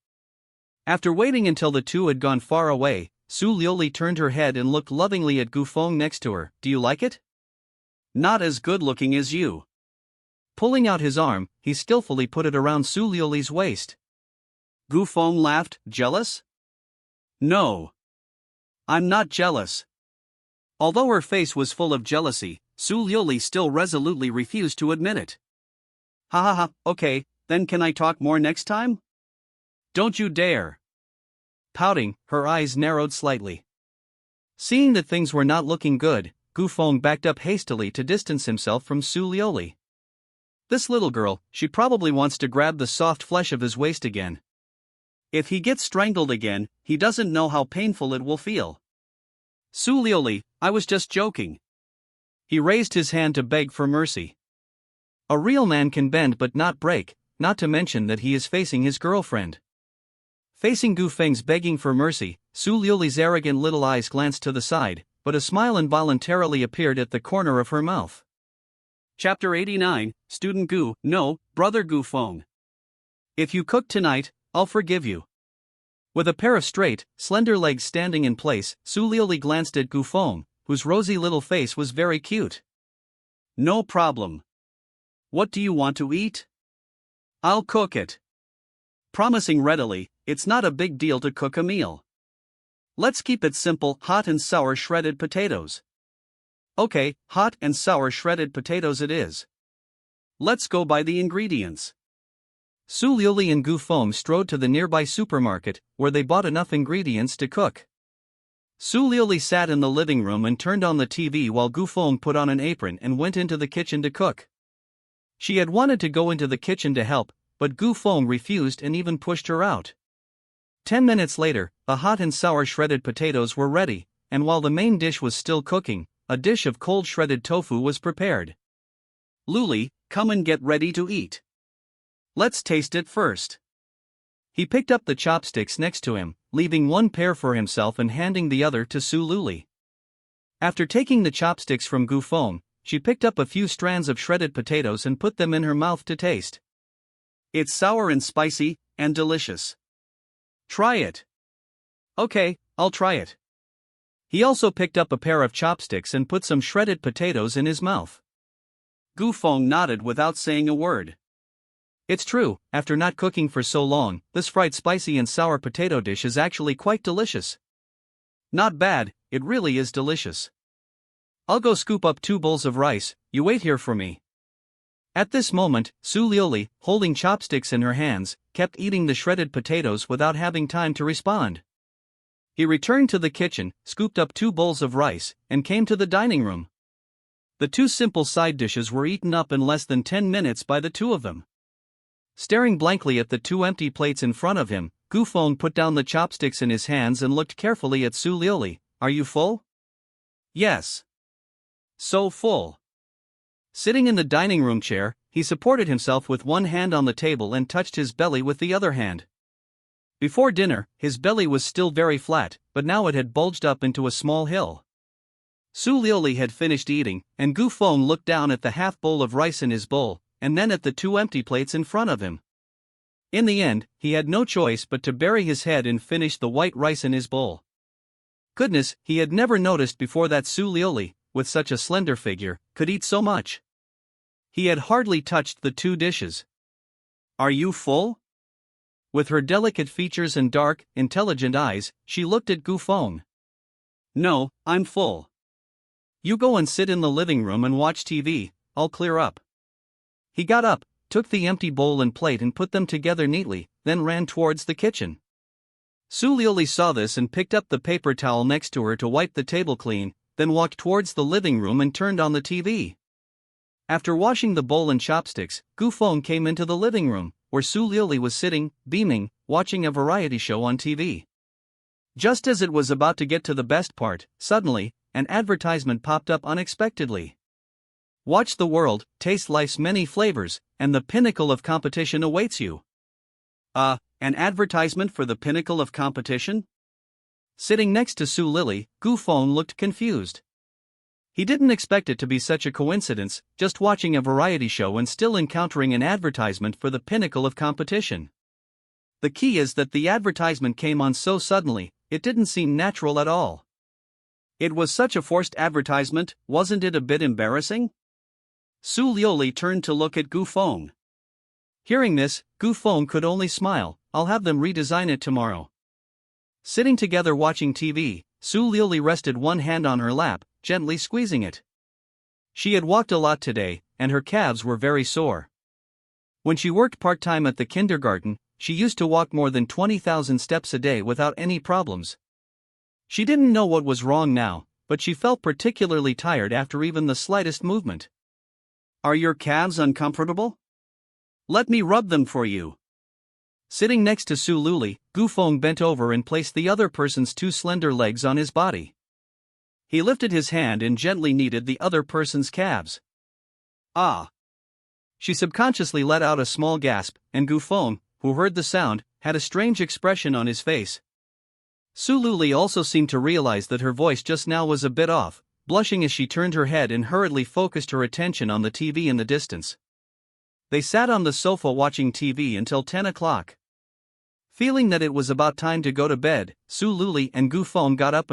After waiting until the 2 had gone far away, Su Liuli turned her head and looked lovingly at Gu Feng next to her. Do you like it? Not as good looking as you. Pulling out his arm, he skillfully put it around Su Liuli's waist. Gu Feng laughed. Jealous? No. I'm not jealous. Although her face was full of jealousy, Su Liuli still resolutely refused to admit it. Ha ha ha, okay, then can I talk more next time? Don't you dare. Pouting, her eyes narrowed slightly. Seeing that things were not looking good, Gu Feng backed up hastily to distance himself from Su Lioli. This little girl, she probably wants to grab the soft flesh of his waist again. If he gets strangled again, he doesn't know how painful it will feel. Su Lioli, I was just joking. He raised his hand to beg for mercy. A real man can bend but not break, not to mention that he is facing his girlfriend. Facing Gu Feng's begging for mercy, Su Lioli's arrogant little eyes glanced to the side, but a smile involuntarily appeared at the corner of her mouth. Chapter 89, Student Gu, no, Brother Gu Feng. If you cook tonight, I'll forgive you. With a pair of straight, slender legs standing in place, Su Lioli glanced at Gu Feng, whose rosy little face was very cute. No problem. What do you want to eat? I'll cook it. Promising readily, it's not a big deal to cook a meal. Let's keep it simple, hot and sour shredded potatoes. Okay, hot and sour shredded potatoes it is. Let's go buy the ingredients. Su Lioli and Gu Feng strode to the nearby supermarket, where they bought enough ingredients to cook. Su Lioli sat in the living room and turned on the TV while Gu Feng put on an apron and went into the kitchen to cook. She had wanted to go into the kitchen to help, but Gu Feng refused and even pushed her out. 10 minutes later, the hot and sour shredded potatoes were ready, and while the main dish was still cooking, a dish of cold shredded tofu was prepared. Luli, come and get ready to eat. Let's taste it first. He picked up the chopsticks next to him, leaving one pair for himself and handing the other to Su Luli. After taking the chopsticks from Gu Feng, she picked up a few strands of shredded potatoes and put them in her mouth to taste. It's sour and spicy, and delicious. Try it. Okay, I'll try it. He also picked up a pair of chopsticks and put some shredded potatoes in his mouth. Gu Feng nodded without saying a word. It's true, after not cooking for so long, this fried spicy and sour potato dish is actually quite delicious. Not bad, it really is delicious. I'll go scoop up 2 bowls of rice, you wait here for me. At this moment, Su Lioli, holding chopsticks in her hands, kept eating the shredded potatoes without having time to respond. He returned to the kitchen, scooped up 2 bowls of rice, and came to the dining room. The 2 simple side dishes were eaten up in less than 10 minutes by the 2 of them. Staring blankly at the 2 empty plates in front of him, Gu Feng put down the chopsticks in his hands and looked carefully at Su Lioli. Are you full? Yes. So full. Sitting in the dining room chair, he supported himself with one hand on the table and touched his belly with the other hand. Before dinner, his belly was still very flat, but now it had bulged up into a small hill. Su Lioli had finished eating, and Gu Feng looked down at the half bowl of rice in his bowl, and then at the 2 empty plates in front of him. In the end, he had no choice but to bury his head and finish the white rice in his bowl. Goodness, he had never noticed before that Su Lioli, with such a slender figure, could eat so much. He had hardly touched the 2 dishes. Are you full? With her delicate features and dark, intelligent eyes, she looked at Gu Feng. No, I'm full. You go and sit in the living room and watch TV, I'll clear up. He got up, took the empty bowl and plate and put them together neatly, then ran towards the kitchen. Su Lioli saw this and picked up the paper towel next to her to wipe the table clean, then walked towards the living room and turned on the TV. After washing the bowl and chopsticks, Gu Feng came into the living room, where Su Lioli was sitting, beaming, watching a variety show on TV. Just as it was about to get to the best part, suddenly, an advertisement popped up unexpectedly. Watch the world, taste life's many flavors, and the pinnacle of competition awaits you. An advertisement for the pinnacle of competition? Sitting next to Su Lili, Gu Feng looked confused. He didn't expect it to be such a coincidence, just watching a variety show and still encountering an advertisement for the pinnacle of competition. The key is that the advertisement came on so suddenly, it didn't seem natural at all. It was such a forced advertisement, wasn't it a bit embarrassing? Su Lioli turned to look at Gu Feng. Hearing this, Gu Feng could only smile. I'll have them redesign it tomorrow. Sitting together watching TV, Su Lioli rested one hand on her lap, gently squeezing it. She had walked a lot today, and her calves were very sore. When she worked part-time at the kindergarten, she used to walk more than 20,000 steps a day without any problems. She didn't know what was wrong now, but she felt particularly tired after even the slightest movement. Are your calves uncomfortable? Let me rub them for you. Sitting next to Su Luli, Gu Feng bent over and placed the other person's two slender legs on his body. He lifted his hand and gently kneaded the other person's calves. Ah! She subconsciously let out a small gasp, and Gu Feng, who heard the sound, had a strange expression on his face. Su Luli also seemed to realize that her voice just now was a bit off, blushing as she turned her head and hurriedly focused her attention on the TV in the distance. They sat on the sofa watching TV until 10 o'clock. Feeling that it was about time to go to bed, Su Luli and Gu Feng got up